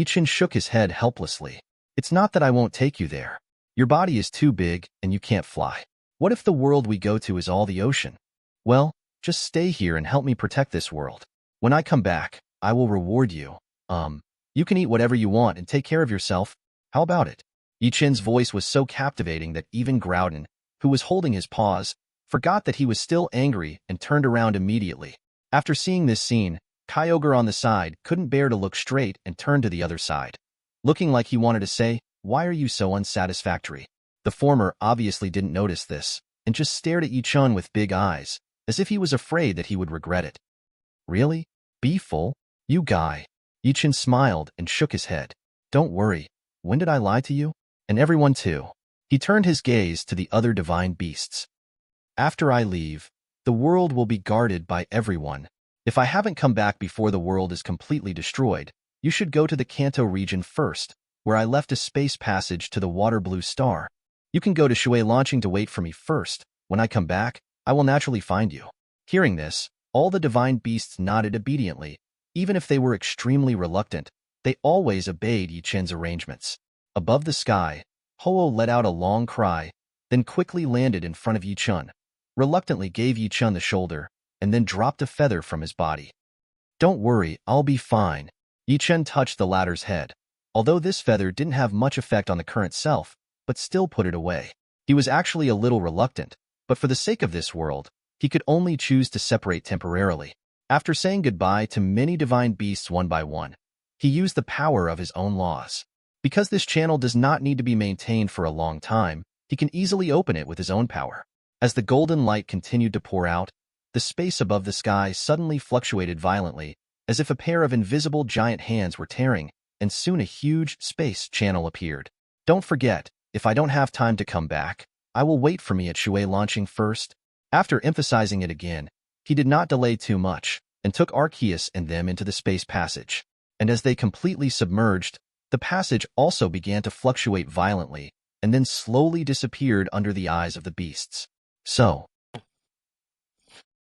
Chen shook his head helplessly. It's not that I won't take you there. Your body is too big and you can't fly. What if the world we go to is all the ocean? Well, just stay here and help me protect this world. When I come back, I will reward you. You can eat whatever you want and take care of yourself. How about it? Chen's voice was so captivating that even Groudon, who was holding his paws, forgot that he was still angry and turned around immediately. After seeing this scene, Kyogre on the side couldn't bear to look straight and turned to the other side, looking like he wanted to say, "Why are you so unsatisfactory?" The former obviously didn't notice this, and just stared at Chen with big eyes, as if he was afraid that he would regret it. Really? Be full? You guy. Chen smiled and shook his head. Don't worry. When did I lie to you? And everyone too. He turned his gaze to the other divine beasts. After I leave, the world will be guarded by everyone. If I haven't come back before the world is completely destroyed, you should go to the Kanto region first, where I left a space passage to the water blue star. You can go to Shui launching to wait for me first. When I come back, I will naturally find you. Hearing this, all the divine beasts nodded obediently. Even if they were extremely reluctant, they always obeyed Chen's arrangements. Above the sky, Ho-Oh let out a long cry, then quickly landed in front of Chen, reluctantly gave Chen the shoulder, and then dropped a feather from his body. Don't worry, I'll be fine. Chen touched the latter's head. Although this feather didn't have much effect on the current self, but still put it away. He was actually a little reluctant, but for the sake of this world, he could only choose to separate temporarily. After saying goodbye to many divine beasts one by one, he used the power of his own laws. Because this channel does not need to be maintained for a long time, he can easily open it with his own power. As the golden light continued to pour out, the space above the sky suddenly fluctuated violently, as if a pair of invisible giant hands were tearing, and soon a huge space channel appeared. Don't forget, if I don't have time to come back, I will wait for me at Shui launching first. After emphasizing it again, he did not delay too much, and took Arceus and them into the space passage. And as they completely submerged, The passage also began to fluctuate violently and then slowly disappeared under the eyes of the beasts. So,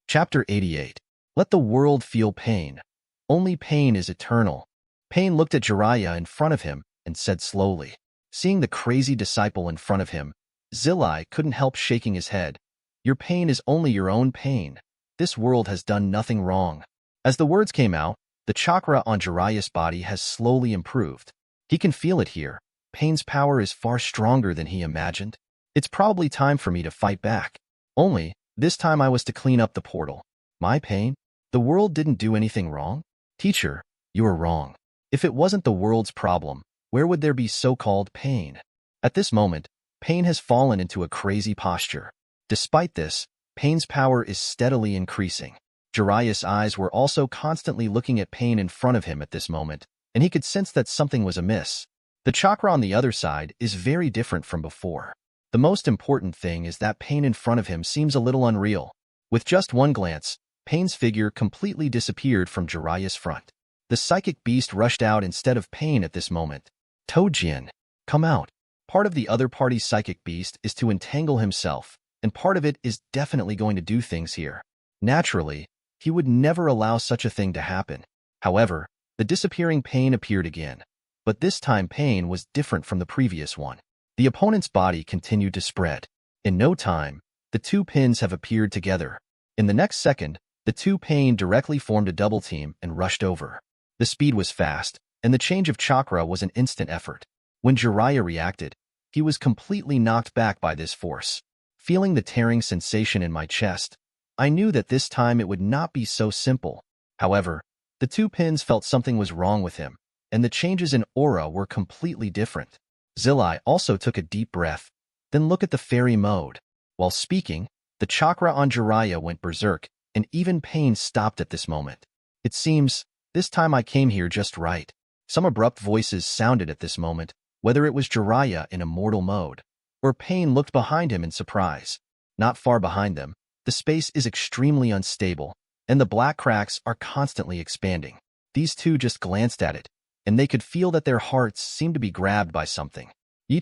Chapter 88. Let the world feel pain. Only pain is eternal. Pain looked at Jiraiya in front of him and said slowly. Seeing the crazy disciple in front of him, Zilai couldn't help shaking his head. Your pain is only your own pain. This world has done nothing wrong. As the words came out, the chakra on Jiraiya's body has slowly improved. He can feel it here. Pain's power is far stronger than he imagined. It's probably time for me to fight back. Only, this time I was to clean up the portal. My pain? The world didn't do anything wrong? Teacher, you are wrong. If it wasn't the world's problem, where would there be so-called pain? At this moment, Pain has fallen into a crazy posture. Despite this, Pain's power is steadily increasing. Jiraiya's eyes were also constantly looking at Pain in front of him at this moment, and he could sense that something was amiss. The chakra on the other side is very different from before. The most important thing is that Pain in front of him seems a little unreal. With just one glance, Pain's figure completely disappeared from Jiraiya's front. The psychic beast rushed out instead of Pain at this moment. Tojin, come out. Part of the other party's psychic beast is to entangle himself, and part of it is definitely going to do things here. Naturally, he would never allow such a thing to happen. However, the disappearing Pain appeared again, but this time Pain was different from the previous one. The opponent's body continued to spread. In no time, the two pins have appeared together. In the next second, the two Pain directly formed a double team and rushed over. The speed was fast, and the change of chakra was an instant effort. When Jiraiya reacted, he was completely knocked back by this force. Feeling the tearing sensation in my chest, I knew that this time it would not be so simple. However, the two pins felt something was wrong with him, and the changes in aura were completely different. Zilai also took a deep breath, then looked at the fairy mode. While speaking, the chakra on Jiraiya went berserk, and even Pain stopped at this moment. It seems, this time I came here just right. Some abrupt voices sounded at this moment, whether it was Jiraiya in immortal mode, or Pain looked behind him in surprise. Not far behind them, the space is extremely unstable, and the black cracks are constantly expanding. These two just glanced at it, and they could feel that their hearts seemed to be grabbed by something.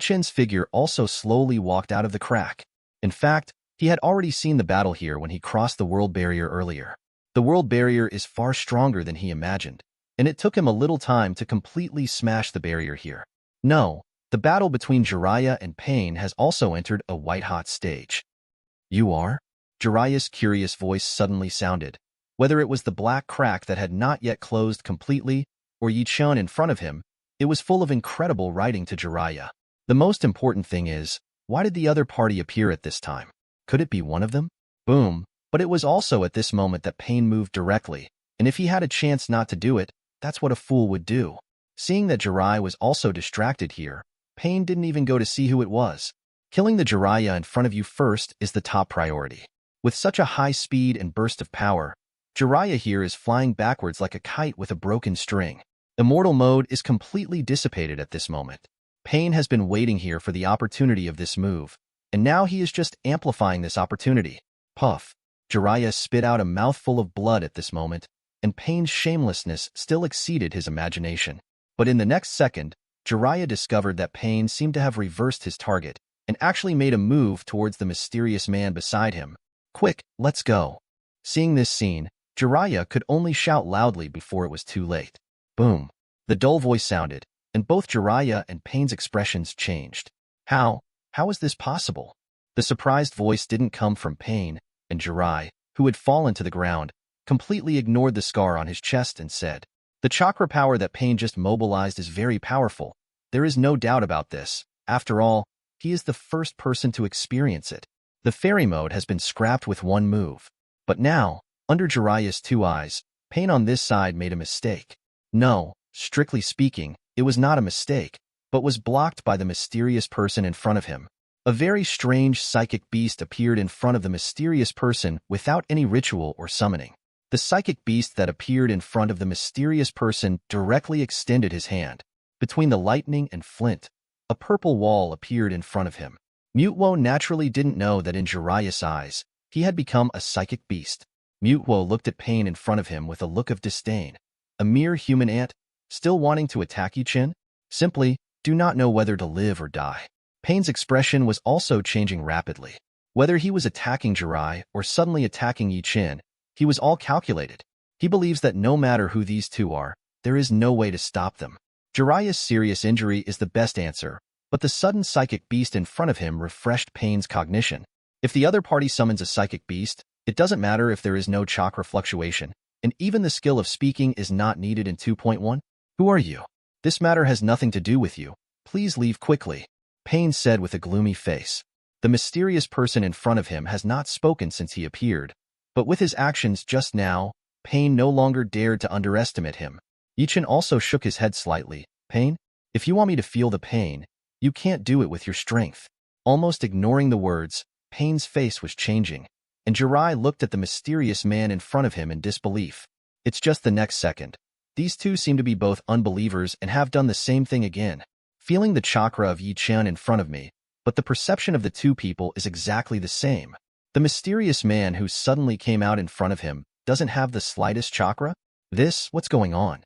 Chen's figure also slowly walked out of the crack. In fact, he had already seen the battle here when he crossed the world barrier earlier. The world barrier is far stronger than he imagined, and it took him a little time to completely smash the barrier here. No, the battle between Jiraiya and Pain has also entered a white-hot stage. You are? Jiraiya's curious voice suddenly sounded. Whether it was the black crack that had not yet closed completely, or Chen in front of him, it was full of incredible writing to Jiraiya. The most important thing is, why did the other party appear at this time? Could it be one of them? Boom. But it was also at this moment that Pain moved directly, and if he had a chance not to do it, that's what a fool would do. Seeing that Jiraiya was also distracted here, Pain didn't even go to see who it was. Killing the Jiraiya in front of you first is the top priority. With such a high speed and burst of power, Jiraiya here is flying backwards like a kite with a broken string. Immortal mode is completely dissipated at this moment. Pain has been waiting here for the opportunity of this move, and now he is just amplifying this opportunity. Puff. Jiraiya spit out a mouthful of blood at this moment, and Pain's shamelessness still exceeded his imagination. But in the next second, Jiraiya discovered that Pain seemed to have reversed his target and actually made a move towards the mysterious man beside him. Quick, let's go. Seeing this scene, Jiraiya could only shout loudly before it was too late. Boom. The dull voice sounded, and both Jiraiya and Pain's expressions changed. How is this possible? The surprised voice didn't come from Pain, and Jiraiya, who had fallen to the ground, completely ignored the scar on his chest and said, the chakra power that Pain just mobilized is very powerful. There is no doubt about this. After all, he is the first person to experience it. The fairy mode has been scrapped with one move. But now, under Jiraiya's two eyes, Pain on this side made a mistake. No, strictly speaking, it was not a mistake, but was blocked by the mysterious person in front of him. A very strange psychic beast appeared in front of the mysterious person without any ritual or summoning. The psychic beast that appeared in front of the mysterious person directly extended his hand. Between the lightning and flint, a purple wall appeared in front of him. Mutwo naturally didn't know that in Jiraiya's eyes, he had become a psychic beast. Mutwo looked at Pain in front of him with a look of disdain. A mere human ant, still wanting to attack you, Chen? Simply, do not know whether to live or die. Pain's expression was also changing rapidly. Whether he was attacking Jirai or suddenly attacking Yi Chen, he was all calculated. He believes that no matter who these two are, there is no way to stop them. Jiraiya's serious injury is the best answer, but the sudden psychic beast in front of him refreshed Pain's cognition. If the other party summons a psychic beast, it doesn't matter if there is no chakra fluctuation, and even the skill of speaking is not needed in 2.1. Who are you? This matter has nothing to do with you. Please leave quickly, Pain said with a gloomy face. The mysterious person in front of him has not spoken since he appeared, but with his actions just now, Pain no longer dared to underestimate him. Yi Chen also shook his head slightly. Pain, if you want me to feel the pain, you can't do it with your strength. Almost ignoring the words, Pain's face was changing, and Jirai looked at the mysterious man in front of him in disbelief. It's just the next second. These two seem to be both unbelievers and have done the same thing again. Feeling the chakra of Yi Chen in front of me, but the perception of the two people is exactly the same. The mysterious man who suddenly came out in front of him doesn't have the slightest chakra? What's going on?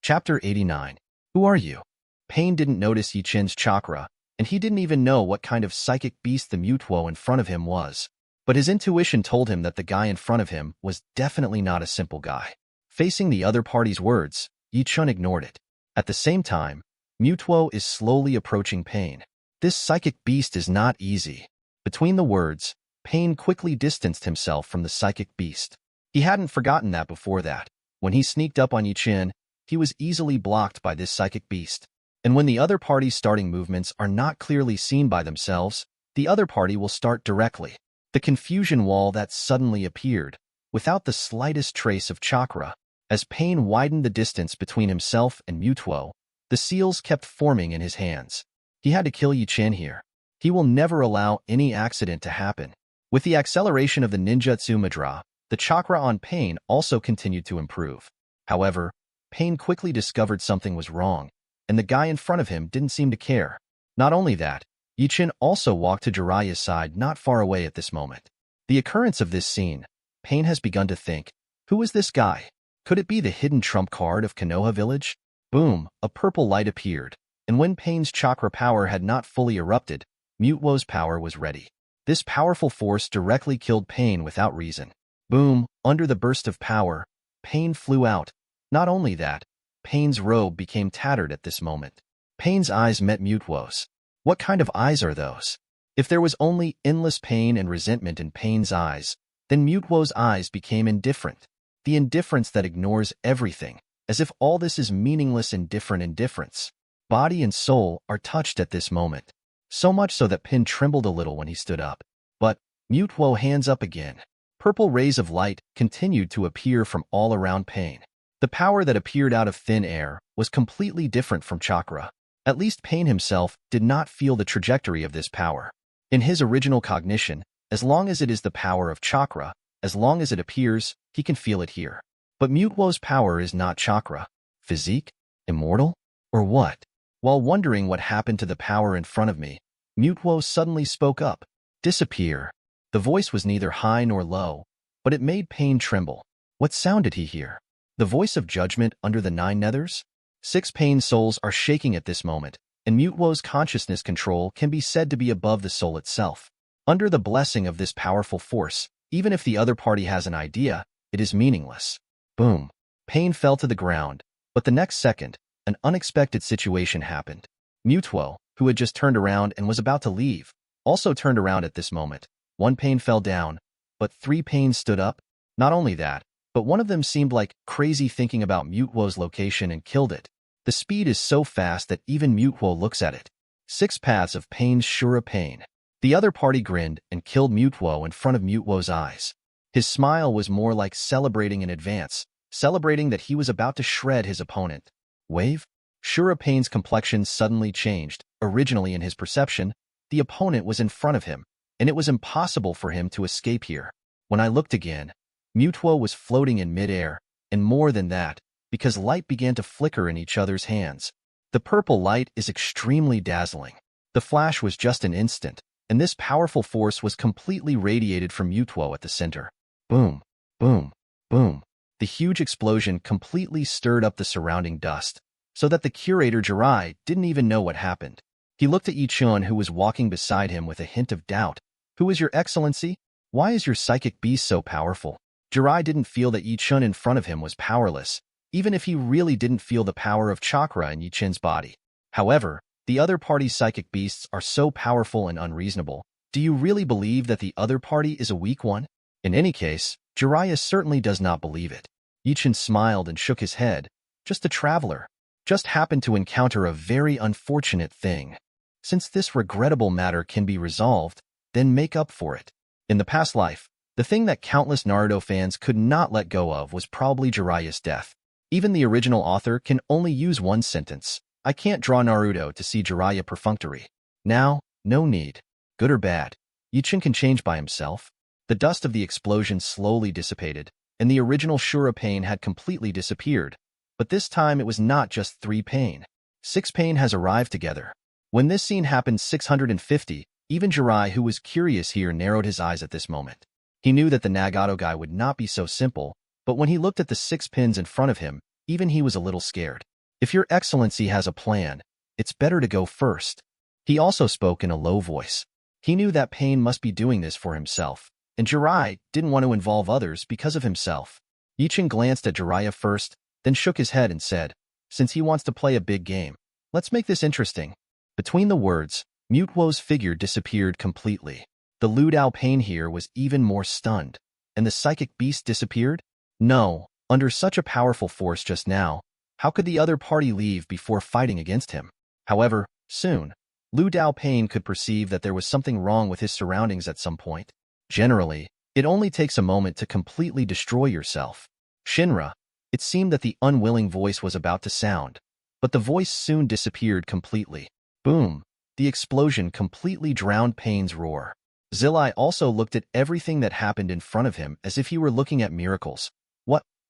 Chapter 89. Who are you? Pain didn't notice Yi Chen's chakra, and he didn't even know what kind of psychic beast the Mutuo in front of him was. But his intuition told him that the guy in front of him was definitely not a simple guy. Facing the other party's words, Yi Chen ignored it. At the same time, Mutuo is slowly approaching Pain. This psychic beast is not easy. Between the words, Pain quickly distanced himself from the psychic beast. He hadn't forgotten that before that. When he sneaked up on Yi Chen, he was easily blocked by this psychic beast. And when the other party's starting movements are not clearly seen by themselves, the other party will start directly. The confusion wall that suddenly appeared, without the slightest trace of chakra. As Pain widened the distance between himself and Mutuo, the seals kept forming in his hands. He had to kill Yi Chen here. He will never allow any accident to happen. With the acceleration of the ninjutsu Madra, the chakra on Pain also continued to improve. However, Pain quickly discovered something was wrong, and the guy in front of him didn't seem to care. Not only that, Yi Chen also walked to Jiraiya's side not far away at this moment. The occurrence of this scene, Pain has begun to think, who is this guy? Could it be the hidden trump card of Konoha village? Boom, a purple light appeared, and when Pain's chakra power had not fully erupted, Mutuo's power was ready. This powerful force directly killed Pain without reason. Boom, under the burst of power, Pain flew out. Not only that, Pain's robe became tattered at this moment. Pain's eyes met Mutuo's. What kind of eyes are those? If there was only endless pain and resentment in Pain's eyes, then Mutuo's eyes became indifferent. The indifference that ignores everything, as if all this is meaningless indifference. Body and soul are touched at this moment, so much so that Pain trembled a little when he stood up. But Mutuo hands up again. Purple rays of light continued to appear from all around Pain. The power that appeared out of thin air was completely different from chakra. At least Pain himself did not feel the trajectory of this power. In his original cognition, as long as it is the power of chakra, as long as it appears, he can feel it here. But Mutuo's power is not chakra. Physique? Immortal? Or what? While wondering what happened to the power in front of me, Mutuo suddenly spoke up. Disappear. The voice was neither high nor low, but it made Pain tremble. What sound did he hear? The voice of judgment under the nine nethers? 6 Pain souls are shaking at this moment, and Mutuo's consciousness control can be said to be above the soul itself. Under the blessing of this powerful force, even if the other party has an idea, it is meaningless. Boom. Pain fell to the ground, but the next second, an unexpected situation happened. Mutuo, who had just turned around and was about to leave, also turned around at this moment. 1 Pain fell down, but 3 Pains stood up. Not only that, but one of them seemed like crazy thinking about Mutuo's location and killed it. The speed is so fast that even Mutuo looks at it. 6 paths of Pain's Shura Pain. The other party grinned and killed Mutuo in front of Mutuo's eyes. His smile was more like celebrating in advance, celebrating that he was about to shred his opponent. Wave? Shura Pain's complexion suddenly changed. Originally in his perception, the opponent was in front of him, and it was impossible for him to escape here. When I looked again, Mutuo was floating in midair, and more than that, because light began to flicker in each other's hands. The purple light is extremely dazzling. The flash was just an instant, and this powerful force was completely radiated from Mutuo at the center. Boom, boom, boom. The huge explosion completely stirred up the surrounding dust, so that the curator Jirai didn't even know what happened. He looked at Yi Chun, who was walking beside him, with a hint of doubt. "Who is your excellency? Why is your psychic beast so powerful?" Jirai didn't feel that Yi Chun in front of him was powerless, even if he really didn't feel the power of chakra in Yi Chun's body. However, the other party's psychic beasts are so powerful and unreasonable. Do you really believe that the other party is a weak one? In any case, Jiraiya certainly does not believe it. Yi Chun smiled and shook his head. "Just a traveler. Just happened to encounter a very unfortunate thing. Since this regrettable matter can be resolved, then make up for it." In the past life, the thing that countless Naruto fans could not let go of was probably Jiraiya's death. Even the original author can only use one sentence: "I can't draw Naruto to see Jiraiya perfunctory." Now, no need. Good or bad, Yi Chun can change by himself. The dust of the explosion slowly dissipated, and the original Shura pain had completely disappeared. But this time it was not just 3 pain. 6 pain has arrived together. When this scene happened 650, even Jirai, who was curious here, narrowed his eyes at this moment. He knew that the Nagato guy would not be so simple, but when he looked at the 6 pins in front of him, even he was a little scared. "If your excellency has a plan, it's better to go first." He also spoke in a low voice. He knew that Pain must be doing this for himself, and Jirai didn't want to involve others because of himself. Yi Chun glanced at Jiraiya first, then shook his head and said, "Since he wants to play a big game, let's make this interesting." Between the words, Mutuo's figure disappeared completely. The Lu Dao Pain here was even more stunned. And the psychic beast disappeared? No, under such a powerful force just now, how could the other party leave before fighting against him? However, soon, Lu Dao Pain could perceive that there was something wrong with his surroundings at some point. Generally, it only takes a moment to completely destroy yourself. Shinra, it seemed that the unwilling voice was about to sound, but the voice soon disappeared completely. Boom! The explosion completely drowned Pain's roar. Zilai also looked at everything that happened in front of him as if he were looking at miracles.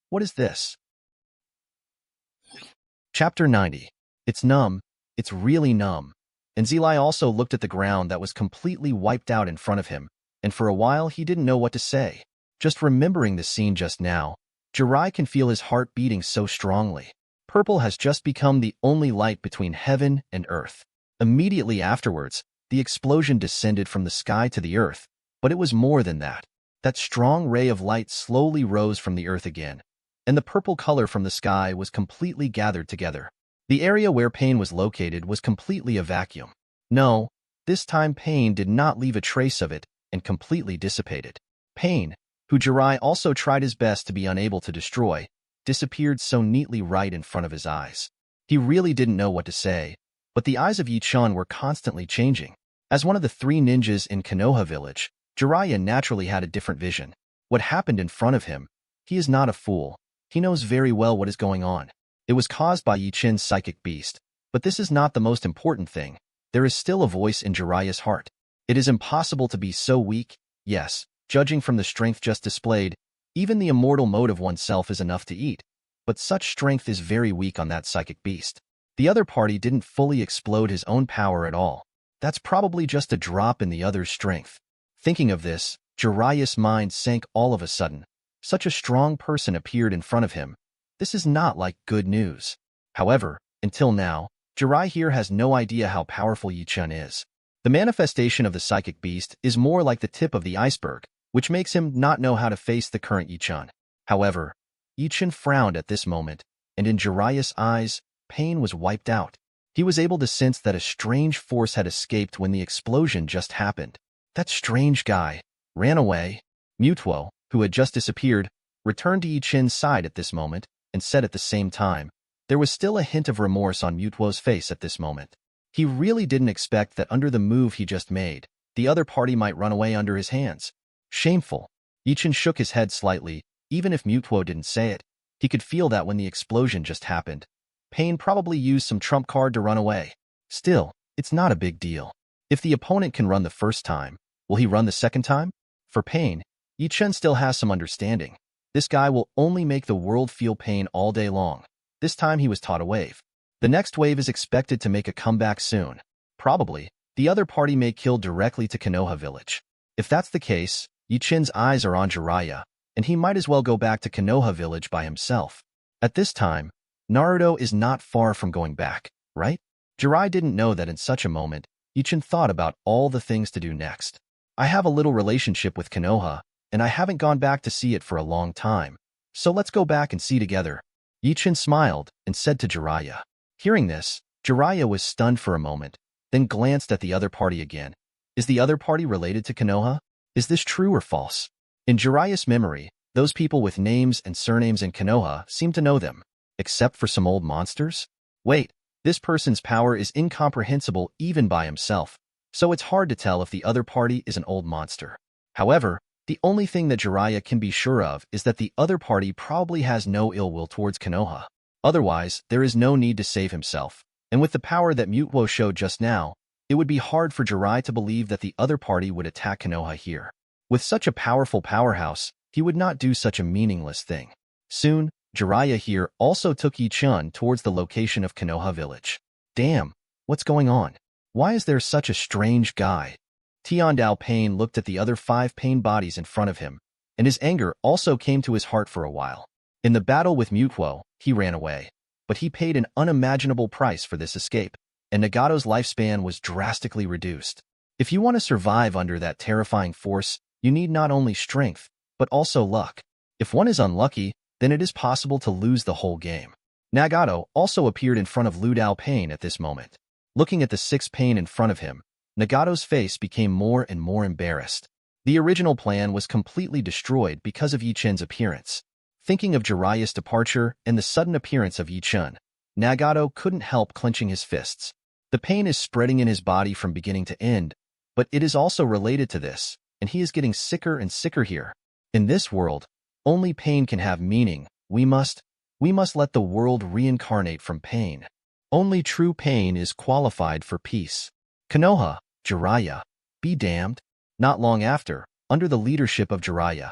What is this? Chapter 90. It's numb. It's really numb. And Zilai also looked at the ground that was completely wiped out in front of him, and for a while he didn't know what to say. Just remembering the scene just now, Jirai can feel his heart beating so strongly. Purple has just become the only light between heaven and earth. Immediately afterwards, the explosion descended from the sky to the earth, but it was more than that. That strong ray of light slowly rose from the earth again, and the purple color from the sky was completely gathered together. The area where Pain was located was completely a vacuum. No, this time Pain did not leave a trace of it and completely dissipated. Pain, who Jirai also tried his best to be unable to destroy, disappeared so neatly right in front of his eyes. He really didn't know what to say, but the eyes of Yi Chun were constantly changing. As one of the 3 ninjas in Konoha village, Jiraiya naturally had a different vision. What happened in front of him? He is not a fool. He knows very well what is going on. It was caused by Yi Chun's psychic beast, but this is not the most important thing. There is still a voice in Jiraiya's heart. It is impossible to be so weak. Yes, judging from the strength just displayed, even the immortal mode of oneself is enough to eat, but such strength is very weak on that psychic beast. The other party didn't fully explode his own power at all. That's probably just a drop in the other's strength. Thinking of this, Jiraiya's mind sank all of a sudden. Such a strong person appeared in front of him. This is not like good news. However, until now, Jirai here has no idea how powerful Yi Chun is. The manifestation of the psychic beast is more like the tip of the iceberg, which makes him not know how to face the current Yi Chun. However, Yi Chun frowned at this moment, and in Jiraiya's eyes, Pain was wiped out. He was able to sense that a strange force had escaped when the explosion just happened. That strange guy ran away. Mutuo, who had just disappeared, returned to Yi Chun's side at this moment and said at the same time, there was still a hint of remorse on Mutuo's face at this moment. He really didn't expect that under the move he just made, the other party might run away under his hands. Shameful. Yi Chun shook his head slightly. Even if Mutuo didn't say it, he could feel that when the explosion just happened, Pain probably used some trump card to run away. Still, it's not a big deal. If the opponent can run the first time, will he run the second time? For Pain, Yi Chun still has some understanding. This guy will only make the world feel pain all day long. This time he was taught a wave. The next wave is expected to make a comeback soon. Probably, the other party may kill directly to Konoha village. If that's the case, Yi Chun's eyes are on Jiraiya, and he might as well go back to Konoha village by himself. At this time, Naruto is not far from going back, right? Jirai didn't know that in such a moment, Chen thought about all the things to do next. I have a little relationship with Konoha, and I haven't gone back to see it for a long time, so let's go back and see together. Chen smiled and said to Jiraiya. Hearing this, Jiraiya was stunned for a moment, then glanced at the other party again. Is the other party related to Konoha? Is this true or false? In Jiraiya's memory, those people with names and surnames in Konoha seemed to know them, except for some old monsters? Wait, this person's power is incomprehensible even by himself, so it's hard to tell if the other party is an old monster. However, the only thing that Jiraiya can be sure of is that the other party probably has no ill will towards Konoha. Otherwise, there is no need to save himself, and with the power that Mutwo showed just now, it would be hard for Jiraiya to believe that the other party would attack Konoha here. With such a powerful powerhouse, he would not do such a meaningless thing. Soon, Jiraiya here also took Chen towards the location of Konoha village. Damn, what's going on? Why is there such a strange guy? Tiandao Pain looked at the other 5 pain bodies in front of him, and his anger also came to his heart for a while. In the battle with Mutwo, he ran away, but he paid an unimaginable price for this escape, and Nagato's lifespan was drastically reduced. If you want to survive under that terrifying force, you need not only strength, but also luck. If one is unlucky, then it is possible to lose the whole game. Nagato also appeared in front of Liu Dao Pain at this moment. Looking at the 6 pain in front of him, Nagato's face became more and more embarrassed. The original plan was completely destroyed because of Chen's appearance. Thinking of Jiraiya's departure and the sudden appearance of Chen, Nagato couldn't help clenching his fists. The pain is spreading in his body from beginning to end, but it is also related to this, and he is getting sicker and sicker here. In this world, only pain can have meaning. We must let the world reincarnate from pain. Only true pain is qualified for peace. Konoha, Jiraiya, be damned. Not long after, under the leadership of Jiraiya,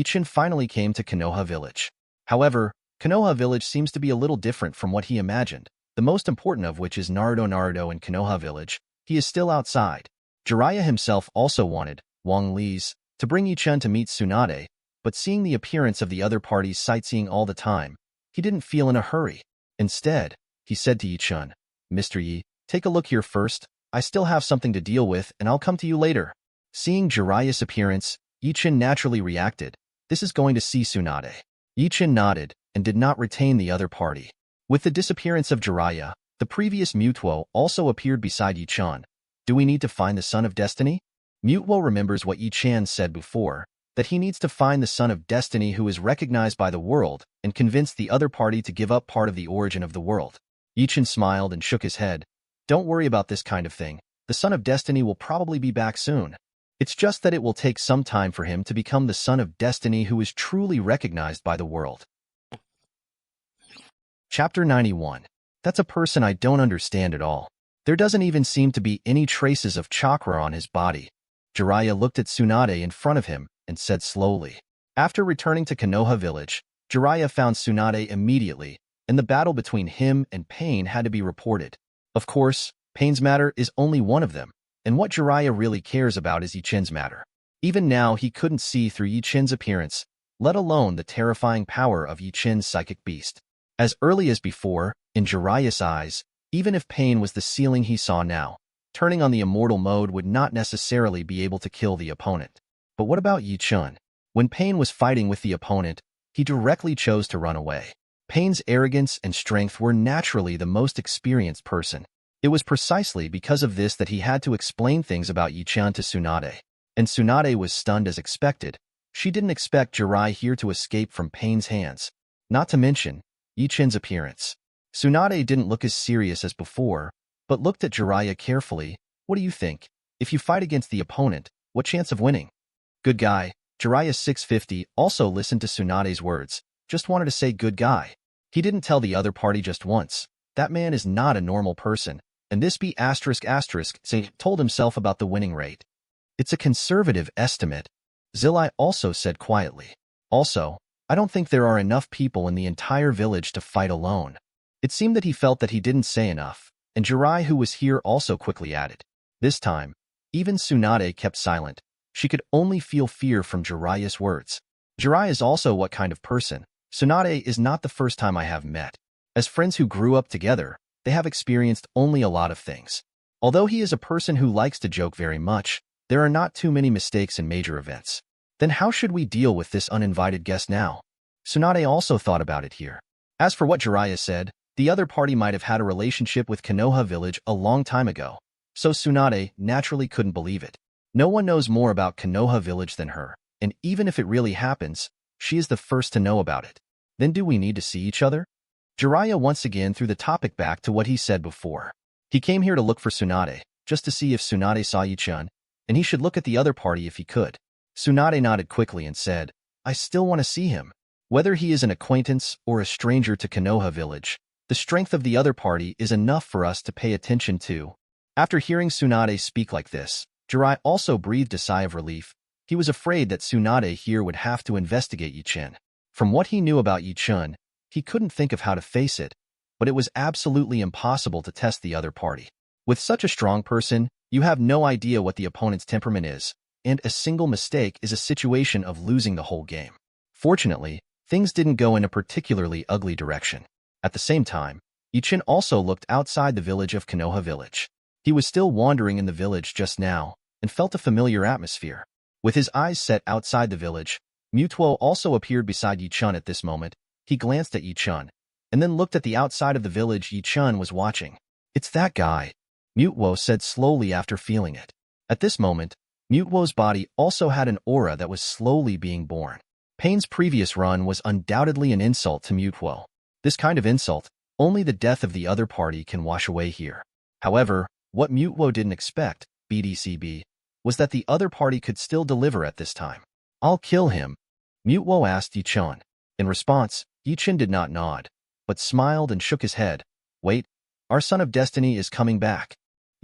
Chen finally came to Konoha village. However, Konoha village seems to be a little different from what he imagined, the most important of which is Naruto in Konoha village. He is still outside. Jiraiya himself also wanted, Wang Li's, to bring Chen to meet Tsunade, but seeing the appearance of the other parties sightseeing all the time, he didn't feel in a hurry. Instead, he said to Chen, Mr. Yi, take a look here first. I still have something to deal with and I'll come to you later. Seeing Jiraiya's appearance, Chen naturally reacted. This is going to see Tsunade. Chen nodded and did not retain the other party. With the disappearance of Jiraiya, the previous Mutwo also appeared beside Chen. Do we need to find the Son of Destiny? Mutwo remembers what Chen said before, that he needs to find the Son of Destiny who is recognized by the world and convince the other party to give up part of the origin of the world. Chen smiled and shook his head. Don't worry about this kind of thing. The Son of Destiny will probably be back soon. It's just that it will take some time for him to become the Son of Destiny who is truly recognized by the world. Chapter 91. That's a person I don't understand at all. There doesn't even seem to be any traces of chakra on his body. Jiraiya looked at Tsunade in front of him and said slowly. After returning to Konoha village, Jiraiya found Tsunade immediately, and the battle between him and Pain had to be reported. Of course, Pain's matter is only one of them, and what Jiraiya really cares about is Chen's matter. Even now he couldn't see through Chen's appearance, let alone the terrifying power of Chen's psychic beast. As early as before, in Jiraiya's eyes, even if Pain was the ceiling he saw now, turning on the immortal mode would not necessarily be able to kill the opponent. But what about Chen? When Pain was fighting with the opponent, he directly chose to run away. Pain's arrogance and strength were naturally the most experienced person. It was precisely because of this that he had to explain things about Chen to Tsunade. And Tsunade was stunned as expected. She didn't expect Jiraiya here to escape from Pain's hands. Not to mention, Chen's appearance. Tsunade didn't look as serious as before, but looked at Jiraiya carefully. What do you think? If you fight against the opponent, what chance of winning? Good guy. Jiraiya 650 also listened to Tsunade's words. Just wanted to say good guy. He didn't tell the other party just once. That man is not a normal person, and this be say told himself about the winning rate. It's a conservative estimate. Zilai also said quietly. Also, I don't think there are enough people in the entire village to fight alone. It seemed that he felt that he didn't say enough, and Jiraiya who was here also quickly added. This time, even Tsunade kept silent. She could only feel fear from Jiraiya's words. Jirai is also what kind of person. Tsunade is not the first time I have met. As friends who grew up together, they have experienced only a lot of things. Although he is a person who likes to joke very much, there are not too many mistakes in major events. Then how should we deal with this uninvited guest now? Tsunade also thought about it here. As for what Jiraiya said, the other party might have had a relationship with Konoha village a long time ago, so Tsunade naturally couldn't believe it. No one knows more about Konoha village than her, and even if it really happens, she is the first to know about it. Then do we need to see each other? Jiraiya once again threw the topic back to what he said before. He came here to look for Tsunade, just to see if Tsunade saw Chen, and he should look at the other party if he could. Tsunade nodded quickly and said, I still want to see him. Whether he is an acquaintance or a stranger to Konoha village, the strength of the other party is enough for us to pay attention to. After hearing Tsunade speak like this, Jirai also breathed a sigh of relief. He was afraid that Tsunade here would have to investigate Chen. From what he knew about Chen, he couldn't think of how to face it, but it was absolutely impossible to test the other party. With such a strong person, you have no idea what the opponent's temperament is, and a single mistake is a situation of losing the whole game. Fortunately, things didn't go in a particularly ugly direction. At the same time, Chen also looked outside the village of Konoha village. He was still wandering in the village just now, and felt a familiar atmosphere. With his eyes set outside the village, Mutuo also appeared beside Chen at this moment. He glanced at Chen, and then looked at the outside of the village Chen was watching. It's that guy, Mutuo said slowly after feeling it. At this moment, Mutuo's body also had an aura that was slowly being born. Pain's previous run was undoubtedly an insult to Mutuo. This kind of insult, only the death of the other party can wash away here. However, what Mutuo didn't expect, BDCB, was that the other party could still deliver at this time. I'll kill him, Mutuo asked Chen. In response, Chen did not nod, but smiled and shook his head. Wait, our son of destiny is coming back.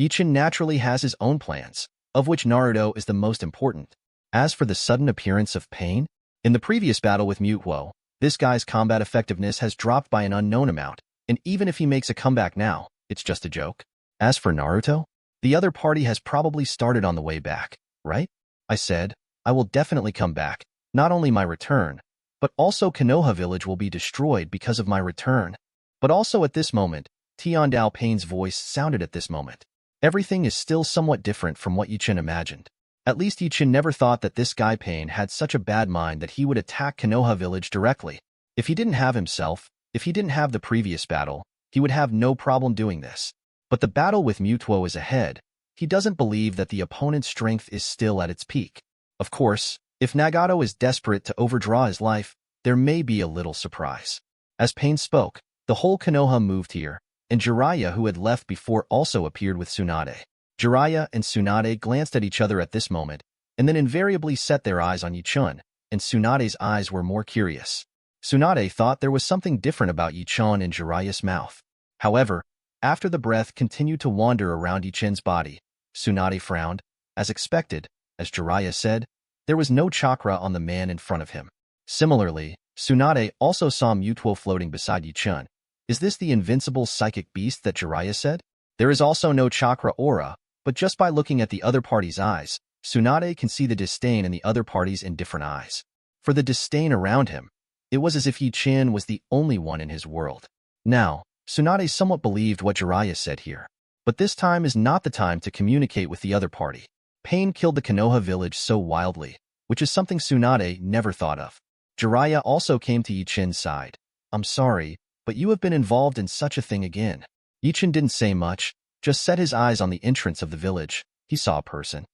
Chen naturally has his own plans, of which Naruto is the most important. As for the sudden appearance of Pain, in the previous battle with Mutuo, this guy's combat effectiveness has dropped by an unknown amount, and even if he makes a comeback now, it's just a joke. As for Naruto, the other party has probably started on the way back, right? I said, I will definitely come back, not only my return, but also Konoha village will be destroyed because of my return. But also at this moment, Tiandao Pain's voice sounded at this moment. Everything is still somewhat different from what Chen imagined. At least Chen never thought that this guy Pain had such a bad mind that he would attack Konoha village directly. If he didn't have the previous battle, he would have no problem doing this. But the battle with Mutuo is ahead. He doesn't believe that the opponent's strength is still at its peak. Of course, if Nagato is desperate to overdraw his life, there may be a little surprise. As Pain spoke, the whole Konoha moved here, and Jiraiya, who had left before, also appeared with Tsunade. Jiraiya and Tsunade glanced at each other at this moment, and then invariably set their eyes on Chen, and Tsunade's eyes were more curious. Tsunade thought there was something different about Chen in Jiraiya's mouth. However, after the breath continued to wander around Chen's body, Tsunade frowned. As expected, as Jiraiya said, there was no chakra on the man in front of him. Similarly, Tsunade also saw Mutuo floating beside Chen. Is this the invincible psychic beast that Jiraiya said? There is also no chakra aura, but just by looking at the other party's eyes, Tsunade can see the disdain in the other party's indifferent eyes. For the disdain around him, it was as if Chen was the only one in his world. Now, Tsunade somewhat believed what Jiraiya said here. But this time is not the time to communicate with the other party. Pain killed the Konoha village so wildly, which is something Tsunade never thought of. Jiraiya also came to Chen's side. I'm sorry, but you have been involved in such a thing again. Chen didn't say much, just set his eyes on the entrance of the village. He saw a person.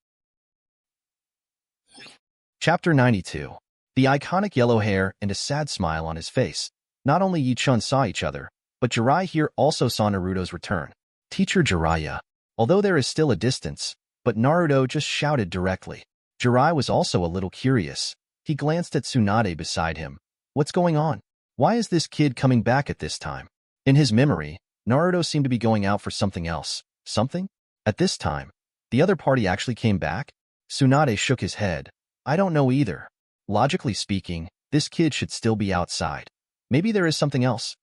Chapter 92. The iconic yellow hair and a sad smile on his face. Not only Chen saw each other, but Jiraiya here also saw Naruto's return. Teacher Jiraiya. Although there is still a distance, but Naruto just shouted directly. Jiraiya was also a little curious. He glanced at Tsunade beside him. What's going on? Why is this kid coming back at this time? In his memory, Naruto seemed to be going out for something else. Something? At this time, the other party actually came back? Tsunade shook his head. I don't know either. Logically speaking, this kid should still be outside. Maybe there is something else.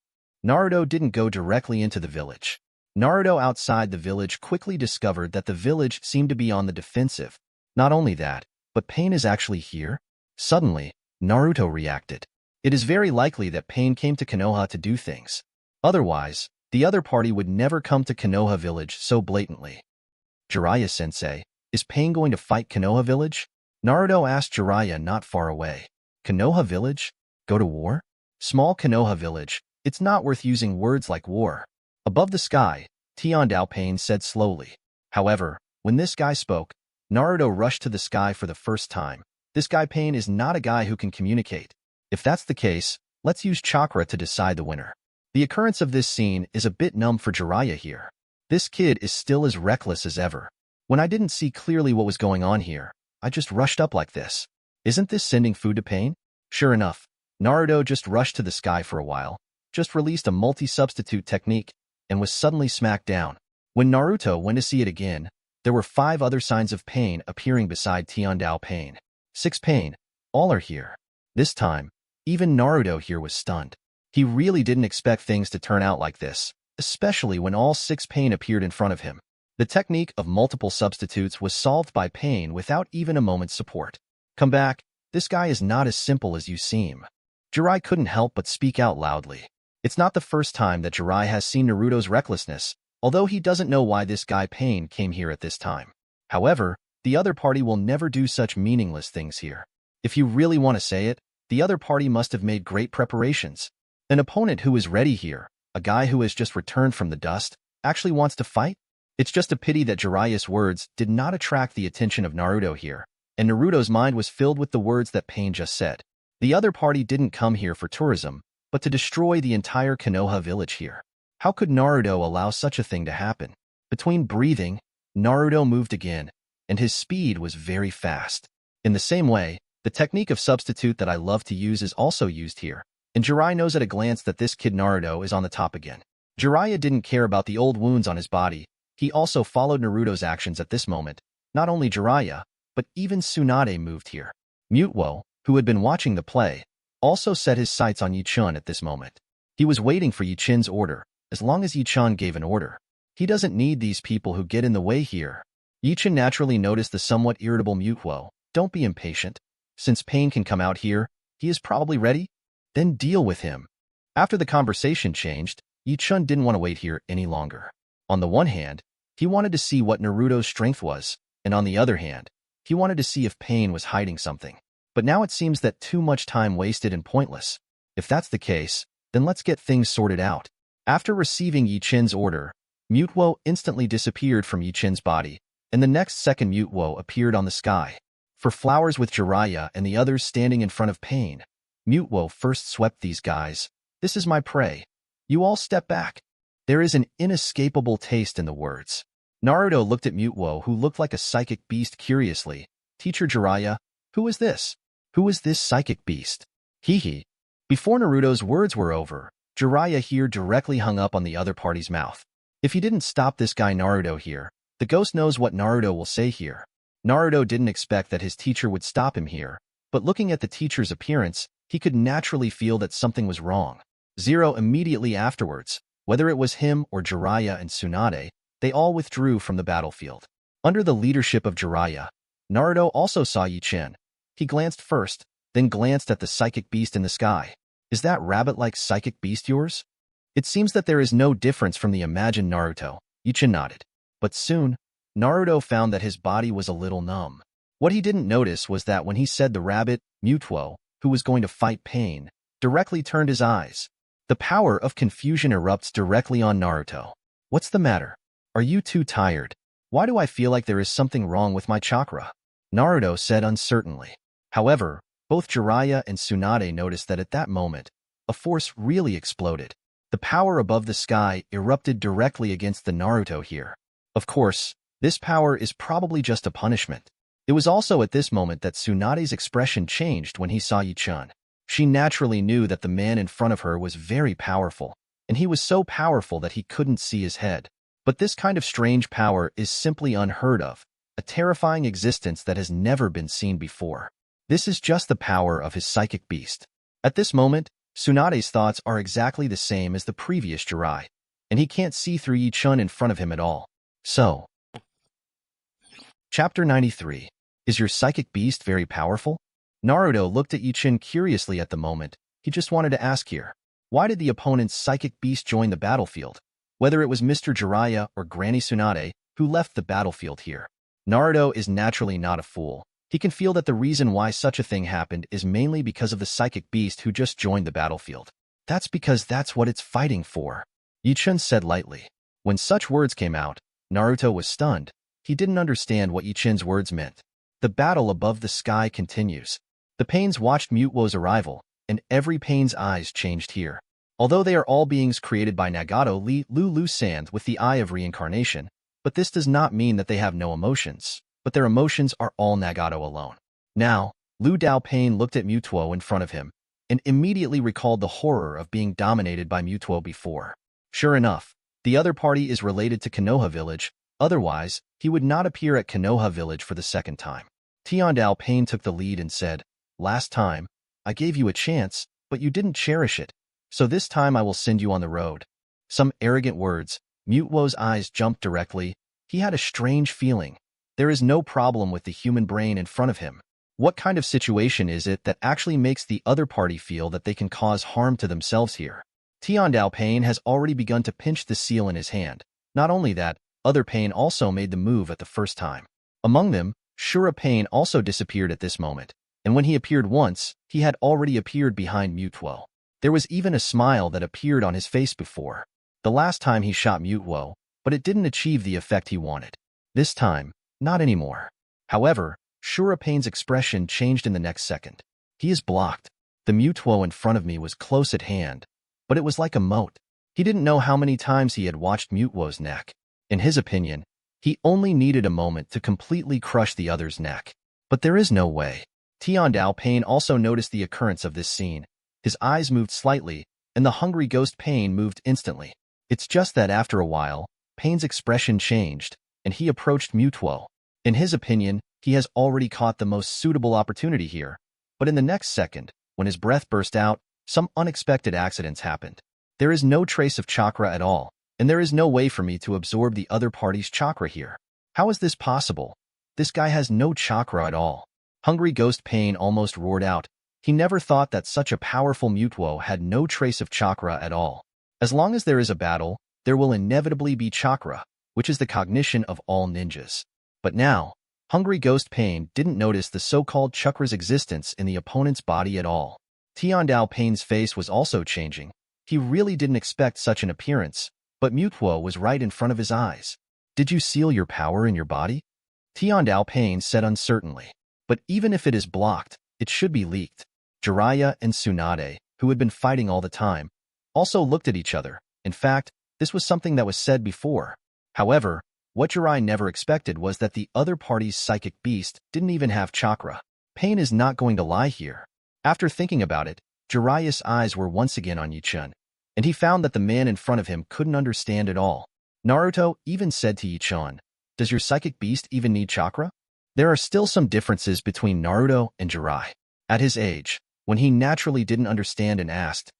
Naruto didn't go directly into the village. Naruto outside the village quickly discovered that the village seemed to be on the defensive. Not only that, but Pain is actually here. Suddenly, Naruto reacted. It is very likely that Pain came to Konoha to do things. Otherwise, the other party would never come to Konoha village so blatantly. Jiraiya-sensei, is Pain going to fight Konoha village? Naruto asked Jiraiya not far away. Konoha village? Go to war? Small Konoha village, it's not worth using words like war. Above the sky, Tiandao Pain said slowly. However, when this guy spoke, Naruto rushed to the sky for the first time. This guy Pain is not a guy who can communicate. If that's the case, let's use chakra to decide the winner. The occurrence of this scene is a bit numb for Jiraiya here. This kid is still as reckless as ever. When I didn't see clearly what was going on here, I just rushed up like this. Isn't this sending food to Pain? Sure enough, Naruto just rushed to the sky for a while, just released a multi-substitute technique, and was suddenly smacked down. When Naruto went to see it again, there were 5 other signs of Pain appearing beside Tiandao Pain. 6 Pain, all are here. This time, even Naruto here was stunned. He really didn't expect things to turn out like this, especially when all 6 Pain appeared in front of him. The technique of multiple substitutes was solved by Pain without even a moment's support. Come back, this guy is not as simple as you seem. Jiraiya couldn't help but speak out loudly. It's not the first time that Jiraiya has seen Naruto's recklessness, although he doesn't know why this guy Pain came here at this time. However, the other party will never do such meaningless things here. If you really want to say it, the other party must have made great preparations. An opponent who is ready here, a guy who has just returned from the dust, actually wants to fight? It's just a pity that Jiraiya's words did not attract the attention of Naruto here, and Naruto's mind was filled with the words that Pain just said. The other party didn't come here for tourism, but to destroy the entire Konoha village here. How could Naruto allow such a thing to happen? Between breathing, Naruto moved again, and his speed was very fast. In the same way, the technique of substitute that I love to use is also used here, and Jiraiya knows at a glance that this kid Naruto is on the top again. Jiraiya didn't care about the old wounds on his body. He also followed Naruto's actions at this moment. Not only Jiraiya, but even Tsunade moved here. Mutuo, who had been watching the play, also set his sights on Yi-chan at this moment. He was waiting for Yi-chan's order, as long as Yi-chan gave an order. He doesn't need these people who get in the way here. Yi-chan naturally noticed the somewhat irritable Mutuo. Don't be impatient. Since Pain can come out here, he is probably ready. Then deal with him. After the conversation changed, Yi-chan didn't want to wait here any longer. On the one hand, he wanted to see what Naruto's strength was, and on the other hand, he wanted to see if Pain was hiding something. But now it seems that too much time wasted and pointless. If that's the case, then let's get things sorted out. After receiving Yi-chan's order, Mutuo instantly disappeared from Yi-chan's body, and the next second Mutuo appeared on the sky. For flowers with Jiraiya and the others standing in front of Pain, Mutuo first swept these guys. This is my prey. You all step back. There is an inescapable taste in the words. Naruto looked at Mutuo, who looked like a psychic beast, curiously. Teacher Jiraiya, who is this? Who is this psychic beast? Hee. Before Naruto's words were over, Jiraiya here directly hung up on the other party's mouth. If he didn't stop this guy Naruto here, the ghost knows what Naruto will say here. Naruto didn't expect that his teacher would stop him here, but looking at the teacher's appearance, he could naturally feel that something was wrong. Immediately afterwards, whether it was him or Jiraiya and Tsunade, they all withdrew from the battlefield. Under the leadership of Jiraiya, Naruto also saw Yi-chan. He glanced first, then glanced at the psychic beast in the sky. Is that rabbit-like psychic beast yours? It seems that there is no difference from the imagined Naruto. Yi-chan nodded. But soon, Naruto found that his body was a little numb. What he didn't notice was that when he said the rabbit, Mutuo, who was going to fight Pain, directly turned his eyes. The power of confusion erupts directly on Naruto. What's the matter? Are you too tired? Why do I feel like there is something wrong with my chakra? Naruto said uncertainly. However, both Jiraiya and Tsunade noticed that at that moment, a force really exploded. The power above the sky erupted directly against the Naruto here. Of course, this power is probably just a punishment. It was also at this moment that Tsunade's expression changed when he saw Yi-chan. She naturally knew that the man in front of her was very powerful, and he was so powerful that he couldn't see his head. But this kind of strange power is simply unheard of, a terrifying existence that has never been seen before. This is just the power of his psychic beast. At this moment, Tsunade's thoughts are exactly the same as the previous Jiraiya, and he can't see through Yi-chan in front of him at all. So, Chapter 93. Is your psychic beast very powerful? Naruto looked at Chen curiously at the moment. He just wanted to ask here. Why did the opponent's psychic beast join the battlefield? Whether it was Mr. Jiraiya or Granny Tsunade who left the battlefield here. Naruto is naturally not a fool. He can feel that the reason why such a thing happened is mainly because of the psychic beast who just joined the battlefield. That's because that's what it's fighting for, Chen said lightly. When such words came out, Naruto was stunned. He didn't understand what Chen's words meant. The battle above the sky continues. The Pains watched Mutewo's arrival, and every Pain's eyes changed here. Although they are all beings created by Nagato Lu Sand with the Eye of Reincarnation, but this does not mean that they have no emotions, but their emotions are all Nagato alone. Now, Lu Dao Pain looked at Mutuo in front of him, and immediately recalled the horror of being dominated by Mutuo before. Sure enough, the other party is related to Konoha Village, otherwise, he would not appear at Konoha Village for the second time. Tiandao Pain took the lead and said, "Last time, I gave you a chance, but you didn't cherish it, so this time I will send you on the road." Some arrogant words. Mutuo's eyes jumped directly. He had a strange feeling. There is no problem with the human brain in front of him. What kind of situation is it that actually makes the other party feel that they can cause harm to themselves here? Tiandao Pain has already begun to pinch the seal in his hand. Not only that, other Pain also made the move at the first time. Among them, Shura Pain also disappeared at this moment, and when he appeared once, he had already appeared behind Mutuo. There was even a smile that appeared on his face before. The last time he shot Mutuo, but it didn't achieve the effect he wanted. This time, not anymore. However, Shura Pain's expression changed in the next second. He is blocked. The Mutuo in front of me was close at hand, but it was like a moat. He didn't know how many times he had watched Mutuo's neck. In his opinion, he only needed a moment to completely crush the other's neck. But there is no way. Tiandao Pain also noticed the occurrence of this scene. His eyes moved slightly, and the hungry ghost Pain moved instantly. It's just that after a while, Pain's expression changed, and he approached Mutuo. In his opinion, he has already caught the most suitable opportunity here. But in the next second, when his breath burst out, some unexpected accidents happened. There is no trace of chakra at all, and there is no way for me to absorb the other party's chakra here. How is this possible? This guy has no chakra at all. Hungry Ghost Pain almost roared out. He never thought that such a powerful Mutuo had no trace of chakra at all. As long as there is a battle, there will inevitably be chakra, which is the cognition of all ninjas. But now, Hungry Ghost Pain didn't notice the so-called chakra's existence in the opponent's body at all. Tiandao Pain's face was also changing. He really didn't expect such an appearance, but Mutuo was right in front of his eyes. "Did you seal your power in your body?" Tiandao Pain said uncertainly. "But even if it is blocked, it should be leaked." Jiraiya and Tsunade, who had been fighting all the time, also looked at each other. In fact, this was something that was said before. However, what Jiraiya never expected was that the other party's psychic beast didn't even have chakra. Pain is not going to lie here. After thinking about it, Jiraiya's eyes were once again on Chen, and he found that the man in front of him couldn't understand at all. Naruto even said to Chen, "Does your psychic beast even need chakra?" There are still some differences between Naruto and Jiraiya. At his age, when he naturally didn't understand and asked,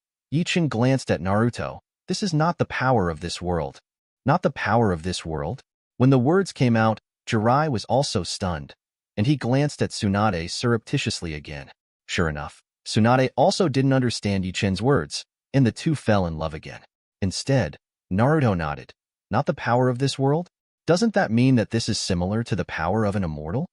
Chen glanced at Naruto. "This is not the power of this world." Not the power of this world? When the words came out, Jiraiya was also stunned, and he glanced at Tsunade surreptitiously again. Sure enough, Tsunade also didn't understand Chen's words, and the two fell in love again. Instead, Naruto nodded. "Not the power of this world? Doesn't that mean that this is similar to the power of an immortal?"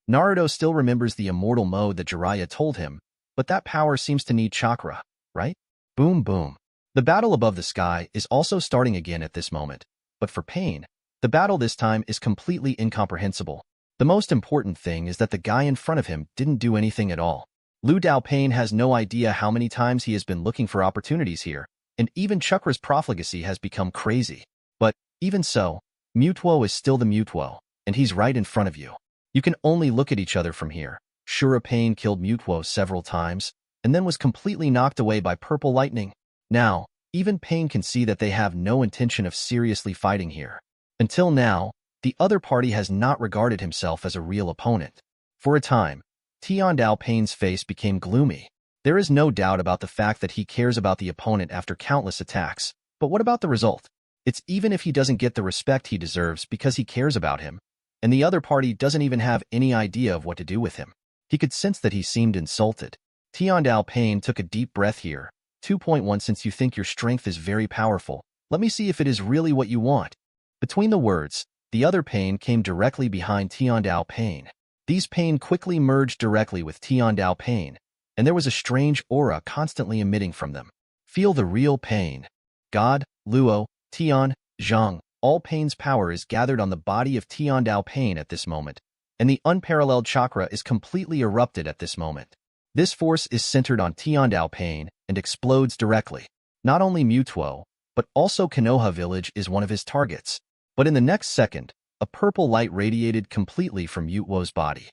Naruto still remembers the immortal mode that Jiraiya told him, but that power seems to need chakra, right? Boom boom. The battle above the sky is also starting again at this moment, but for Pain, the battle this time is completely incomprehensible. The most important thing is that the guy in front of him didn't do anything at all. Lu Dao Pain has no idea how many times he has been looking for opportunities here, and even Chakra's profligacy has become crazy. But, even so, Mutuo is still the Mutuo, and he's right in front of you. You can only look at each other from here. Shura Pain killed Mutuo several times, and then was completely knocked away by purple lightning. Now, even Pain can see that they have no intention of seriously fighting here. Until now, the other party has not regarded himself as a real opponent. For a time, Tiandao Pain's face became gloomy. There is no doubt about the fact that he cares about the opponent after countless attacks, but what about the result? It's even if he doesn't get the respect he deserves because he cares about him, and the other party doesn't even have any idea of what to do with him. He could sense that he seemed insulted. Tian Dao Pain took a deep breath here. 2.1 Since you think your strength is very powerful, let me see if it is really what you want. Between the words, the other Pain came directly behind Tian Dao Pain. These Pain quickly merged directly with Tian Dao Pain, and there was a strange aura constantly emitting from them. Feel the real pain. God, Luo, Tian, Zhang, all Pain's power is gathered on the body of Tian Dao Pain at this moment, and the unparalleled chakra is completely erupted at this moment. This force is centered on Tian Dao Pain and explodes directly. Not only Mutuo, but also Konoha village is one of his targets. But in the next second, a purple light radiated completely from Mutuo's body.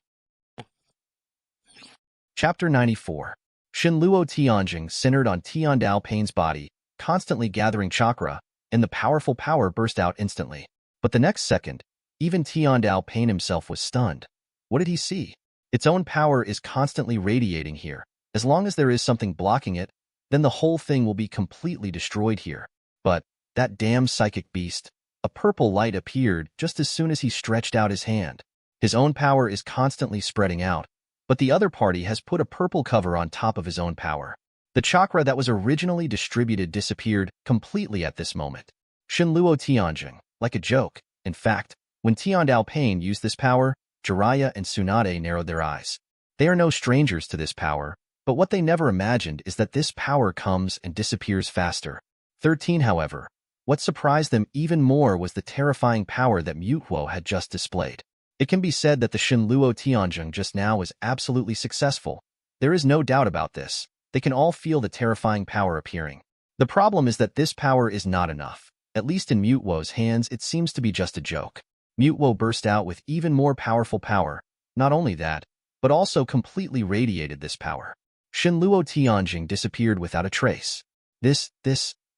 Chapter 94. Shinluo Tianjing centered on Tian Dao Pain's body, constantly gathering chakra, and the powerful power burst out instantly. But the next second, even Tian Dao Pain himself was stunned. What did he see? Its own power is constantly radiating here. As long as there is something blocking it, then the whole thing will be completely destroyed here. But that damn psychic beast, a purple light appeared just as soon as he stretched out his hand. His own power is constantly spreading out, but the other party has put a purple cover on top of his own power. The chakra that was originally distributed disappeared completely at this moment. Shinluo Tianjing, like a joke. In fact, when Tian Dao Pain used this power, Jiraiya and Tsunade narrowed their eyes. They are no strangers to this power, but what they never imagined is that this power comes and disappears faster. 13 However, what surprised them even more was the terrifying power that Mutuo had just displayed. It can be said that the Shinluo Tianjing just now was absolutely successful. There is no doubt about this. They can all feel the terrifying power appearing. The problem is that this power is not enough. At least in Mutuo's hands, it seems to be just a joke. Mutuo burst out with even more powerful power. Not only that, but also completely radiated this power. Shinluo Tianjing disappeared without a trace.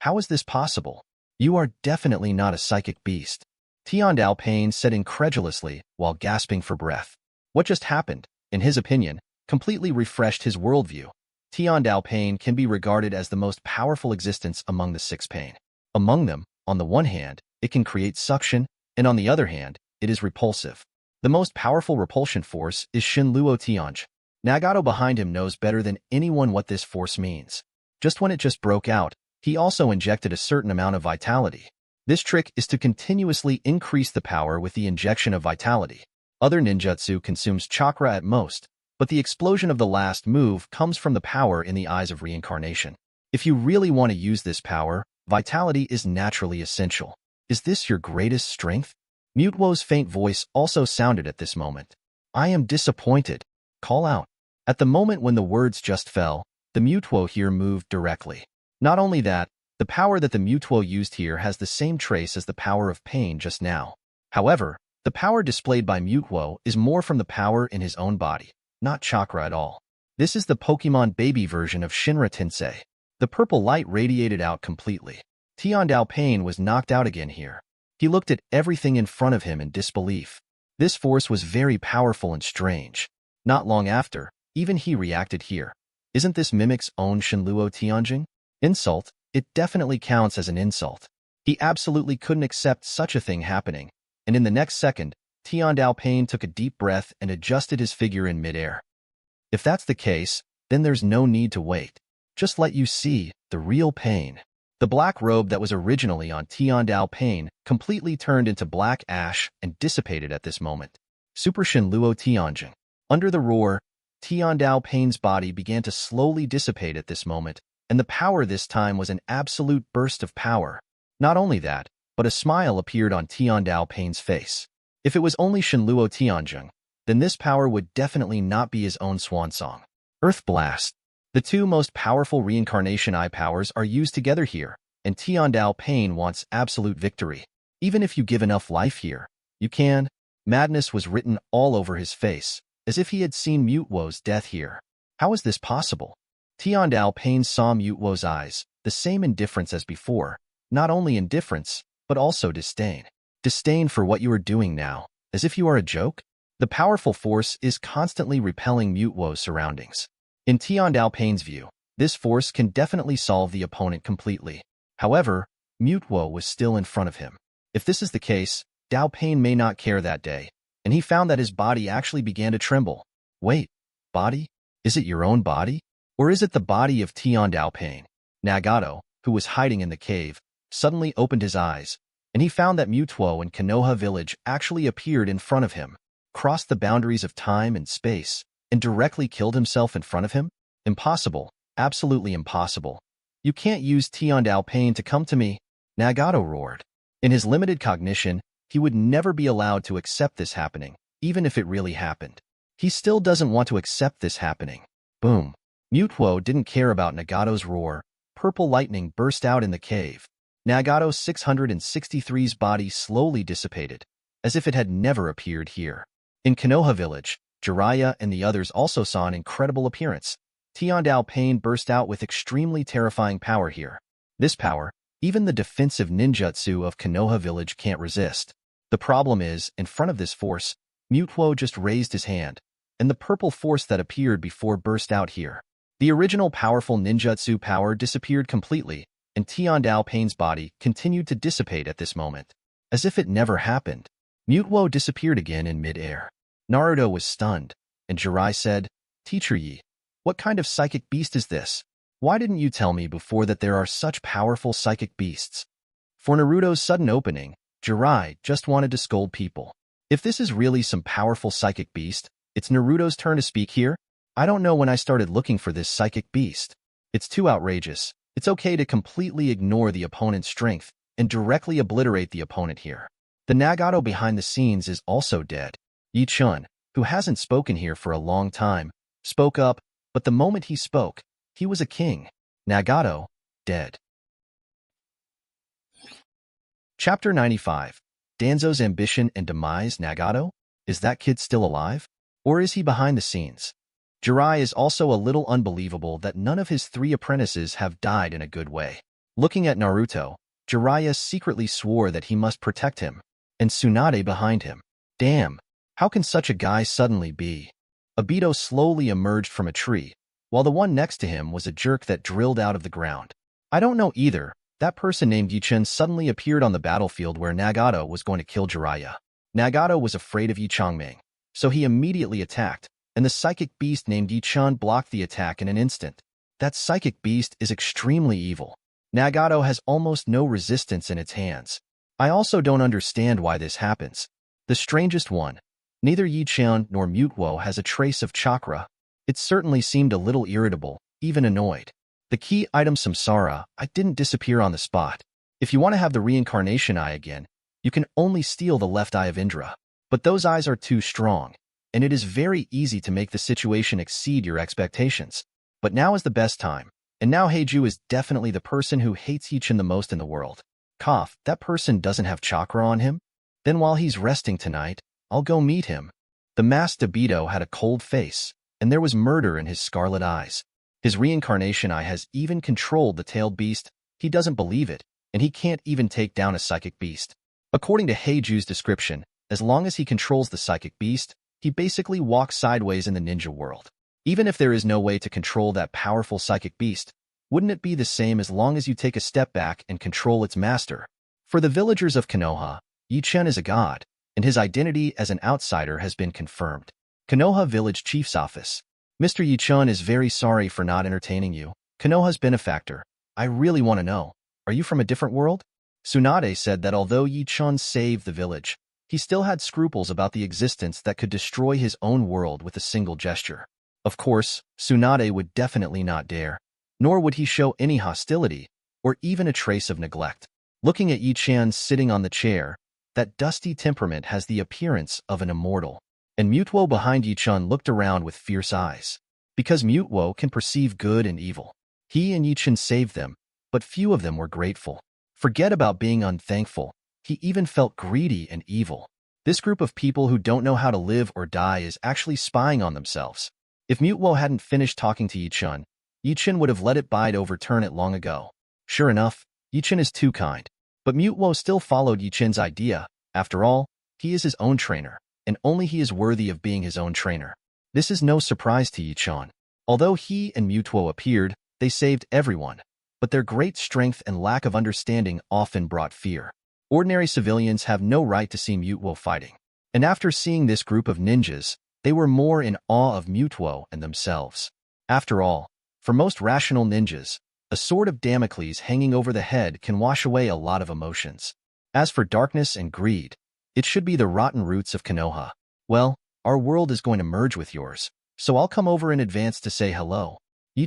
How is this possible? You are definitely not a psychic beast. Tian Dao Pain said incredulously while gasping for breath. What just happened, in his opinion, completely refreshed his worldview. Tian Dao Pain can be regarded as the most powerful existence among the six Pain. Among them, on the one hand, it can create suction, and on the other hand, it is repulsive. The most powerful repulsion force is Shinluo Tianjing. Nagato behind him knows better than anyone what this force means. Just when it just broke out, he also injected a certain amount of vitality. This trick is to continuously increase the power with the injection of vitality. Other ninjutsu consumes chakra at most, but the explosion of the last move comes from the power in the eyes of reincarnation. If you really want to use this power, vitality is naturally essential. Is this your greatest strength? Mutuo's faint voice also sounded at this moment. I am disappointed. Call out. At the moment when the words just fell, the Mutuo here moved directly. Not only that, the power that the Mutuo used here has the same trace as the power of pain just now. However, the power displayed by Mutuo is more from the power in his own body, not chakra at all. This is the Pokemon baby version of Shinra Tensei. The purple light radiated out completely. Tian Dao Pain was knocked out again here. He looked at everything in front of him in disbelief. This force was very powerful and strange. Not long after, even he reacted here. Isn't this Mimic's own Shinluo Tianjing? Insult? It definitely counts as an insult. He absolutely couldn't accept such a thing happening, and in the next second, Tian Dao Pain took a deep breath and adjusted his figure in midair. If that's the case, then there's no need to wait. Just let you see the real pain. The black robe that was originally on Tian Dao Pain completely turned into black ash and dissipated at this moment. Super Shinluo Tianjing. Under the roar, Tian Dao Pain's body began to slowly dissipate at this moment, and the power this time was an absolute burst of power. Not only that, but a smile appeared on Tian Dao Pain's face. If it was only Shinluo Tianjing, then this power would definitely not be his own swan song. Earth Blast. The two most powerful reincarnation eye powers are used together here, and Tian Dao Pain wants absolute victory. Even if you give enough life here, you can. Madness was written all over his face, as if he had seen Mutuo's death here. How is this possible? Tian Dao Pain saw Mutuo's eyes, the same indifference as before, not only indifference, but also disdain. Disdain for what you are doing now, as if you are a joke? The powerful force is constantly repelling Mutuo's surroundings. In Tian Dao Pain's view, this force can definitely solve the opponent completely. However, Mutuo was still in front of him. If this is the case, Dao Pain may not care that day, and he found that his body actually began to tremble. Wait, Body? Is it your own body? Or is it the body of Tian Daopane? Nagato, who was hiding in the cave, suddenly opened his eyes, and he found that Mutuo and Konoha village actually appeared in front of him, crossed the boundaries of time and space, and directly killed himself in front of him? Impossible. Absolutely impossible. You can't use Tian Daopane to come to me, Nagato roared. In his limited cognition, he would never be allowed to accept this happening, even if it really happened. He still doesn't want to accept this happening. Boom. Mutuo didn't care about Nagato's roar. Purple lightning burst out in the cave. Nagato 663's body slowly dissipated, as if it had never appeared here. In Konoha village, Jiraiya and the others also saw an incredible appearance. Tian Daopane burst out with extremely terrifying power here. This power, even the defensive ninjutsu of Konoha village can't resist. The problem is, in front of this force, Mutuo just raised his hand, and the purple force that appeared before burst out here. The original powerful ninjutsu power disappeared completely, and Tian Daopane's body continued to dissipate at this moment. As if it never happened, Mutuo disappeared again in mid-air. Naruto was stunned, and Jiraiya said, "Teacher Yi, what kind of psychic beast is this? Why didn't you tell me before that there are such powerful psychic beasts?" For Naruto's sudden opening, Jiraiya just wanted to scold people. If this is really some powerful psychic beast, it's Naruto's turn to speak here? I don't know when I started looking for this psychic beast. It's too outrageous. It's okay to completely ignore the opponent's strength and directly obliterate the opponent here. The Nagato behind the scenes is also dead. Yi-chun, who hasn't spoken here for a long time, spoke up, but the moment he spoke, he was a king. Nagato, dead. Chapter 95. Danzo's ambition and demise. Nagato? Is that kid still alive? Or is he behind the scenes? Jiraiya is also a little unbelievable that none of his 3 apprentices have died in a good way. Looking at Naruto, Jiraiya secretly swore that he must protect him, and Tsunade behind him. Damn, how can such a guy suddenly be? Obito slowly emerged from a tree, while the one next to him was a jerk that drilled out of the ground. I don't know either. That person named Yi-Chen suddenly appeared on the battlefield where Nagato was going to kill Jiraiya. Nagato was afraid of Yi Changming, so he immediately attacked, and the psychic beast named Yi-Chan blocked the attack in an instant. That psychic beast is extremely evil. Nagato has almost no resistance in its hands. I also don't understand why this happens. The strangest one, neither Yi-Chan nor Mutuo has a trace of chakra. It certainly seemed a little irritable, even annoyed. The key item Samsara, I didn't disappear on the spot. If you want to have the reincarnation eye again, you can only steal the left eye of Indra. But those eyes are too strong, and it is very easy to make the situation exceed your expectations. But now is the best time, and now Heiju is definitely the person who hates Yi-Chen the most in the world. Cough, that person doesn't have chakra on him? Then while he's resting tonight, I'll go meet him. The masked Obito had a cold face, and there was murder in his scarlet eyes. His reincarnation eye has even controlled the tailed beast. He doesn't believe it, and he can't even take down a psychic beast. According to Heiju's description, as long as he controls the psychic beast, he basically walks sideways in the ninja world. Even if there is no way to control that powerful psychic beast, wouldn't it be the same as long as you take a step back and control its master? For the villagers of Konoha, Yi-Chen is a god, and his identity as an outsider has been confirmed. Konoha Village Chief's Office. Mr. Yi-Chun is very sorry for not entertaining you. Konoha's benefactor. I really want to know, are you from a different world? Tsunade said that although Yi-Chun saved the village, he still had scruples about the existence that could destroy his own world with a single gesture. Of course, Tsunade would definitely not dare, nor would he show any hostility, or even a trace of neglect. Looking at Yi-Chan sitting on the chair, that dusty temperament has the appearance of an immortal. And Mutuo behind Yi-Chun looked around with fierce eyes. Because Mutuo can perceive good and evil. He and Yi-Chun saved them, but few of them were grateful. Forget about being unthankful. He even felt greedy and evil. This group of people who don't know how to live or die is actually spying on themselves. If Mutuo hadn't finished talking to Yi-Chun, Yi-Chun would have let it bide overturn it long ago. Sure enough, Yi-Chun is too kind. But Mutuo still followed Yi-Chun's idea. After all, he is his own trainer, and only he is worthy of being his own trainer. This is no surprise to Yi-Chan. Although he and Mutuo appeared, they saved everyone, but their great strength and lack of understanding often brought fear. Ordinary civilians have no right to see Mutuo fighting. And after seeing this group of ninjas, They were more in awe of Mutuo and themselves. After all, for most rational ninjas, a sword of Damocles hanging over the head can wash away a lot of emotions. As for darkness and greed, it should be the rotten roots of Konoha. Well, our world is going to merge with yours, so I'll come over in advance to say hello.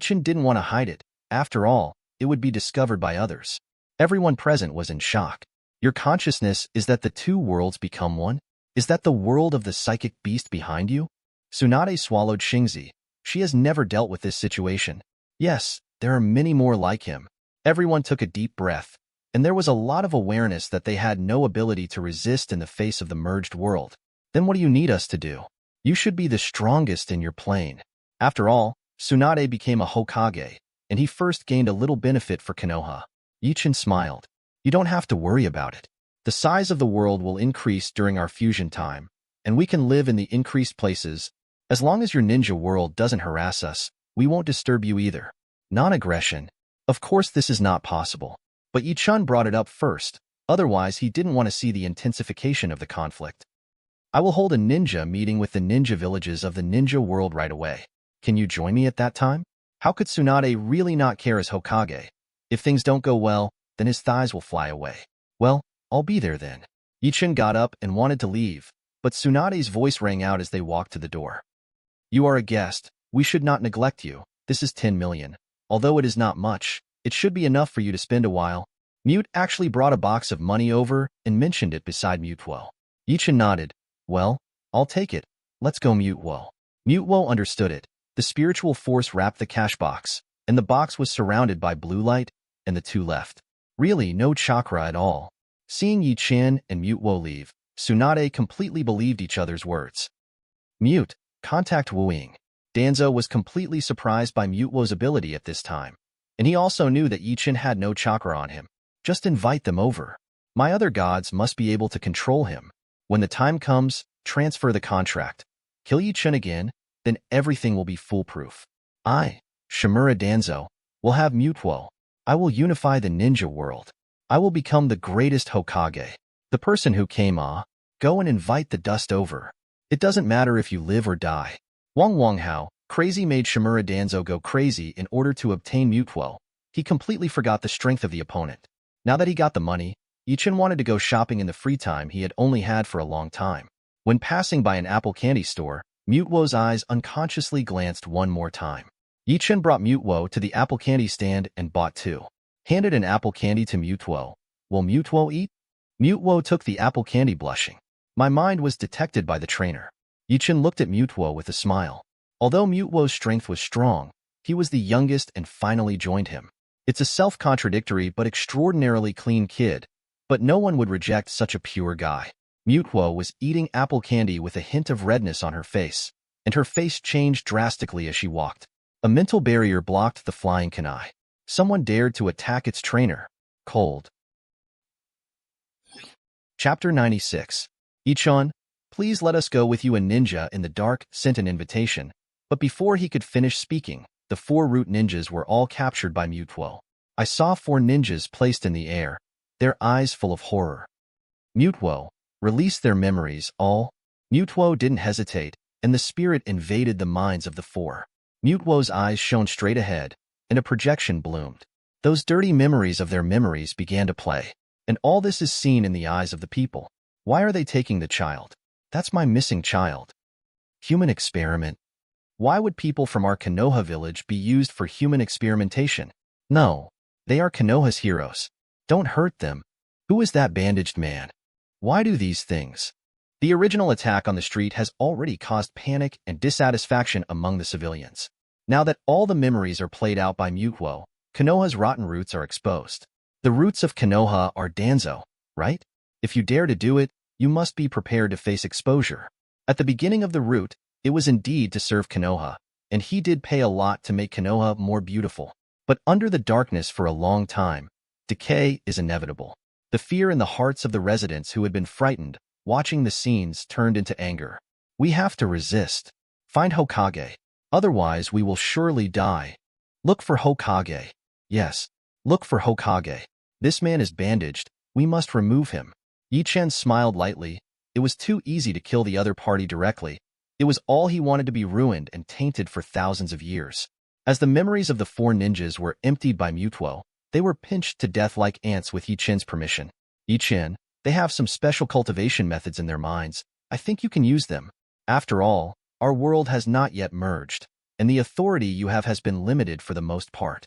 Chen didn't want to hide it. After all, it would be discovered by others. Everyone present was in shock. Your consciousness is that the two worlds become one? Is that the world of the psychic beast behind you? Tsunade swallowed Xingzi. She has never dealt with this situation. Yes, there are many more like him. Everyone took a deep breath, and there was a lot of awareness that they had no ability to resist in the face of the merged world. Then what do you need us to do? You should be the strongest in your plane. After all, Tsunade became a Hokage, and he first gained a little benefit for Konoha. Chen smiled. You don't have to worry about it. The size of the world will increase during our fusion time, and we can live in the increased places. As long as your ninja world doesn't harass us, we won't disturb you either. Non-aggression. Of course this is not possible. But Chen brought it up first, otherwise he didn't want to see the intensification of the conflict. I will hold a ninja meeting with the ninja villages of the ninja world right away. Can you join me at that time? How could Tsunade really not care as Hokage? If things don't go well, then his thighs will fly away. Well, I'll be there then. Chen got up and wanted to leave, but Tsunade's voice rang out as they walked to the door. You are a guest. We should not neglect you. This is 10 million. Although it is not much, it should be enough for you to spend a while. Mute actually brought a box of money over and mentioned it beside Mutuo. Chen nodded. Well, I'll take it. Let's go, Mutuo. Mutuo understood it. The spiritual force wrapped the cash box, and the box was surrounded by blue light, and the two left. Really, no chakra at all. Seeing Chen and Mutuo leave, Tsunade completely believed each other's words. Mute, contact wooing. Danzo was completely surprised by Mutuo's ability at this time, and he also knew that Chen had no chakra on him. Just invite them over. My other gods must be able to control him. When the time comes, transfer the contract. Kill Chen again, then everything will be foolproof. I, Shimura Danzo, will have Mutuo. I will unify the ninja world. I will become the greatest Hokage. The person who came go and invite the dust over. It doesn't matter if you live or die. Wang Hao, crazy made Shimura Danzo go crazy in order to obtain Mutuo. He completely forgot the strength of the opponent. Now that he got the money, Chen wanted to go shopping in the free time he had only had for a long time. When passing by an apple candy store, Mutuo's eyes unconsciously glanced one more time. Chen brought Mutuo to the apple candy stand and bought two. Handed an apple candy to Mutuo. Will Mutuo eat? Mutuo took the apple candy blushing. My mind was detected by the trainer. Chen looked at Mutuo with a smile. Although Mutuo's strength was strong, he was the youngest and finally joined him. It's a self-contradictory but extraordinarily clean kid, but no one would reject such a pure guy. Mutuo was eating apple candy with a hint of redness on her face, and her face changed drastically as she walked. A mental barrier blocked the flying kunai. Someone dared to attack its trainer. Cold. Chapter 96. Chen, please let us go with you. A ninja in the dark sent an invitation, but before he could finish speaking, the 4 root ninjas were all captured by Mutuo. I saw 4 ninjas placed in the air, their eyes full of horror. Mutuo, release their memories, all. Mutuo didn't hesitate, and the spirit invaded the minds of the 4. Mutuo's eyes shone straight ahead, and a projection bloomed. Those dirty memories of their memories began to play, and all this is seen in the eyes of the people. Why are they taking the child? That's my missing child. Human experiment. Why would people from our Konoha village be used for human experimentation? No, they are Konoha's heroes. Don't hurt them. Who is that bandaged man? Why do these things? The original attack on the street has already caused panic and dissatisfaction among the civilians. Now that all the memories are played out by Mutuo, Konoha's rotten roots are exposed. The roots of Konoha are Danzo, right? If you dare to do it, you must be prepared to face exposure. At the beginning of the root, it was indeed to serve Konoha, and he did pay a lot to make Konoha more beautiful. But under the darkness for a long time, decay is inevitable. The fear in the hearts of the residents who had been frightened, watching the scenes, turned into anger. We have to resist. Find Hokage. Otherwise we will surely die. Look for Hokage. Yes, look for Hokage. This man is bandaged. We must remove him. Chen smiled lightly. It was too easy to kill the other party directly. It was all he wanted to be ruined and tainted for thousands of years. As the memories of the four ninjas were emptied by Mutuo, they were pinched to death like ants with Yi Chen's permission. Yi Chen, they have some special cultivation methods in their minds. I think you can use them. After all, our world has not yet merged, and the authority you have has been limited for the most part.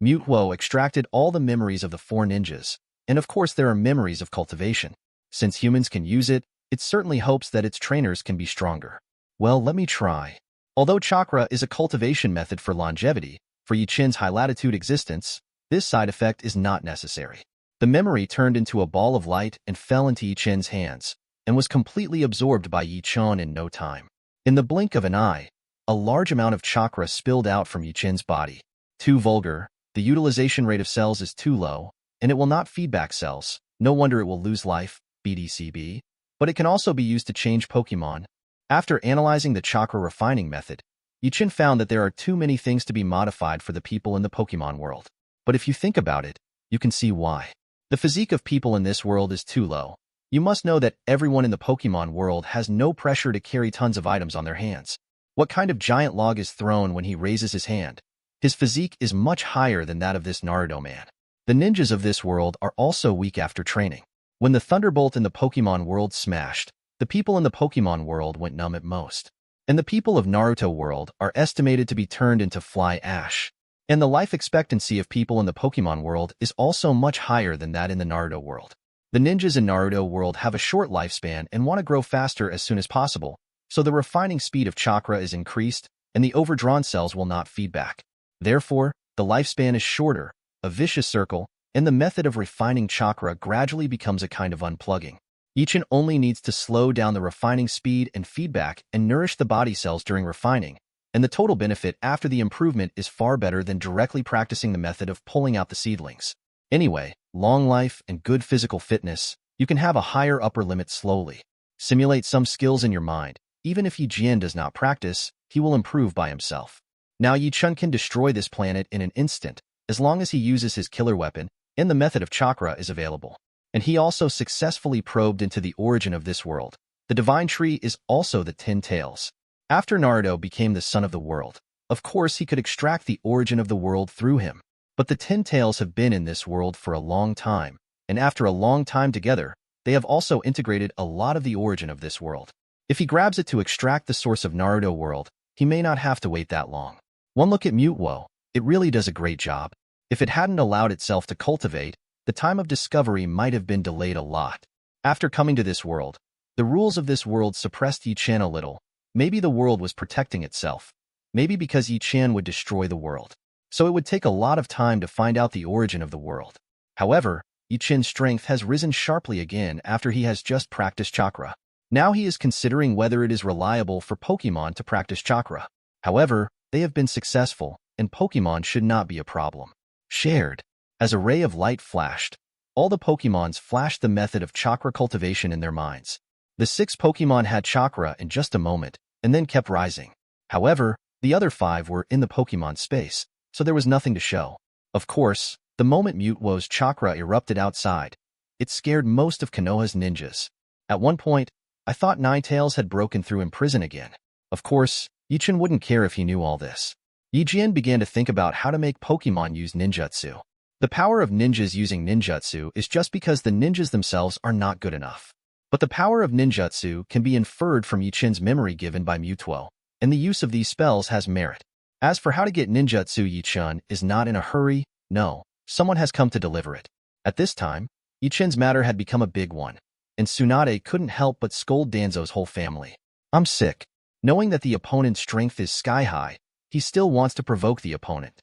Mutuo extracted all the memories of the four ninjas, and of course there are memories of cultivation. Since humans can use it, it certainly hopes that its trainers can be stronger. Well, let me try. Although chakra is a cultivation method for longevity, for Yi Chen's high-latitude existence, this side effect is not necessary. The memory turned into a ball of light and fell into Yi Chen's hands, and was completely absorbed by Yi Chen in no time. In the blink of an eye, a large amount of chakra spilled out from Yi Chen's body. Too vulgar, the utilization rate of cells is too low, and it will not feedback cells. No wonder it will lose life, BDCB. But it can also be used to change Pokemon. After analyzing the chakra refining method, Yi Chen found that there are too many things to be modified for the people in the Pokemon world. But if you think about it, you can see why. The physique of people in this world is too low. You must know that everyone in the Pokemon world has no pressure to carry tons of items on their hands. What kind of giant log is thrown when he raises his hand? His physique is much higher than that of this Naruto man. The ninjas of this world are also weak after training. When the Thunderbolt in the Pokemon world smashed, the people in the Pokemon world went numb at most. And the people of Naruto world are estimated to be turned into fly ash. And the life expectancy of people in the Pokemon world is also much higher than that in the Naruto world. The ninjas in Naruto world have a short lifespan and want to grow faster as soon as possible, so the refining speed of chakra is increased, and the overdrawn cells will not feedback. Therefore, the lifespan is shorter, a vicious circle, and the method of refining chakra gradually becomes a kind of unplugging. Yi Chen only needs to slow down the refining speed and feedback and nourish the body cells during refining, and the total benefit after the improvement is far better than directly practicing the method of pulling out the seedlings. Anyway, long life and good physical fitness, you can have a higher upper limit slowly. Simulate some skills in your mind. Even if Yi Jian does not practice, he will improve by himself. Now Yi Chen can destroy this planet in an instant, as long as he uses his killer weapon, and the method of chakra is available. And he also successfully probed into the origin of this world. The divine tree is also the 10 tails. After Naruto became the son of the world, of course he could extract the origin of the world through him. But the 10 tails have been in this world for a long time, and after a long time together, they have also integrated a lot of the origin of this world. If he grabs it to extract the source of Naruto world, he may not have to wait that long. One look at Mutuo, it really does a great job. If it hadn't allowed itself to cultivate, the time of discovery might have been delayed a lot. After coming to this world, the rules of this world suppressed Yi Chen a little. Maybe the world was protecting itself. Maybe because Yi Chen would destroy the world. So it would take a lot of time to find out the origin of the world. However, Yi Chen's strength has risen sharply again after he has just practiced chakra. Now he is considering whether it is reliable for Pokemon to practice chakra. However, they have been successful, and Pokemon should not be a problem. Shared. As a ray of light flashed, all the Pokemons flashed the method of chakra cultivation in their minds. The 6 Pokemon had chakra in just a moment, and then kept rising. However, the other 5 were in the Pokemon space, so there was nothing to show. Of course, the moment Mutuo's chakra erupted outside, it scared most of Konoha's ninjas. At one point, I thought Ninetales had broken through in prison again. Of course, Yi Chen wouldn't care if he knew all this. Yi Jian began to think about how to make Pokemon use ninjutsu. The power of ninjas using ninjutsu is just because the ninjas themselves are not good enough. But the power of ninjutsu can be inferred from Yi Chen's memory given by Mutuo, and the use of these spells has merit. As for how to get ninjutsu, Yi Chen is not in a hurry. No, someone has come to deliver it. At this time, Yi Chen's matter had become a big one, and Tsunade couldn't help but scold Danzo's whole family. I'm sick. Knowing that the opponent's strength is sky-high, he still wants to provoke the opponent.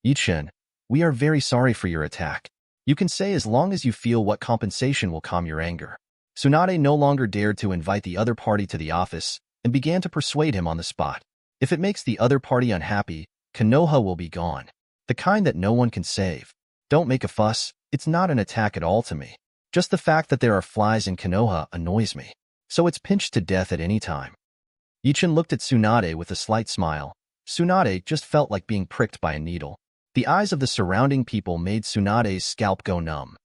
Yi Chen, we are very sorry for your attack. You can say as long as you feel what compensation will calm your anger. Tsunade no longer dared to invite the other party to the office and began to persuade him on the spot. If it makes the other party unhappy, Konoha will be gone. The kind that no one can save. Don't make a fuss, it's not an attack at all to me. Just the fact that there are flies in Konoha annoys me. So it's pinched to death at any time. Yi Chen looked at Tsunade with a slight smile. Tsunade just felt like being pricked by a needle. The eyes of the surrounding people made Tsunade's scalp go numb.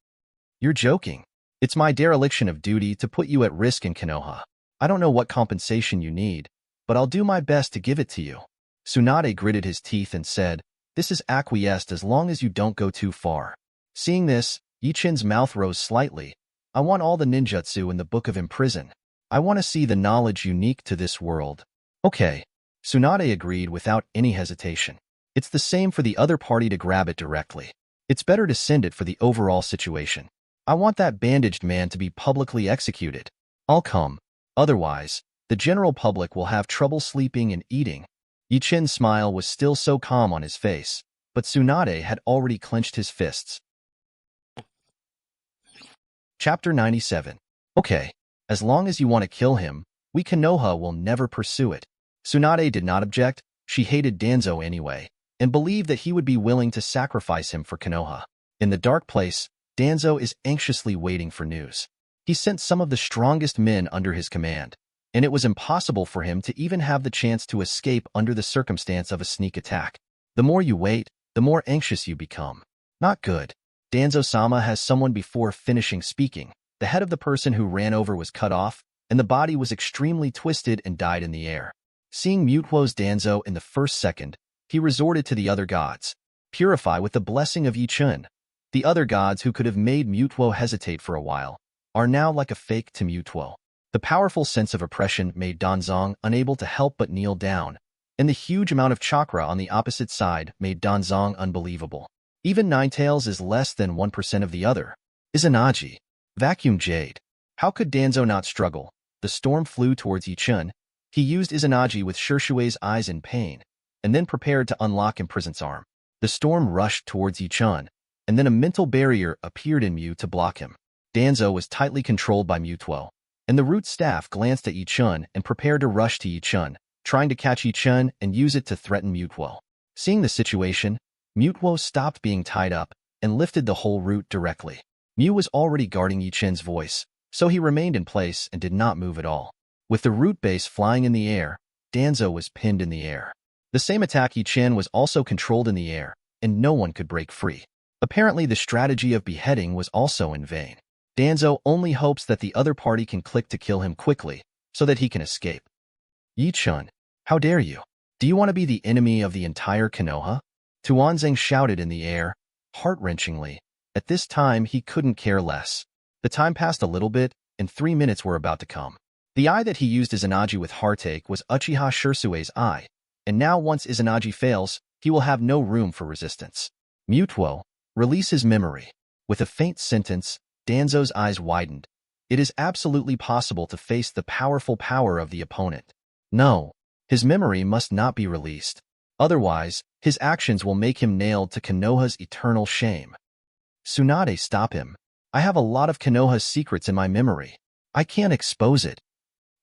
You're joking. It's my dereliction of duty to put you at risk in Konoha. I don't know what compensation you need, but I'll do my best to give it to you. Tsunade gritted his teeth and said, "This is acquiesced as long as you don't go too far." Seeing this, Yi-Chen's mouth rose slightly. "I want all the ninjutsu in the Book of Imprison. I want to see the knowledge unique to this world." "Okay." Tsunade agreed without any hesitation. "It's the same for the other party to grab it directly. It's better to send it for the overall situation. I want that bandaged man to be publicly executed. I'll come. Otherwise, the general public will have trouble sleeping and eating." Yi-Chen's smile was still so calm on his face, but Tsunade had already clenched his fists. Chapter 97. "Okay, as long as you want to kill him, we Konoha will never pursue it." Tsunade did not object. She hated Danzo anyway, and believed that he would be willing to sacrifice him for Konoha. In the dark place, Danzo is anxiously waiting for news. He sent some of the strongest men under his command, and it was impossible for him to even have the chance to escape under the circumstance of a sneak attack. The more you wait, the more anxious you become. Not good. Danzo-sama has someone before finishing speaking. The head of the person who ran over was cut off, and the body was extremely twisted and died in the air. Seeing Mutuo's Danzo in the first second, he resorted to the other gods. Purify with the blessing of Yi-Chen. The other gods who could have made Mutuo hesitate for a while are now like a fake to Mutuo. The powerful sense of oppression made Danzong unable to help but kneel down, and the huge amount of chakra on the opposite side made Danzong unbelievable. Even Ninetales is less than 1% of the other. Izanagi. Vacuum Jade. How could Danzo not struggle? The storm flew towards Yi-Chen. He used Izanagi with Shirshue's eyes in pain, and then prepared to unlock Imprison's arm. The storm rushed towards Yi-Chen, and then a mental barrier appeared in Mu to block him. Danzo was tightly controlled by Mutuo, and the root staff glanced at Yi-Chen and prepared to rush to Yi-Chen, trying to catch Yi-Chen and use it to threaten Mutuo. Seeing the situation, Mutuo stopped being tied up and lifted the whole root directly. Mu was already guarding Yi-Chen's voice, so he remained in place and did not move at all. With the root base flying in the air, Danzo was pinned in the air. The same attack Yi-Chen was also controlled in the air, and no one could break free. Apparently the strategy of beheading was also in vain. Danzo only hopes that the other party can click to kill him quickly, so that he can escape. "Yi-Chen, how dare you? Do you want to be the enemy of the entire Konoha?" Tuanzang shouted in the air, heart-wrenchingly. At this time he couldn't care less. The time passed a little bit, and 3 minutes were about to come. The eye that he used Izanagi with Heartache was Uchiha Shirsue's eye, and now once Izanagi fails, he will have no room for resistance. Mutuo, release his memory. With a faint sentence, Danzo's eyes widened. It is absolutely possible to face the powerful power of the opponent. No, his memory must not be released. Otherwise, his actions will make him nailed to Konoha's eternal shame. Tsunade, stop him. I have a lot of Konoha's secrets in my memory. I can't expose it.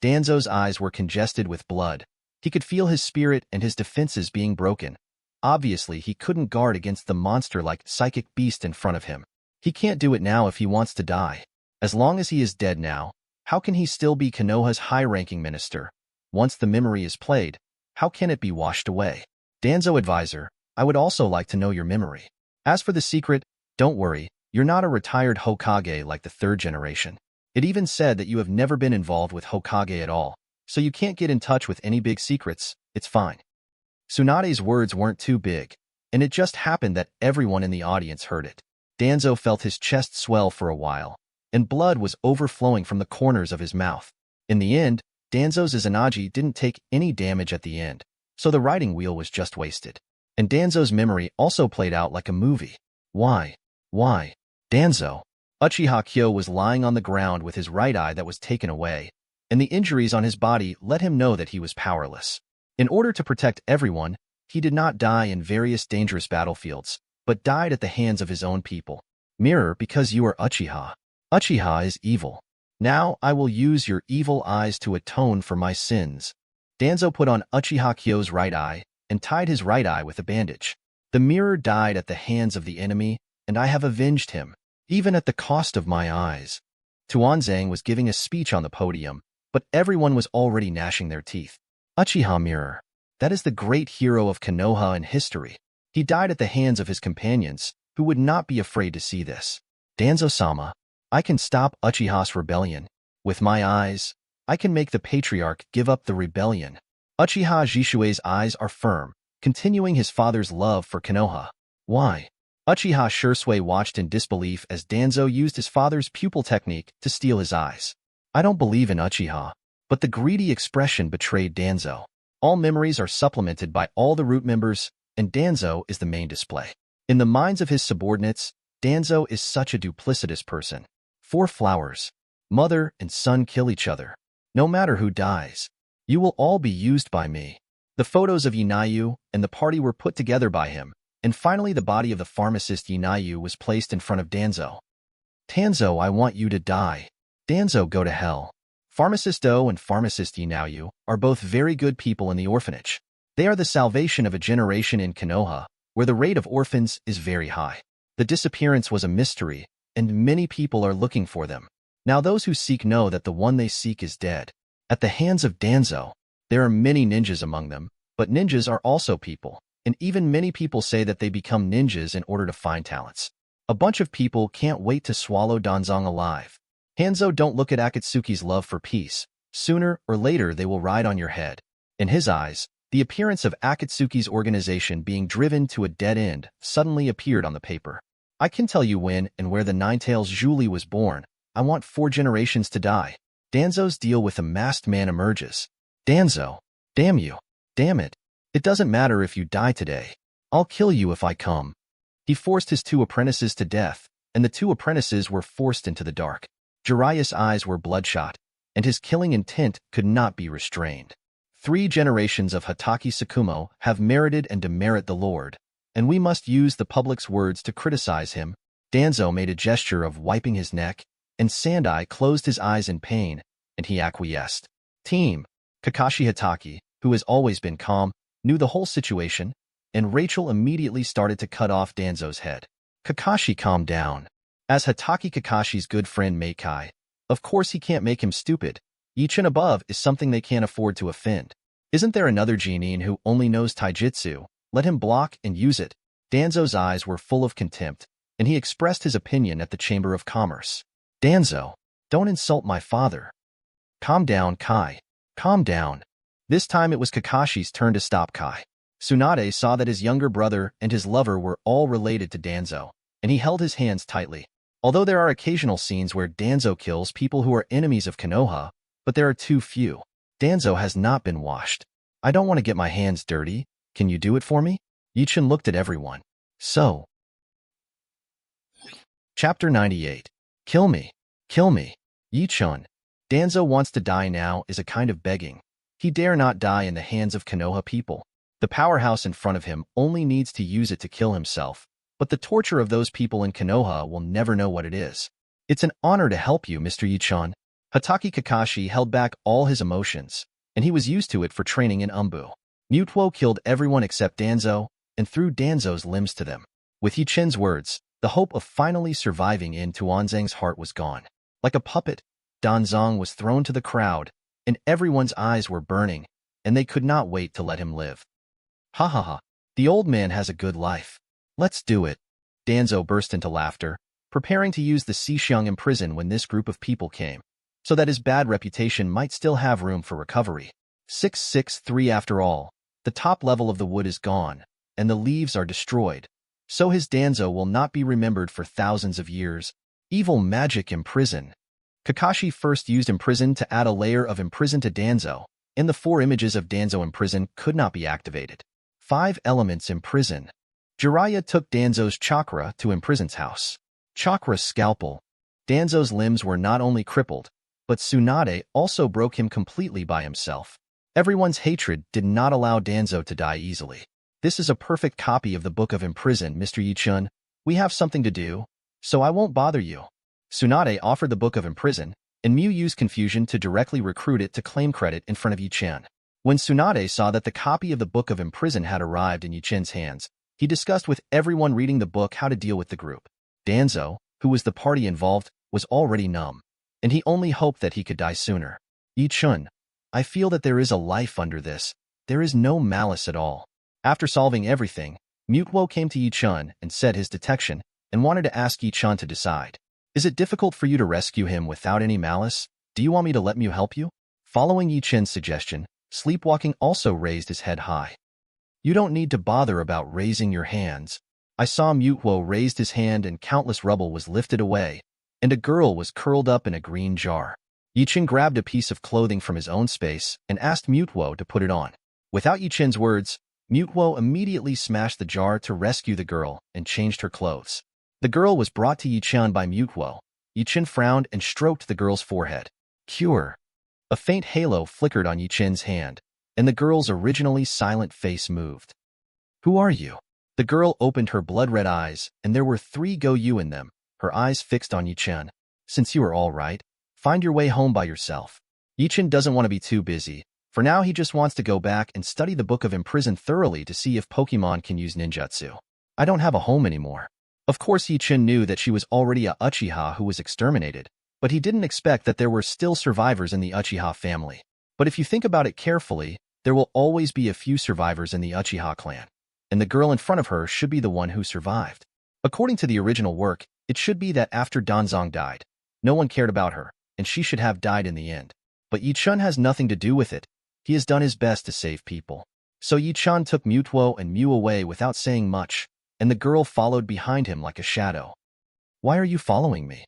Danzo's eyes were congested with blood. He could feel his spirit and his defenses being broken. Obviously, he couldn't guard against the monster-like psychic beast in front of him. He can't do it now if he wants to die. As long as he is dead now, how can he still be Konoha's high-ranking minister? Once the memory is played, how can it be washed away? Danzo advisor, I would also like to know your memory. As for the secret, don't worry, you're not a retired Hokage like the third generation. It even said that you have never been involved with Hokage at all, so you can't get in touch with any big secrets. It's fine. Tsunade's words weren't too big, and it just happened that everyone in the audience heard it. Danzo felt his chest swell for a while, and blood was overflowing from the corners of his mouth. In the end, Danzo's Izanagi didn't take any damage at the end, so the riding wheel was just wasted. And Danzo's memory also played out like a movie. Why? Danzo. Uchiha Kyo was lying on the ground with his right eye that was taken away, and the injuries on his body let him know that he was powerless. In order to protect everyone, he did not die in various dangerous battlefields, but died at the hands of his own people. Mirror, because you are Uchiha. Uchiha is evil. Now I will use your evil eyes to atone for my sins. Danzo put on Uchiha Kyo's right eye and tied his right eye with a bandage. The mirror died at the hands of the enemy, and I have avenged him, even at the cost of my eyes. Tuanzang was giving a speech on the podium, but everyone was already gnashing their teeth. Uchiha Mirror. That is the great hero of Konoha in history. He died at the hands of his companions, who would not be afraid to see this. Danzo-sama, I can stop Uchiha's rebellion. With my eyes, I can make the patriarch give up the rebellion. Uchiha Jishue's eyes are firm, continuing his father's love for Konoha. Why? Uchiha Shursui watched in disbelief as Danzo used his father's pupil technique to steal his eyes. I don't believe in Uchiha, but the greedy expression betrayed Danzo. All memories are supplemented by all the root members, and Danzo is the main display. In the minds of his subordinates, Danzo is such a duplicitous person. 4 flowers. Mother and son kill each other. No matter who dies, you will all be used by me. The photos of Yinayu and the party were put together by him, and finally the body of the pharmacist Yinayu was placed in front of Danzo. Danzo, I want you to die. Danzo, go to hell. Pharmacist Do and pharmacist Yinayu are both very good people in the orphanage. They are the salvation of a generation in Konoha, where the rate of orphans is very high. The disappearance was a mystery, and many people are looking for them. Now those who seek know that the one they seek is dead. At the hands of Danzo, there are many ninjas among them, but ninjas are also people, and even many people say that they become ninjas in order to find talents. A bunch of people can't wait to swallow Danzong alive. Hanzo, don't look at Akatsuki's love for peace. Sooner or later they will ride on your head. In his eyes, the appearance of Akatsuki's organization being driven to a dead end suddenly appeared on the paper. I can tell you when and where the Ninetales Julie was born. I want 4 generations to die. Danzo's deal with the masked man emerges. Danzo, damn you. Damn it. It doesn't matter if you die today. I'll kill you if I come. He forced his 2 apprentices to death, and the 2 apprentices were forced into the dark. Jiraiya's eyes were bloodshot, and his killing intent could not be restrained. 3 generations of Hatake Tsukumo have merited and demerit the Lord, and we must use the public's words to criticize him. Danzo made a gesture of wiping his neck, and Sandai closed his eyes in pain, and he acquiesced. Team. Kakashi Hatake, who has always been calm, knew the whole situation, and Rachel immediately started to cut off Danzo's head. Kakashi, calm down. As Hatake Kakashi's good friend Meikai, of course he can't make him stupid. Each and above is something they can't afford to offend. Isn't there another genin who only knows taijutsu? Let him block and use it. Danzo's eyes were full of contempt, and he expressed his opinion at the Chamber of Commerce. Danzo, don't insult my father. Calm down, Kai. Calm down. This time it was Kakashi's turn to stop Kai. Tsunade saw that his younger brother and his lover were all related to Danzo, and he held his hands tightly. Although there are occasional scenes where Danzo kills people who are enemies of Konoha, but there are too few. Danzo has not been washed. I don't want to get my hands dirty. Can you do it for me? Yichun looked at everyone. So. Chapter 98. Kill me. Kill me. Yichun. Danzo wants to die now is a kind of begging. He dare not die in the hands of Konoha people. The powerhouse in front of him only needs to use it to kill himself, but the torture of those people in Konoha will never know what it is. It's an honor to help you, Mr. Yichun. Hatake Kakashi held back all his emotions, and he was used to it for training in Umbu. Mutuo killed everyone except Danzo, and threw Danzo's limbs to them. With Yichen's words, the hope of finally surviving in Tuanzang's heart was gone. Like a puppet, Danzong was thrown to the crowd, and everyone's eyes were burning, and they could not wait to let him live. Ha ha ha, the old man has a good life. Let's do it. Danzo burst into laughter, preparing to use the Xixiang in prison when this group of people came, so that his bad reputation might still have room for recovery. 663 After all, the top level of the wood is gone, and the leaves are destroyed, so his Danzo will not be remembered for thousands of years. Evil magic imprison. Kakashi first used imprison to add a layer of imprison to Danzo, and the 4 images of Danzo imprison could not be activated. 5 elements imprison. Jiraiya took Danzo's chakra to imprison's house. Chakra scalpel. Danzo's limbs were not only crippled, but Tsunade also broke him completely by himself. Everyone's hatred did not allow Danzo to die easily. This is a perfect copy of the Book of Imprison, Mr. Yichun. We have something to do, so I won't bother you. Tsunade offered the Book of Imprison, and Mew used confusion to directly recruit it to claim credit in front of Yichen. When Tsunade saw that the copy of the Book of Imprison had arrived in Yichen's hands, he discussed with everyone reading the book how to deal with the group. Danzo, who was the party involved, was already numb, and he only hoped that he could die sooner. Yichun, I feel that there is a life under this. There is no malice at all. After solving everything, Mutuo came to Yichun and said his detection and wanted to ask Yichun to decide. Is it difficult for you to rescue him without any malice? Do you want me to let Mew help you? Following Yichen's suggestion, Sleepwalking also raised his head high. You don't need to bother about raising your hands. I saw Mutwo raised his hand and countless rubble was lifted away, and a girl was curled up in a green jar. Chen grabbed a piece of clothing from his own space and asked Mutwo to put it on. Without Chen's words, Mutwo immediately smashed the jar to rescue the girl and changed her clothes. The girl was brought to Chen by Mutwo. Chen frowned and stroked the girl's forehead. Cure. A faint halo flickered on Chen's hand, and the girl's originally silent face moved. Who are you? The girl opened her blood-red eyes, and there were 3 Goyu in them, her eyes fixed on Chen. Since you are all right, find your way home by yourself. Chen doesn't want to be too busy. For now, he just wants to go back and study the Book of Imprison thoroughly to see if Pokemon can use ninjutsu. I don't have a home anymore. Of course, Chen knew that she was already a Uchiha who was exterminated, but he didn't expect that there were still survivors in the Uchiha family. But if you think about it carefully, there will always be a few survivors in the Uchiha clan, and the girl in front of her should be the one who survived. According to the original work, it should be that after Danzong died, no one cared about her, and she should have died in the end. But Chen has nothing to do with it. He has done his best to save people. So Chen took Mutwo and Mew away without saying much, and the girl followed behind him like a shadow. Why are you following me?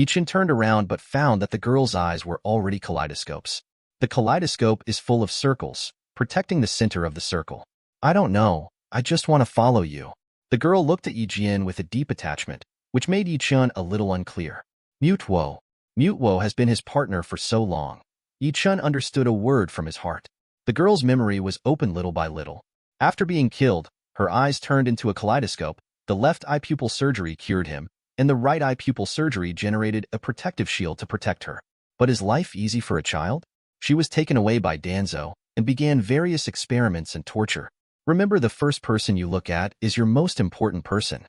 Chen turned around but found that the girl's eyes were already kaleidoscopes. The kaleidoscope is full of circles, protecting the center of the circle. I don't know, I just want to follow you. The girl looked at Yin with a deep attachment, which made Chen a little unclear. Mutwo. Mutwo has been his partner for so long. Chen understood a word from his heart. The girl's memory was opened little by little. After being killed, her eyes turned into a kaleidoscope, the left eye pupil surgery cured him, and the right eye pupil surgery generated a protective shield to protect her. But is life easy for a child? She was taken away by Danzo and began various experiments and torture. Remember, the first person you look at is your most important person.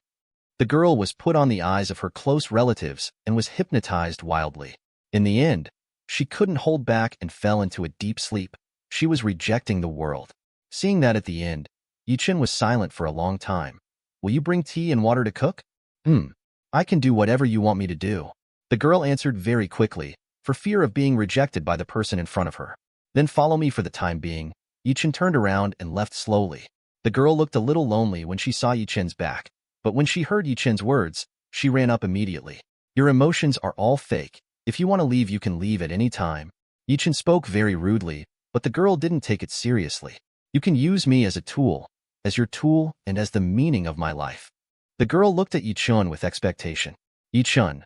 The girl was put on the eyes of her close relatives and was hypnotized wildly. In the end, she couldn't hold back and fell into a deep sleep. She was rejecting the world. Seeing that at the end, Chen was silent for a long time. Will you bring tea and water to cook? I can do whatever you want me to do. The girl answered very quickly, for fear of being rejected by the person in front of her. Then follow me for the time being. Chen turned around and left slowly. The girl looked a little lonely when she saw Chen's back, but when she heard Chen's words, she ran up immediately. Your emotions are all fake. If you want to leave, you can leave at any time. Chen spoke very rudely, but the girl didn't take it seriously. You can use me as a tool, as your tool and as the meaning of my life. The girl looked at Chen with expectation. Chen,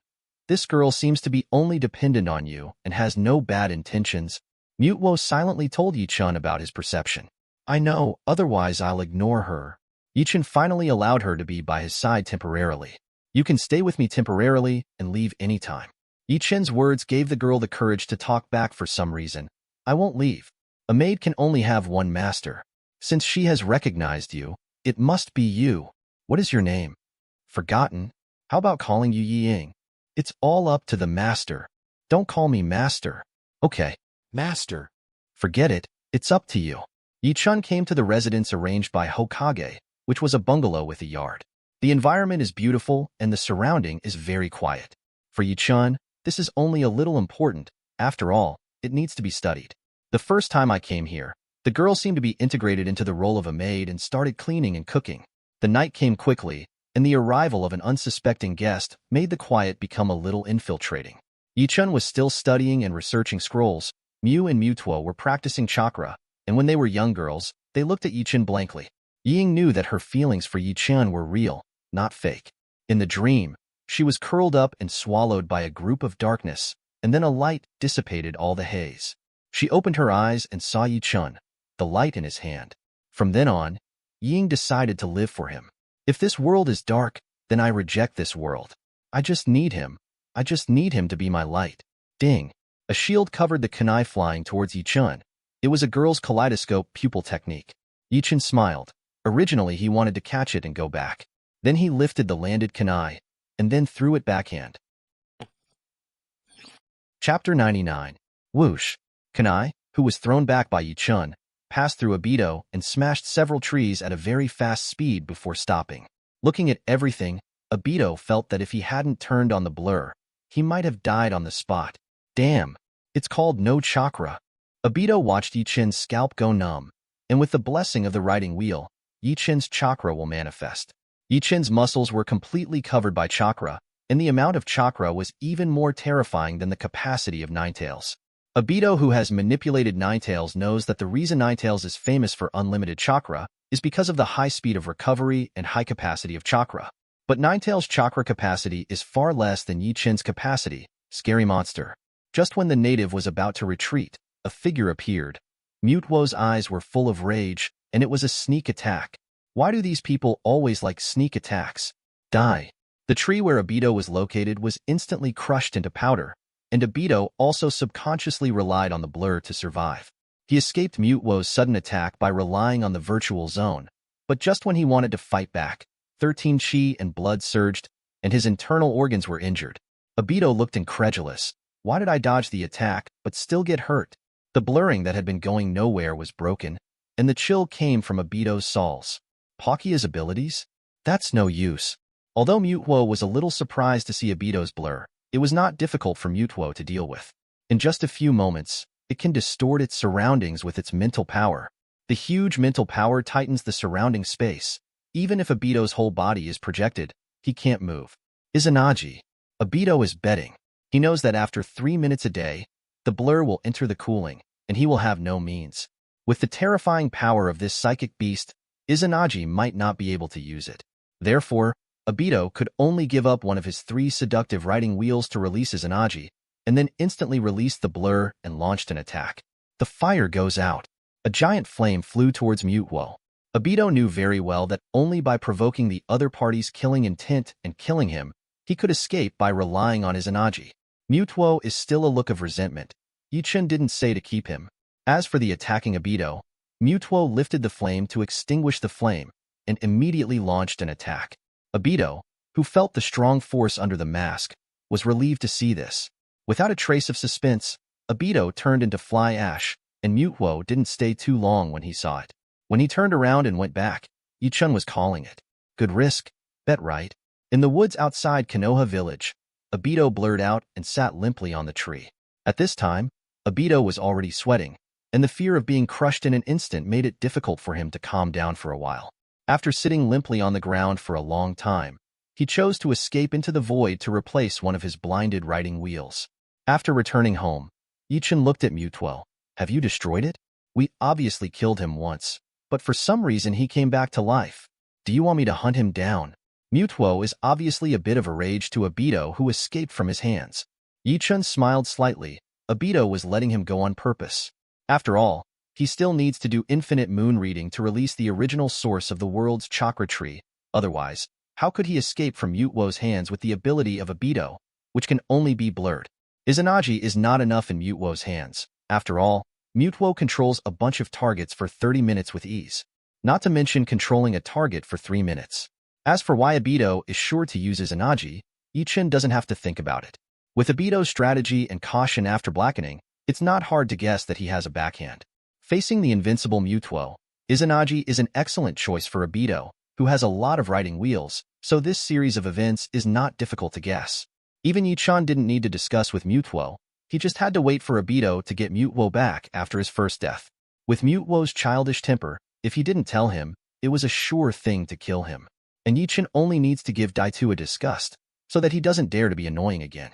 this girl seems to be only dependent on you and has no bad intentions. Mutwo silently told Chen about his perception. I know, otherwise I'll ignore her. Chen finally allowed her to be by his side temporarily. You can stay with me temporarily and leave anytime. Chen's words gave the girl the courage to talk back for some reason. I won't leave. A maid can only have one master. Since she has recognized you, it must be you. What is your name? Forgotten? How about calling you Ying? It's all up to the master. Don't call me master. Okay. Master. Forget it. It's up to you. Chen came to the residence arranged by Hokage, which was a bungalow with a yard. The environment is beautiful and the surrounding is very quiet. For Chen, this is only a little important. After all, it needs to be studied. The first time I came here, the girl seemed to be integrated into the role of a maid and started cleaning and cooking. The night came quickly, and the arrival of an unsuspecting guest made the quiet become a little infiltrating. Chen was still studying and researching scrolls. Mew and Mutwo were practicing chakra, and when they were young girls, they looked at Chen blankly. Ying knew that her feelings for Chen were real, not fake. In the dream, she was curled up and swallowed by a group of darkness, and then a light dissipated all the haze. She opened her eyes and saw Chen, the light in his hand. From then on, Ying decided to live for him. If this world is dark, then I reject this world. I just need him. I just need him to be my light. Ding. A shield covered the kunai flying towards Chen. It was a girl's kaleidoscope pupil technique. Chen smiled. Originally, he wanted to catch it and go back. Then he lifted the landed kunai, and then threw it backhand. Chapter 99. Whoosh. Kunai, who was thrown back by Chen, passed through Obito and smashed several trees at a very fast speed before stopping. Looking at everything, Obito felt that if he hadn't turned on the blur, he might have died on the spot. Damn. It's called no chakra. Abito watched Yi Chen's scalp go numb, and with the blessing of the riding wheel, Yi Chen's chakra will manifest. Yi Chen's muscles were completely covered by chakra, and the amount of chakra was even more terrifying than the capacity of Ninetales. Abito, who has manipulated Ninetales, knows that the reason Ninetales is famous for unlimited chakra is because of the high speed of recovery and high capacity of chakra. But Ninetales' chakra capacity is far less than Yi Chen's capacity. Scary monster. Just when the native was about to retreat, a figure appeared. Mutuo's eyes were full of rage, and it was a sneak attack. Why do these people always like sneak attacks? Die. The tree where Abito was located was instantly crushed into powder, and Abito also subconsciously relied on the blur to survive. He escaped Mutuo's sudden attack by relying on the virtual zone, but just when he wanted to fight back, 13 chi and blood surged, and his internal organs were injured. Abito looked incredulous. Why did I dodge the attack, but still get hurt? The blurring that had been going nowhere was broken, and the chill came from Abito's souls. Palkia's abilities? That's no use. Although Mutuo was a little surprised to see Abito's blur, it was not difficult for Mutuo to deal with. In just a few moments, it can distort its surroundings with its mental power. The huge mental power tightens the surrounding space. Even if Abito's whole body is projected, he can't move. Izanagi. Abito is betting. He knows that after 3 minutes a day, the blur will enter the cooling, and he will have no means. With the terrifying power of this psychic beast, Izanagi might not be able to use it. Therefore, Abito could only give up one of his 3 seductive riding wheels to release Izanagi, and then instantly released the blur and launched an attack. The fire goes out. A giant flame flew towards Mutuo. Abito knew very well that only by provoking the other party's killing intent and killing him, he could escape by relying on Izanagi. Mutuo is still a look of resentment. Yi Chen didn't say to keep him. As for the attacking Abito, Mutuo lifted the flame to extinguish the flame and immediately launched an attack. Abito, who felt the strong force under the mask, was relieved to see this. Without a trace of suspense, Abito turned into fly ash, and Mutuo didn't stay too long when he saw it. When he turned around and went back, Yi Chen was calling it. Good risk, bet right. In the woods outside Konoha village, Abito blurred out and sat limply on the tree. At this time, Abito was already sweating, and the fear of being crushed in an instant made it difficult for him to calm down for a while. After sitting limply on the ground for a long time, he chose to escape into the void to replace one of his blinded riding wheels. After returning home, Yi Chen looked at Mutuo. Have you destroyed it? We obviously killed him once, but for some reason he came back to life. Do you want me to hunt him down? Mutuo is obviously a bit of a rage to Abito, who escaped from his hands. Yi Chen smiled slightly. Abito was letting him go on purpose. After all, he still needs to do infinite moon reading to release the original source of the world's chakra tree. Otherwise, how could he escape from Mutuo's hands with the ability of Abito, which can only be blurred? Izanagi is not enough in Mutuo's hands. After all, Mutuo controls a bunch of targets for 30 minutes with ease, not to mention controlling a target for 3 minutes. As for why Abito is sure to use Izanagi, Yi Chen doesn't have to think about it. With Abito's strategy and caution after blackening, it's not hard to guess that he has a backhand. Facing the invincible Mutuo, Izanagi is an excellent choice for Abito, who has a lot of riding wheels, so this series of events is not difficult to guess. Even Yi Chen didn't need to discuss with Mutuo. He just had to wait for Abito to get Mutuo back after his first death. With Mutuo's childish temper, if he didn't tell him, it was a sure thing to kill him. And Yi Chen only needs to give Daitu a disgust, so that he doesn't dare to be annoying again.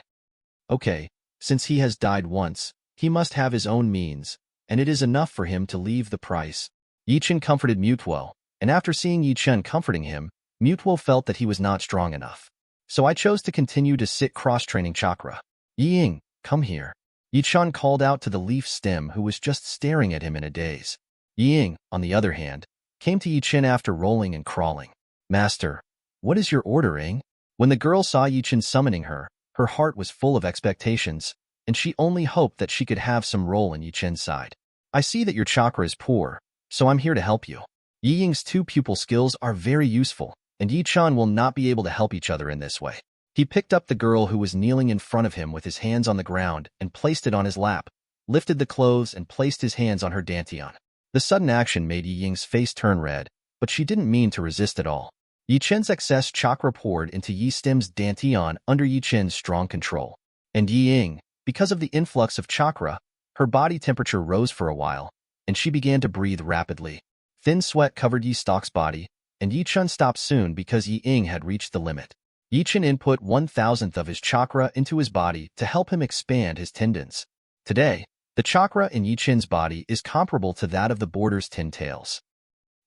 Okay, since he has died once, he must have his own means, and it is enough for him to leave the price. Yi Chen comforted Mutuo, and after seeing Yi Chen comforting him, Mutuo felt that he was not strong enough. So I chose to continue to sit cross-training chakra. Yi Ying, come here. Yi Chen called out to the leaf stem, who was just staring at him in a daze. Yi Ying, on the other hand, came to Yi Chen after rolling and crawling. Master, what is your ordering? When the girl saw Yi Chen summoning her, her heart was full of expectations, and she only hoped that she could have some role in Yi Chen's side. I see that your chakra is poor, so I'm here to help you. Yi Ying's 2 pupil skills are very useful, and Yi Chen will not be able to help each other in this way. He picked up the girl who was kneeling in front of him with his hands on the ground and placed it on his lap, lifted the clothes and placed his hands on her dantian. The sudden action made Yi Ying's face turn red, but she didn't mean to resist at all. Yi Chen's excess chakra poured into Yi Stem's dantian under Yi Chen's strong control. And Yi Ying, because of the influx of chakra, Her body temperature rose for a while, and she began to breathe rapidly. Thin sweat covered Yi Stock's body, and Yi Chen stopped soon because Yi Ying had reached the limit. Yi Chen input 1,000th of his chakra into his body to help him expand his tendons. Today, the chakra in Yi Chen's body is comparable to that of the boarder's 10 tails.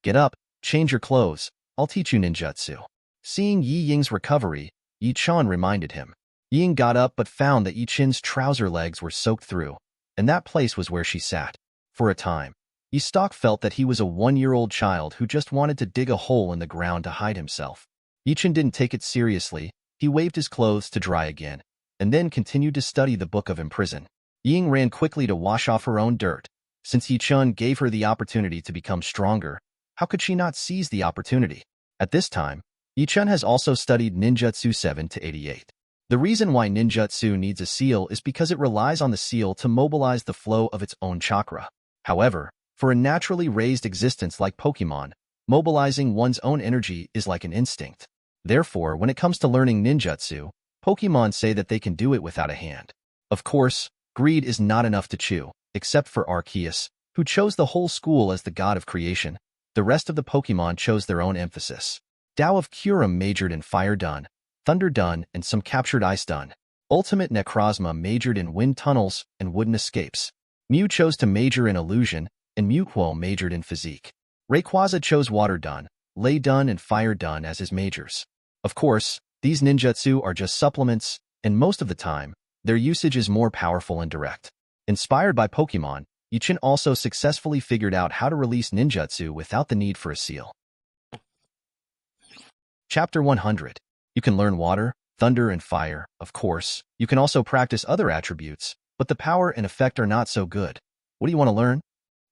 Get up, change your clothes, I'll teach you ninjutsu. Seeing Yi Ying's recovery, Yi Chen reminded him. Yi Ying got up but found that Yi Chen's trouser legs were soaked through, and that place was where she sat. For a time, Yi Stock felt that he was a 1-year-old child who just wanted to dig a hole in the ground to hide himself. Yi Chen didn't take it seriously. He waved his clothes to dry again, and then continued to study the Book of Imprison. Yi Ying ran quickly to wash off her own dirt. Since Yi Chen gave her the opportunity to become stronger, how could she not seize the opportunity? At this time, Yi Chen has also studied Ninjutsu 7 to 88. The reason why ninjutsu needs a seal is because it relies on the seal to mobilize the flow of its own chakra. However, for a naturally raised existence like Pokemon, mobilizing one's own energy is like an instinct. Therefore, when it comes to learning ninjutsu, Pokemon say that they can do it without a hand. Of course, greed is not enough to chew, except for Arceus, who chose the whole school as the god of creation. The rest of the Pokemon chose their own emphasis. Tao of Kyurem majored in Fire Dun, Thunder Dun, and some captured Ice Dun. Ultimate Necrozma majored in Wind Tunnels and Wooden Escapes. Mew chose to major in Illusion, and Mewtwo majored in Physique. Rayquaza chose Water Dun, Lay Dun, and Fire Dun as his majors. Of course, these ninjutsu are just supplements, and most of the time, their usage is more powerful and direct. Inspired by Pokemon, Yi Chen also successfully figured out how to release ninjutsu without the need for a seal. Chapter 100. You can learn water, thunder, and fire, of course. You can also practice other attributes, but the power and effect are not so good. What do you want to learn?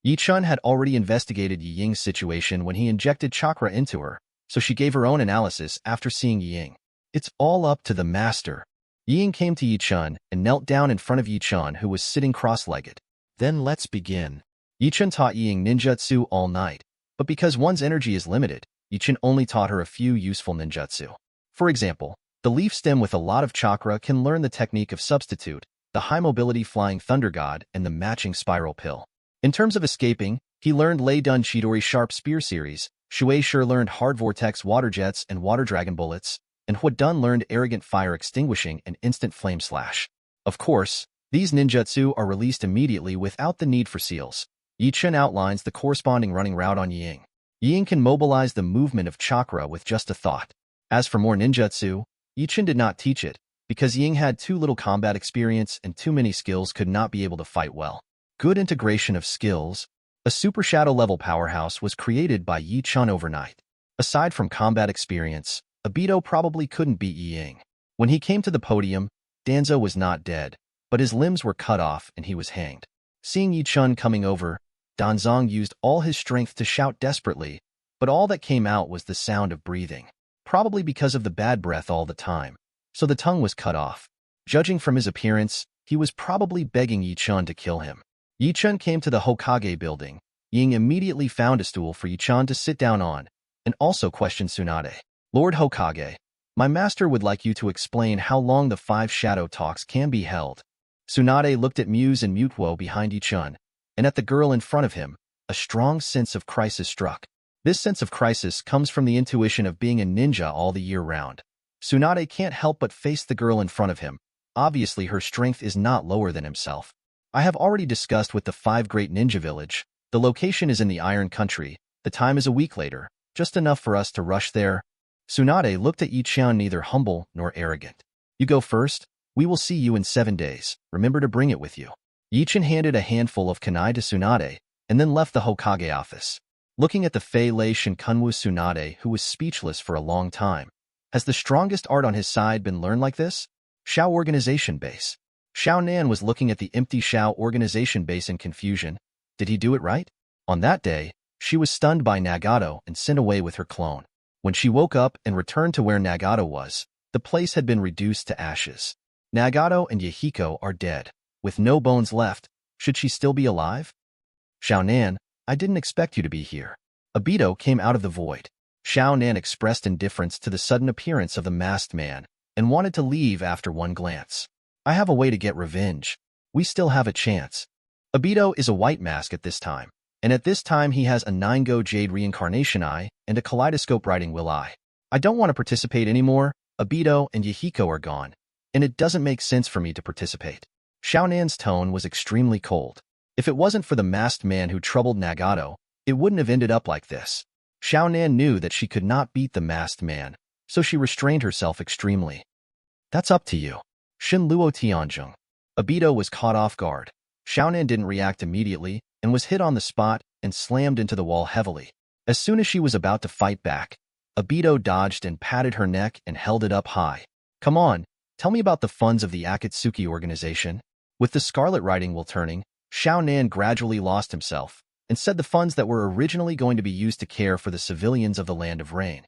Yi Chen had already investigated Yi Ying's situation when he injected chakra into her, so she gave her own analysis after seeing Yi Ying. It's all up to the master. Yi Ying came to Yi Chen and knelt down in front of Yi Chen, who was sitting cross-legged. Then let's begin. Yi Chen taught Yi Ying ninjutsu all night, but because one's energy is limited, Yi Chen only taught her a few useful ninjutsu. For example, the leaf stem with a lot of chakra can learn the technique of substitute, the high-mobility flying thunder god, and the matching spiral pill. In terms of escaping, he learned Lei Dun Chidori Sharp Spear series, Shui Shi learned Hard Vortex Water Jets and Water Dragon Bullets, and Hua Dun learned Arrogant Fire Extinguishing and Instant Flame Slash. Of course, these ninjutsu are released immediately without the need for seals. Yi Chen outlines the corresponding running route on Yi Ying. Yi Ying can mobilize the movement of chakra with just a thought. As for more ninjutsu, Yi Chen did not teach it, because Yi Ying had too little combat experience and too many skills could not be able to fight well. Good integration of skills. A Super Shadow level powerhouse was created by Yi Chen overnight. Aside from combat experience, Obito probably couldn't beat Yi Ying. When he came to the podium, Danzo was not dead, but his limbs were cut off and he was hanged. Seeing Yi Chen coming over, Danzong used all his strength to shout desperately, but all that came out was the sound of breathing. Probably because of the bad breath all the time, so the tongue was cut off. Judging from his appearance, he was probably begging Yi Chen to kill him. Yi Chen came to the Hokage building. Yi Ying immediately found a stool for Yi Chen to sit down on, and also questioned Tsunade. Lord Hokage, my master would like you to explain how long the 5 shadow talks can be held. Tsunade looked at Muse and Mewtwo behind Yi Chen, and at the girl in front of him. A strong sense of crisis struck. This sense of crisis comes from the intuition of being a ninja all the year round. Tsunade can't help but face the girl in front of him. Obviously, her strength is not lower than himself. I have already discussed with the 5 Great Ninja Village. The location is in the Iron Country. The time is a week later, just enough for us to rush there. Tsunade looked at Yi Chen, neither humble nor arrogant. You go first. We will see you in 7 days. Remember to bring it with you. Yi Chen handed a handful of kunai to Tsunade, and then left the Hokage office. Looking at the Fei Lei Shinkunwu, Tsunade, who was speechless for a long time. Has the strongest art on his side been learned like this? Shao Organization Base. Xiao Nan was looking at the empty Shao Organization Base in confusion. Did he do it right? On that day, she was stunned by Nagato and sent away with her clone. When she woke up and returned to where Nagato was, the place had been reduced to ashes. Nagato and Yahiko are dead. With no bones left, should she still be alive? Xiao Nan, I didn't expect you to be here. Obito came out of the void. Xiao Nan expressed indifference to the sudden appearance of the masked man and wanted to leave after one glance. I have a way to get revenge. We still have a chance. Obito is a white mask at this time, and at this time he has a 9-go Jade Reincarnation Eye and a Kaleidoscope Riding Will Eye. I don't want to participate anymore. Obito and Yahiko are gone, and it doesn't make sense for me to participate. Xiaonan's tone was extremely cold. If it wasn't for the masked man who troubled Nagato, it wouldn't have ended up like this. Xiaonan knew that she could not beat the masked man, so she restrained herself extremely. That's up to you. Shin Luo Tianzheng. Obito was caught off guard. Xiaonan didn't react immediately and was hit on the spot and slammed into the wall heavily. As soon as she was about to fight back, Obito dodged and patted her neck and held it up high. Come on, tell me about the funds of the Akatsuki organization. With the Scarlet Riding Will turning, Xiaonan gradually lost himself and said the funds that were originally going to be used to care for the civilians of the Land of Rain.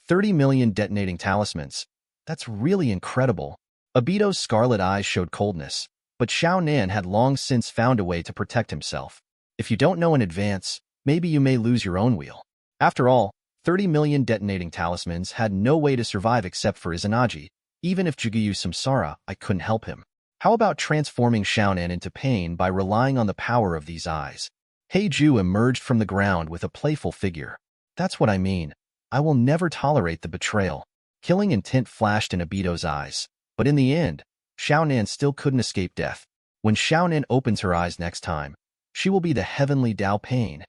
30 million detonating talismans. That's really incredible. Obito's scarlet eyes showed coldness, but Xiaonan had long since found a way to protect himself. If you don't know in advance, maybe you may lose your own wheel. After all, 30 million detonating talismans had no way to survive except for Izanagi. Even if Juguyu Samsara, I couldn't help him. How about transforming Xiaonan into pain by relying on the power of these eyes? Heiju emerged from the ground with a playful figure. That's what I mean. I will never tolerate the betrayal. Killing intent flashed in Obito's eyes, but in the end, Xiaonan still couldn't escape death. When Xiaonan opens her eyes next time, she will be the heavenly Dao Pain.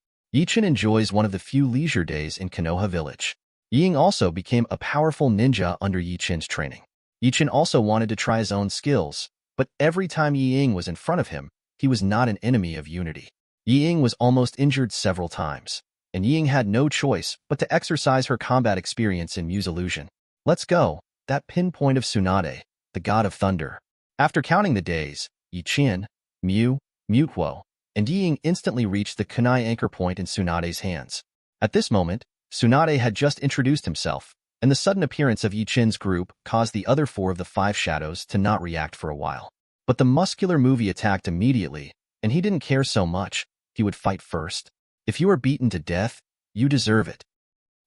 Chen enjoys one of the few leisure days in Konoha village. Ying also became a powerful ninja under Chen's training. Chen also wanted to try his own skills, but every time Ying was in front of him, he was not an enemy of unity. Ying was almost injured several times, and Ying had no choice but to exercise her combat experience in Muse Illusion. Let's go, that pinpoint of Tsunade, the god of thunder. After counting the days, Chen, Mew, Mutwo, and Ying instantly reached the kunai anchor point in Tsunade's hands. At this moment, Tsunade had just introduced himself, and the sudden appearance of Chen's group caused the other 4 of the 5 shadows to not react for a while. But the muscular movie attacked immediately, and he didn't care so much. He would fight first. If you are beaten to death, you deserve it.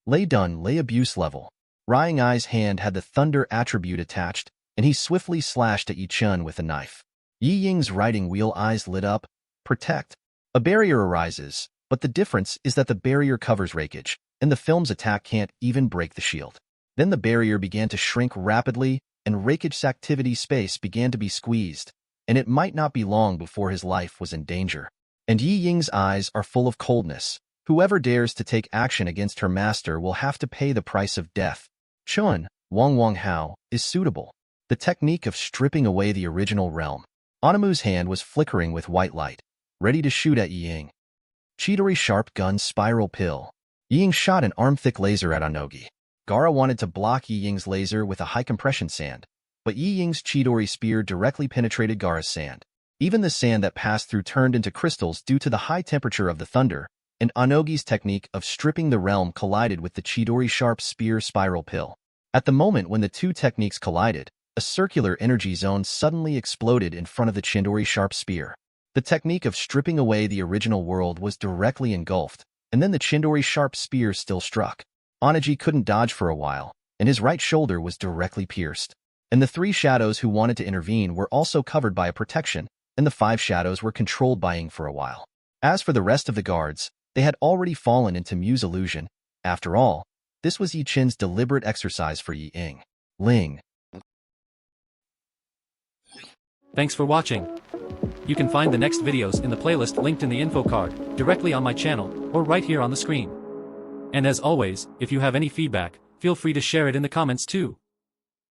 Lay done, lay abuse level. Rying Ai's hand had the thunder attribute attached, and he swiftly slashed at Yi Chun with a knife. Yi Ying's riding wheel eyes lit up. Protect. A barrier arises, but the difference is that the barrier covers Raikage, and the film's attack can't even break the shield. Then the barrier began to shrink rapidly, and Raikage's activity space began to be squeezed, and it might not be long before his life was in danger. And Yi Ying's eyes are full of coldness. Whoever dares to take action against her master will have to pay the price of death. Chun, Wang Hao, is suitable. The technique of stripping away the original realm. Anamu's hand was flickering with white light, ready to shoot at Yi Ying. Chidori Sharp Gun Spiral Pill. Yi Ying shot an arm-thick laser at Onogi. Gaara wanted to block Yi Ying's laser with a high-compression sand, but Yi Ying's Chidori spear directly penetrated Gaara's sand. Even the sand that passed through turned into crystals due to the high temperature of the thunder, and Onogi's technique of stripping the realm collided with the Chidori Sharp Spear Spiral Pill. At the moment when the two techniques collided, a circular energy zone suddenly exploded in front of the Chidori Sharp Spear. The technique of stripping away the original world was directly engulfed, and then the Chidori Sharp Spear still struck. Onogi couldn't dodge for a while, and his right shoulder was directly pierced. And the 3 shadows who wanted to intervene were also covered by a protection, and the 5 shadows were controlled by Ying for a while. As for the rest of the guards, they had already fallen into Muse Illusion. After all, this was Yi Chen's deliberate exercise for Yi Ying. Ling. Thanks for watching. You can find the next videos in the playlist linked in the info card, directly on my channel, or right here on the screen. And as always, if you have any feedback, feel free to share it in the comments too.